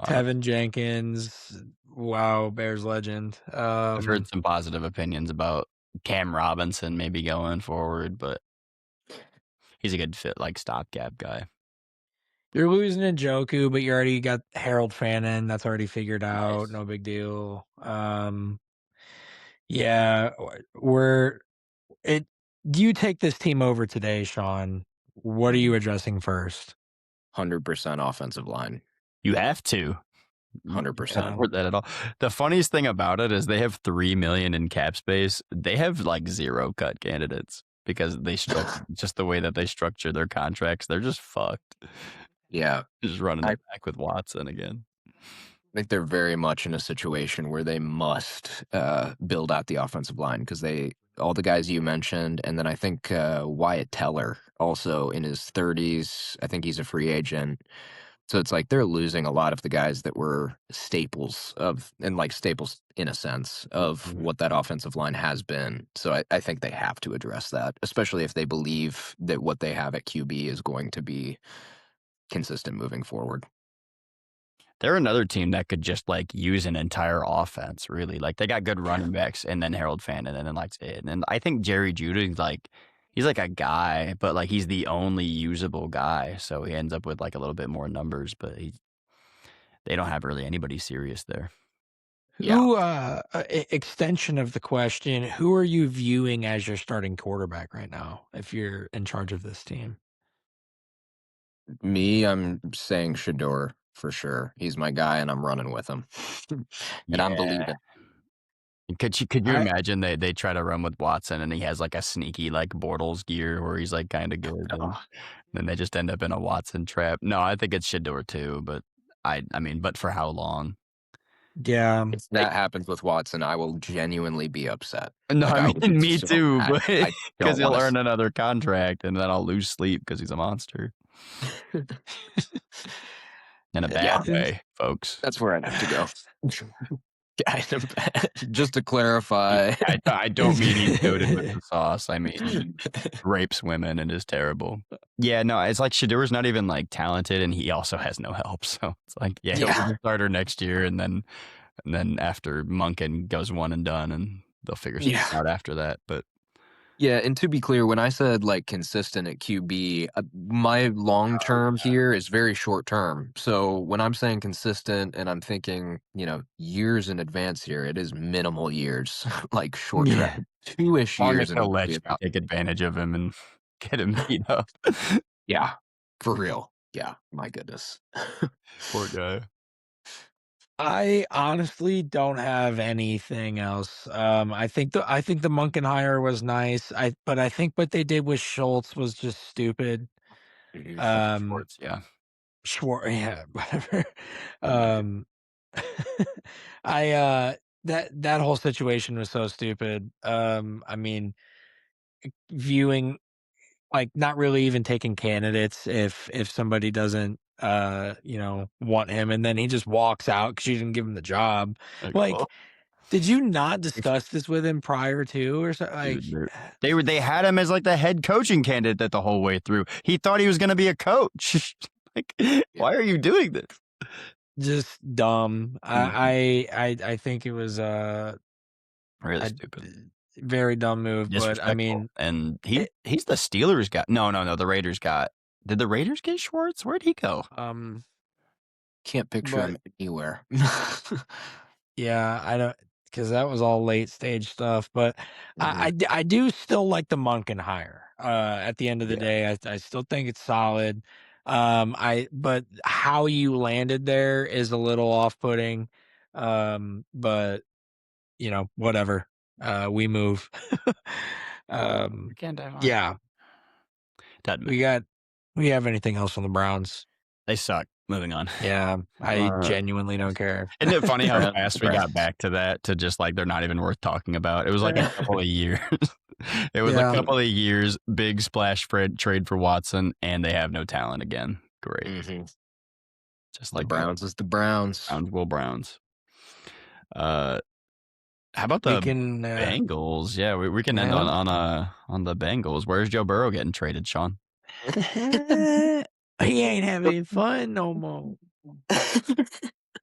Tevin Jenkins, wow, Bears legend. I've heard some positive opinions about Cam Robinson maybe going forward, but he's a good fit, like stopgap guy. You're losing Njoku, but you already got Harold Fannin. That's already figured out. Nice. No big deal. Yeah, we're it. You take this team over today, Sean. What are you addressing first? 100% offensive line. You have to. 100%. Can't afford that at all. The funniest thing about it is they have $3 million in cap space. They have like 0 cut candidates because they just the way that they structure their contracts. They're just fucked. Yeah. Just running it back with Watson again. I think they're very much in a situation where they must build out the offensive line because all the guys you mentioned, and then I think Wyatt Teller also in his 30s. I think he's a free agent. So it's like they're losing a lot of the guys that were staples staples in a sense of what that offensive line has been. So I think they have to address that, especially if they believe that what they have at QB is going to be consistent moving forward. They're another team that could just like use an entire offense, really. Like they got good running backs and then Harold Fannin and then like it. And I think Jerry Judy's like he's like a guy, but like he's the only usable guy. So he ends up with like a little bit more numbers, but they don't have really anybody serious there. Who, extension of the question, who are you viewing as your starting quarterback right now if you're in charge of this team? Me, I'm saying Shador for sure. He's my guy, and I'm running with him. And I'm believing. Could you imagine they try to run with Watson and he has like a sneaky like Bortles gear where he's like kind of good, and then they just end up in a Watson trap? No, I think it's Shador too, but I mean, but for how long? Yeah. If that happens with Watson, I will genuinely be upset. No, Like, I would mean be me so too, mad. but I don't because he'll wanna earn another contract and then I'll lose sleep because he's a monster in a bad way, folks. That's where I'd have to go. Just to clarify. I don't mean he's goated with the sauce. I mean he rapes women and is terrible. Yeah, no, it's like Shadur's not even like talented, and he also has no help. So it's like, yeah, he'll be the starter next year, and then after Monken goes one and done, and they'll figure something out after that. But Yeah, and to be clear, when I said like consistent at QB, my long term here is very short term. So when I'm saying consistent and I'm thinking, years in advance here, it is minimal years, like short term, 2-ish years. they'll let you take advantage of him and get him beat up. Yeah, for real. Yeah, my goodness. Poor guy. I honestly don't have anything else. I think the Monken hire was nice. But I think what they did with Schultz was just stupid. Schwartz, yeah. Yeah, whatever. That whole situation was so stupid. I mean, viewing like not really even taking candidates if somebody doesn't want him, and then he just walks out because you didn't give him the job. Like, oh, Like, did you not discuss this with him prior to or something? Like, dude, they had him as like the head coaching candidate the whole way through. He thought he was going to be a coach. Like, why are you doing this? just dumb. I think it was Really a stupid, very dumb move, but I disrespectful. mean, And it, he's the Steelers guy. No, the Raiders got. Did the Raiders get Schwartz? Where'd he go? Can't picture but him anywhere. yeah, I don't, because that was all late stage stuff. But I do still like the Monken hire. At the end of the Yeah. day, I still think it's solid. But how you landed there is a little off putting. But whatever. We move. Can't have on. Yeah, Doesn't matter. we have anything else on the Browns? They suck. Moving on. Yeah, I Uh, genuinely don't care. Isn't it funny how Yeah, fast we got back to that, to just like they're not even worth talking about? It was like a couple of years. It was a Yeah. couple of years, big splash trade for Watson, and they have no talent again. Great. Just The like Browns is the Browns. Browns. How about We the can Bengals? Yeah, we can end Yeah. on the Bengals. Where's Joe Burrow getting traded, Sean? he ain't having fun no more.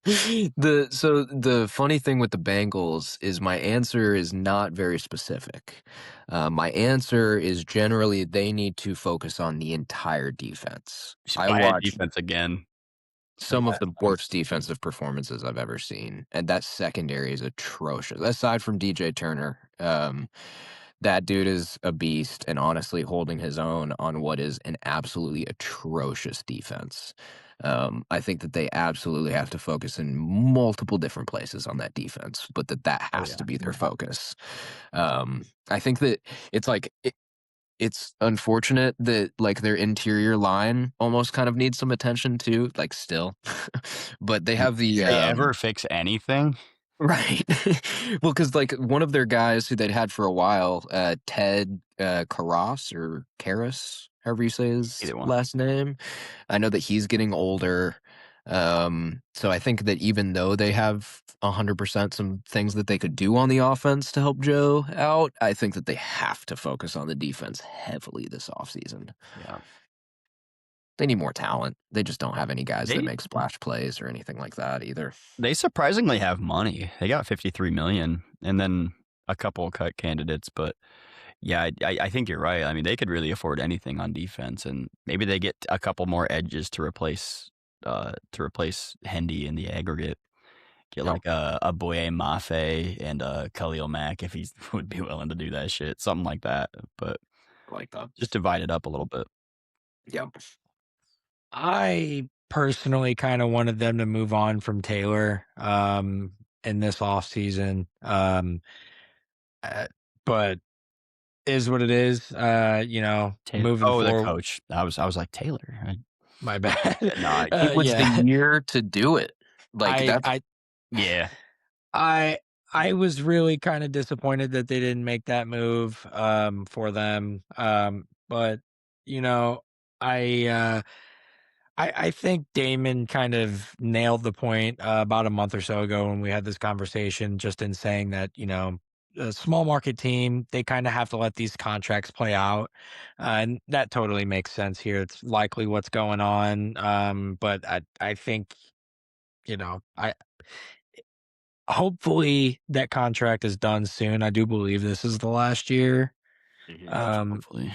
The funny thing with the Bengals is my answer is not very specific. My answer is generally they need to focus on the entire defense. I Bad watched defense again. some of the worst defensive performances I've ever seen, and that secondary is atrocious. Aside from DJ Turner, that dude is a beast and honestly holding his own on what is an absolutely atrocious defense. I think that they absolutely have to focus in multiple different places on that defense, but that has to be their focus. I think that it's like it's unfortunate that like their interior line almost kind of needs some attention too, like still, but they have the Did they ever fix anything? right. Well, because like one of their guys who they'd had for a while, Ted Karras, however you say his Either one. last name, I know that he's getting older. So I think that even though they have 100% some things that they could do on the offense to help Joe out, I think that they have to focus on the defense heavily this offseason. Yeah. They need more talent. They just don't have any guys that make splash plays or anything like that either. They surprisingly have money. They got $53 million, and then a couple cut candidates. But yeah, I think you're right. I mean, they could really afford anything on defense, and maybe they get a couple more edges to replace Hendy in the aggregate. Get like a Boye Mafe and a Khalil Mack if he would be willing to do that shit, something like that. But Like that. just divide it up a little bit. Yep. I personally kind of wanted them to move on from Taylor in this offseason. But is what it is. Taylor. Moving Oh, the forward. coach. I was like, Taylor. My bad. No, It was yeah. the year to do it. Like that's Yeah. I was really kind of disappointed that they didn't make that move for them. But I think Damon kind of nailed the point about a month or so ago when we had this conversation, just in saying that, a small market team, they kind of have to let these contracts play out. And that totally makes sense here. It's likely what's going on. But I think, I hopefully that contract is done soon. I do believe this is the last year. Hopefully.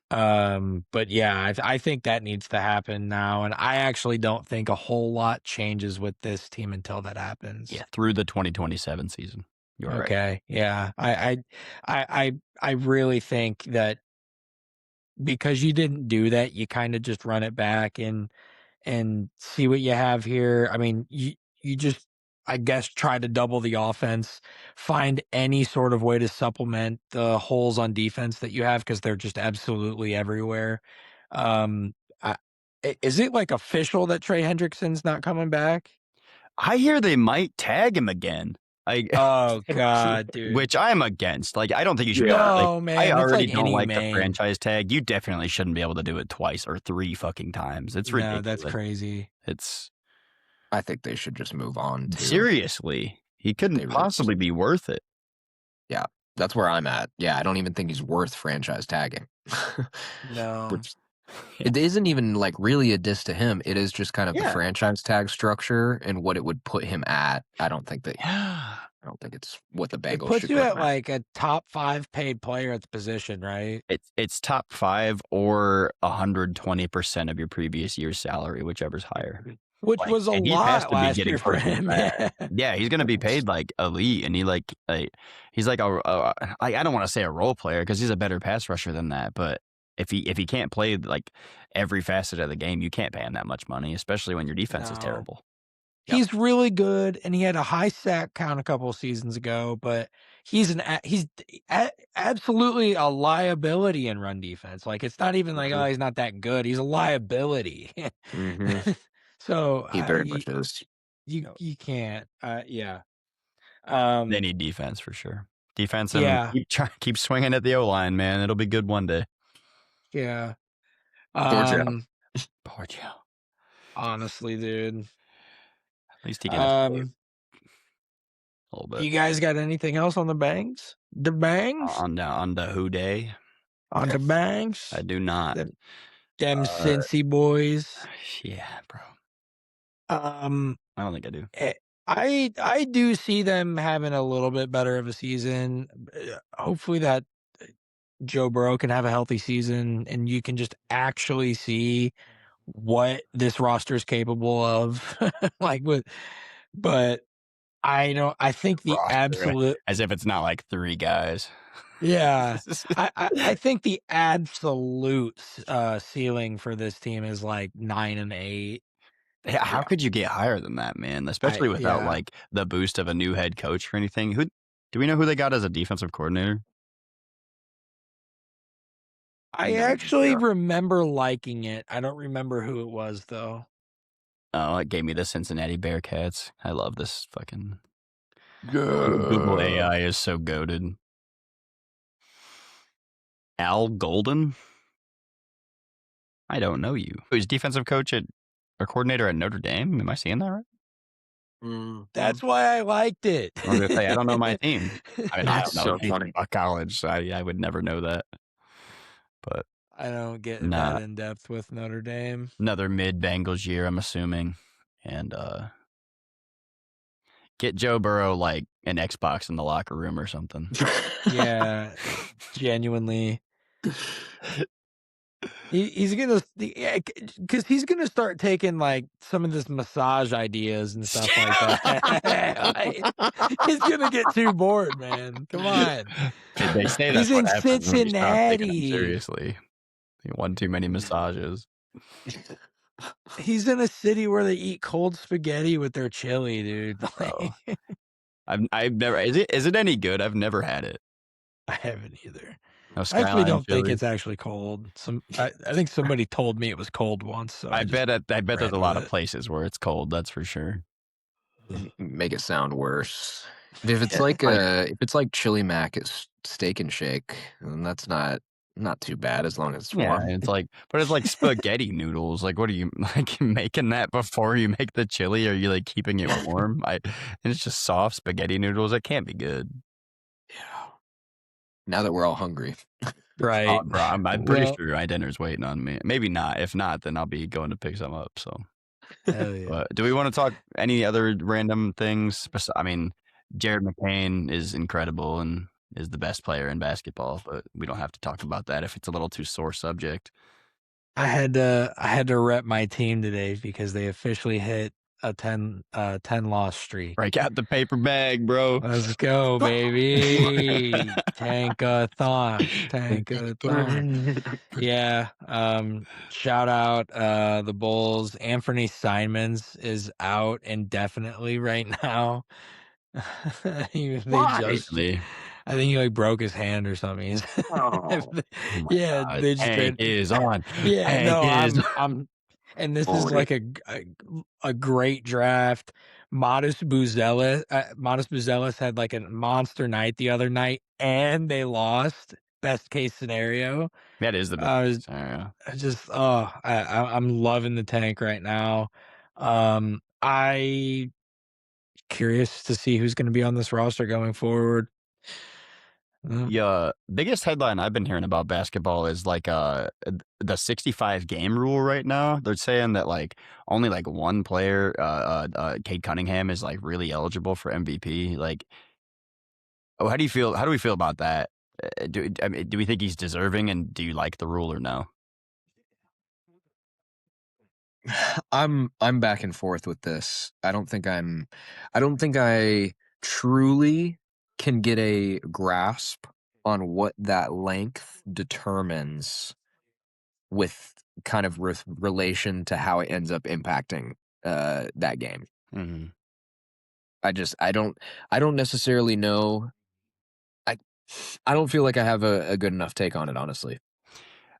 But yeah, I think that needs to happen now, and I actually don't think a whole lot changes with this team until that happens. Yeah, through the 2027 season. You're right. Okay. Yeah. I really think that because you didn't do that, you kind of just run it back and see what you have here. I mean, you just, I guess, try to double the offense, find any sort of way to supplement the holes on defense that you have, because they're just absolutely everywhere. Is it like official that Trey Hendrickson's not coming back? I hear they might tag him again. Oh God, dude. Which I'm against. Like, I don't think you should. No, man. I It's already like don't any like the main. franchise tag. You definitely shouldn't be able to do it twice or 3 fucking times. It's No, ridiculous. that's crazy. I think they should just move on to. Seriously, he couldn't possibly be worth it. Yeah, that's where I'm at. Yeah, I don't even think he's worth franchise tagging. No. It isn't even like really a diss to him. It is just kind of the Yeah. franchise tag structure and what it would put him at. I don't think it's what the Bengals It puts should you put at him at. like a top 5 paid player at the position, right? It's top 5 or 120% of your previous year's salary, whichever's higher. Which was a and he has lot to be last getting year for close to him. that. Yeah, he's gonna be paid like elite, and he's like I don't want to say a role player because he's a better pass rusher than that. But if he can't play like every facet of the game, you can't pay him that much money, especially when your defense is No. terrible. He's really good, and he had a high sack count a couple of seasons ago. But he's absolutely a liability in run defense. Like it's not even like he's not that good. He's a liability. So He very much is. You can't. Yeah. They need defense for sure. Defense and Yeah. keep swinging at the O-line, man. It'll be good one day. Yeah. Poor Joe. Honestly, dude. At least he can escape a little bit. You guys got anything else on the Bangs? The Bangs? On the who day? On the Bangs? I do not. Them Cincy boys. Yeah, bro. I don't think I do. I do see them having a little bit better of a season. Hopefully that Joe Burrow can have a healthy season and you can just actually see what this roster is capable of. But I think the absolute, as if it's not like 3 guys. Yeah. I think the absolute ceiling for this team is like 9 and 8. Yeah, how could you get higher than that, man? Especially without like the boost of a new head coach or anything. Do we know who they got as a defensive coordinator? I actually remember liking it. I don't remember who it was though. Oh, it gave me the Cincinnati Bearcats. I love this fucking Google AI is so goated. Al Golden? I don't know you. Who's defensive coach or coordinator at Notre Dame? Am I seeing that right? That's why I liked it. I was gonna say I don't know my team. I mean, That's I don't know so funny. about college, so I would never know that. But I don't get that in depth with Notre Dame. Another mid Bengals year, I'm assuming, and get Joe Burrow like an Xbox in the locker room or something. Yeah, genuinely. He's gonna, because he's gonna start taking like some of this massage ideas and stuff like that. He's gonna get too bored, man. Come on. They say that's he's in what happens when you stop taking him Cincinnati. seriously. He won too many massages. He's in a city where they eat cold spaghetti with their chili, dude. I've never. Is it any good? I've never had it. I haven't either. No, I actually don't think it's actually cold. I think somebody told me it was cold once. So I bet there's a lot of places where it's cold. That's for sure. Make it sound worse. If it's if it's like chili mac at Steak and Shake, then that's not too bad as long as it's warm. It's like, but it's like spaghetti noodles. Like, what are you like making that before you make the chili? Are you like keeping it warm? And it's just soft spaghetti noodles. It can't be good. Yeah. Now that we're all hungry. Right. Oh, bro, I'm pretty sure my dinner's waiting on me. Maybe not. If not, then I'll be going to pick some up. So, But do we want to talk any other random things? I mean, Jared McCain is incredible and is the best player in basketball, but we don't have to talk about that if it's a little too sore subject. I had to rep my team today because they officially hit a 10 loss streak. Break out the paper bag, bro. Let's go, baby. Tankathon. Yeah. Shout out the Bulls. Anthony Simons is out indefinitely right now. I think he like broke his hand or something. Oh Yeah, God. they just Hank is on. Yeah, Hank no, is I'm And this is 40. like a great draft. Modest Buzelis had like a monster night the other night, and they lost. Best case scenario. That is the best I was scenario. I'm loving the tank right now. I curious to see who's going to be on this roster going forward. The biggest headline I've been hearing about basketball is like the 65 game rule right now. They're saying that like only like one player, Cade Cunningham, is like really eligible for MVP. Like, oh, how do you feel? How do we feel about that? Do we think he's deserving, and do you like the rule or no? I'm back and forth with this. I don't think I truly can get a grasp on what that length determines with kind of relation to how it ends up impacting that game. Mm-hmm. I don't necessarily know. I I don't feel like I have a good enough take on it, honestly.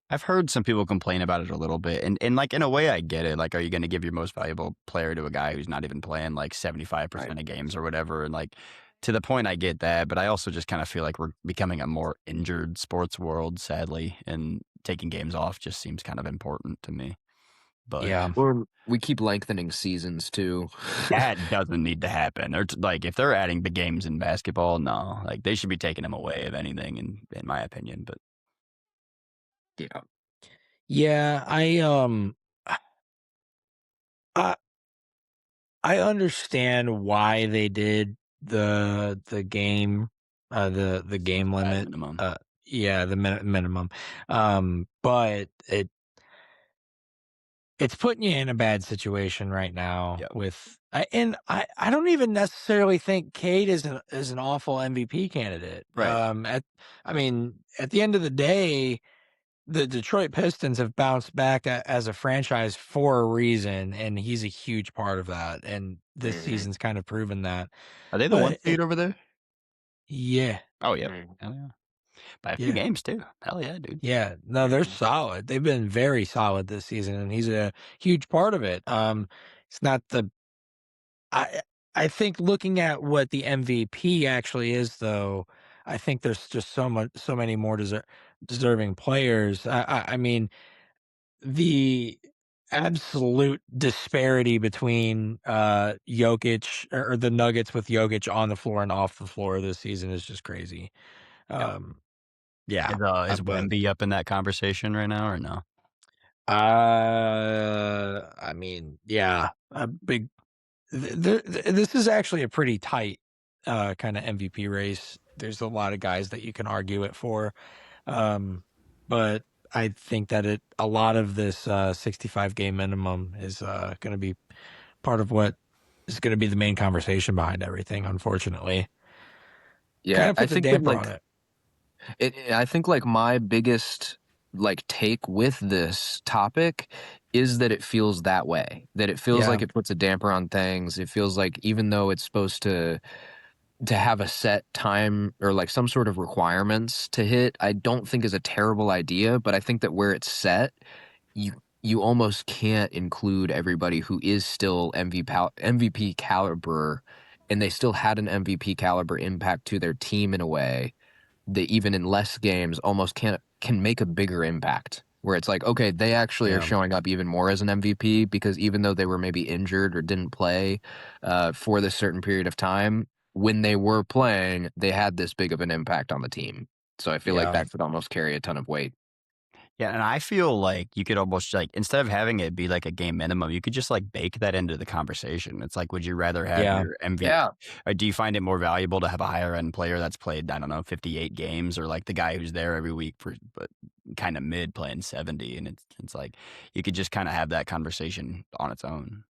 I've heard some people complain about it a little bit, and like in a way, I get it. Like, are you going to give your most valuable player to a guy who's not even playing like 75% Right. of games or whatever? And like, to the point, I get that, but I also just kind of feel like we're becoming a more injured sports world, sadly, and taking games off just seems kind of important to me. But Yeah. Or we keep lengthening seasons too. that doesn't need to happen. Or like, if they're adding the games in basketball, no, like they should be taking them away if anything, in my opinion. But Yeah. Yeah, I I understand why they did the game, the game at limit. minimum, Yeah, the minimum. But it's putting you in a bad situation right now yep, with I don't even necessarily think Cade is an awful MVP candidate. right. I mean, at the end of the day, the Detroit Pistons have bounced back as a franchise for a reason, and he's a huge part of that. And this Mhm. season's kind of proven that. Are they the one But seed over there? yeah, Oh, yep. Mhm. Hell yeah. By a few yeah, games too. Hell yeah, dude. yeah. No, they're Mhm. solid. They've been very solid this season, and he's a huge part of it. It's not the I I think looking at what the MVP actually is, though, I think there's just so many more deserving players. I mean, the absolute disparity between Jokic or the Nuggets with Jokic on the floor and off the floor this season is just crazy. Yep. Um, yeah, Is but Wemby up in that conversation right now or no? I mean, yeah, a big. This is actually a pretty tight kind of MVP race. There's a lot of guys that you can argue it for, um, but I think that a lot of this 65 game minimum is going to be part of what is going to be the main conversation behind everything. Unfortunately, kind Yeah, of I puts a think that damper on like it. I think like my biggest like take with this topic is that it feels that way. That it feels Yeah, like it puts a damper on things. It feels like even though it's supposed to have a set time or like some sort of requirements to hit, I don't think is a terrible idea, but I think that where it's set, you almost can't include everybody who is still MVP caliber and they still had an MVP caliber impact to their team in a way that even in less games almost can make a bigger impact. Where it's like, okay, they actually are yeah, showing up even more as an MVP because even though they were maybe injured or didn't play for this certain period of time, when they were playing, they had this big of an impact on the team. So I feel like yeah, that could almost carry a ton of weight. Yeah, and I feel like you could almost like instead of having it be like a game minimum, you could just like bake that into the conversation. It's like, would you rather have yeah, your MVP? Yeah. Or do you find it more valuable to have a higher end player that's played, I don't know, 58 games, or like the guy who's there every week for but kind of mid playing 70? And it's like you could just kind of have that conversation on its own.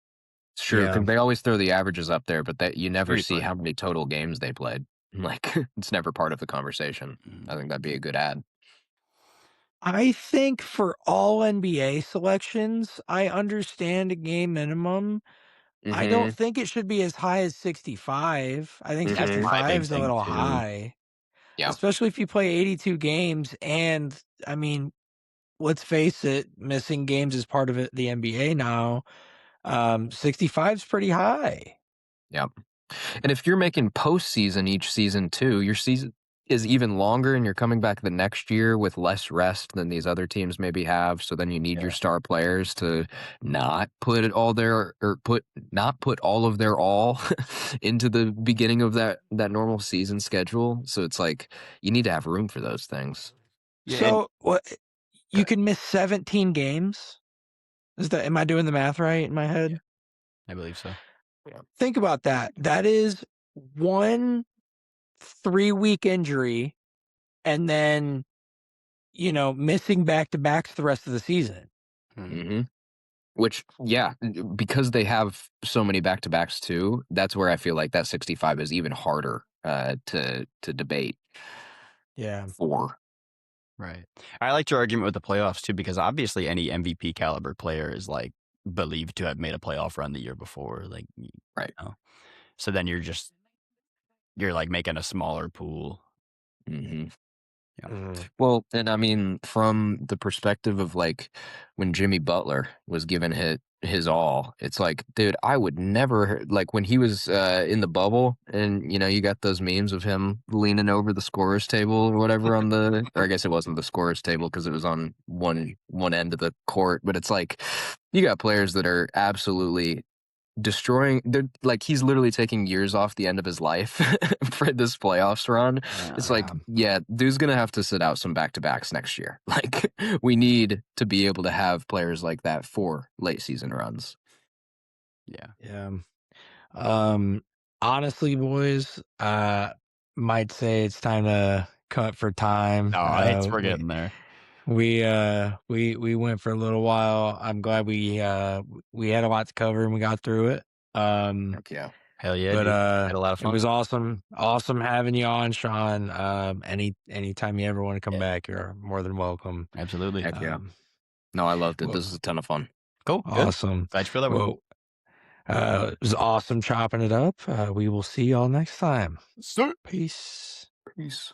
It's true yeah. because they always throw the averages up there, but that you never see Seriously. how many total games they played. Like it's never part of the conversation. Mm. I think that'd be a good ad. I think for all NBA selections, I understand a game minimum. I don't Mm-hmm. think it should be as high as 65. I think That's Mm-hmm. my 65 big is a thing little too. high, Yeah. especially if you play 82 games. And I mean, let's face it, missing games is part of it, the NBA now. 65 is pretty high. Yep. And if you're making postseason each season too, your season is even longer and you're coming back the next year with less rest than these other teams maybe have. So then you need your star players to not put all of their all into the beginning of that normal season schedule. So it's like you need to have room for those things. Yeah, So what you can miss 17 games? Am I doing the math right in my head? I believe so. Think about that. That is 1 3-week injury and then, missing back-to-backs the rest of the season. Mm-hmm. Which, because they have so many back-to-backs too, that's where I feel like that 65 is even harder to debate. Yeah. For. Right. I liked your argument with the playoffs too, because obviously any MVP caliber player is like believed to have made a playoff run the year before. Like, right. So then you're like making a smaller pool. Mm-hmm. Yeah. Mm-hmm. Well, and I mean, from the perspective of like when Jimmy Butler was given his all, it's like, dude, I would never like when he was in the bubble, and you got those memes of him leaning over the scorer's table or whatever or I guess it wasn't the scorer's table because it was on one end of the court, but it's like you got players that are absolutely destroying. They're like he's literally taking years off the end of his life for this playoffs run. It's like, dude's gonna have to sit out some back-to-backs next year. Like we need to be able to have players like that for late season runs. Yeah. Honestly, boys, might say it's time to cut for time. We're getting there. We went for a little while. I'm glad we had a lot to cover and we got through it. Heck yeah. Hell yeah, But dude. Had a lot of fun. it was awesome having you on, Sean. Anytime you ever want to come back, you're more than welcome. Absolutely. Heck yeah. No, I loved it. This is a ton of fun. Cool. Awesome. Good. Glad you feel that way. Well, it was awesome chopping it up. We will see y'all next time. Sir. Peace. Peace.